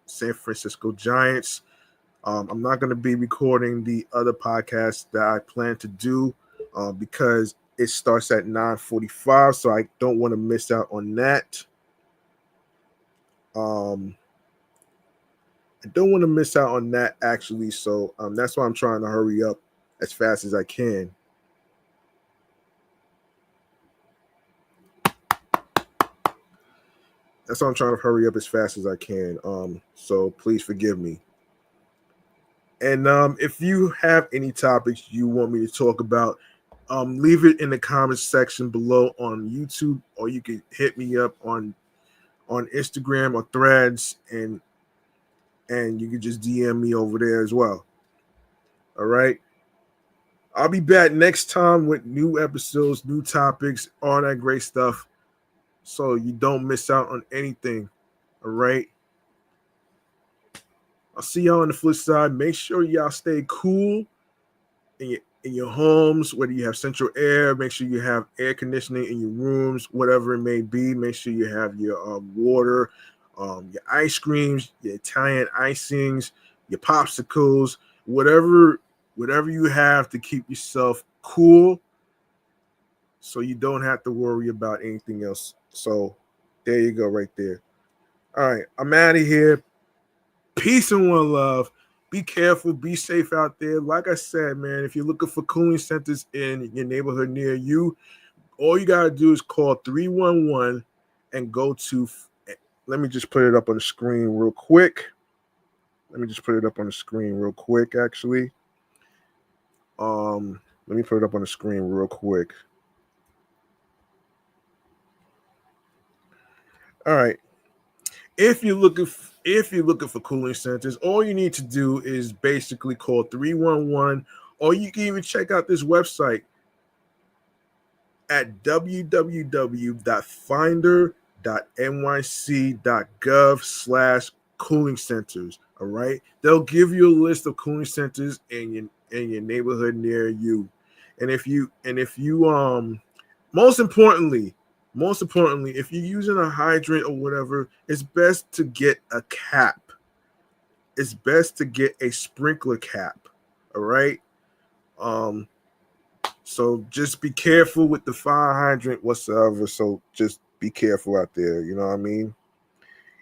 San Francisco Giants. I'm not going to be recording the other podcast that I plan to do because it starts at 9:45, so I don't want to miss out on that. I don't want to miss out on that, actually, so that's why I'm trying to hurry up as fast as I can. That's why I'm trying to hurry up as fast as I can. So please forgive me. And if you have any topics you want me to talk about, leave it in the comments section below on YouTube, or you can hit me up on Instagram or Threads, and you can just DM me over there as well. All right. I'll be back next time with new episodes, new topics, all that great stuff, so you don't miss out on anything. All right. I'll see y'all on the flip side. Make sure y'all stay cool in your homes, whether you have central air. Make sure you have air conditioning in your rooms, whatever it may be. Make sure you have your water, your ice creams, your Italian icings, your popsicles, whatever you have to keep yourself cool, so you don't have to worry about anything else. So there you go, right there. All right, I'm out of here. Peace and one love. Be careful, be safe out there. Like I said, man, if you're looking for cooling centers in your neighborhood near you, all you gotta do is call 311 and go to. Let me just put it up on the screen real quick. Actually. Let me put it up on the screen real quick. All right. If you're looking for cooling centers, all you need to do is basically call 311, or you can even check out this website at www.finder.nyc.gov/cooling centers. All right, they'll give you a list of cooling centers in your neighborhood near you, and if you most importantly, if you're using a hydrant or whatever, it's best to get a cap. It's best to get a sprinkler cap. All right. So just be careful with the fire hydrant whatsoever. So just be careful out there. You know what I mean?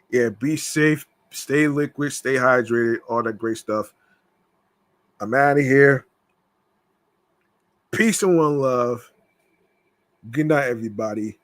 Yeah, be safe, stay liquid, stay hydrated, all that great stuff. I'm out of here. Peace and one love. Good night, everybody.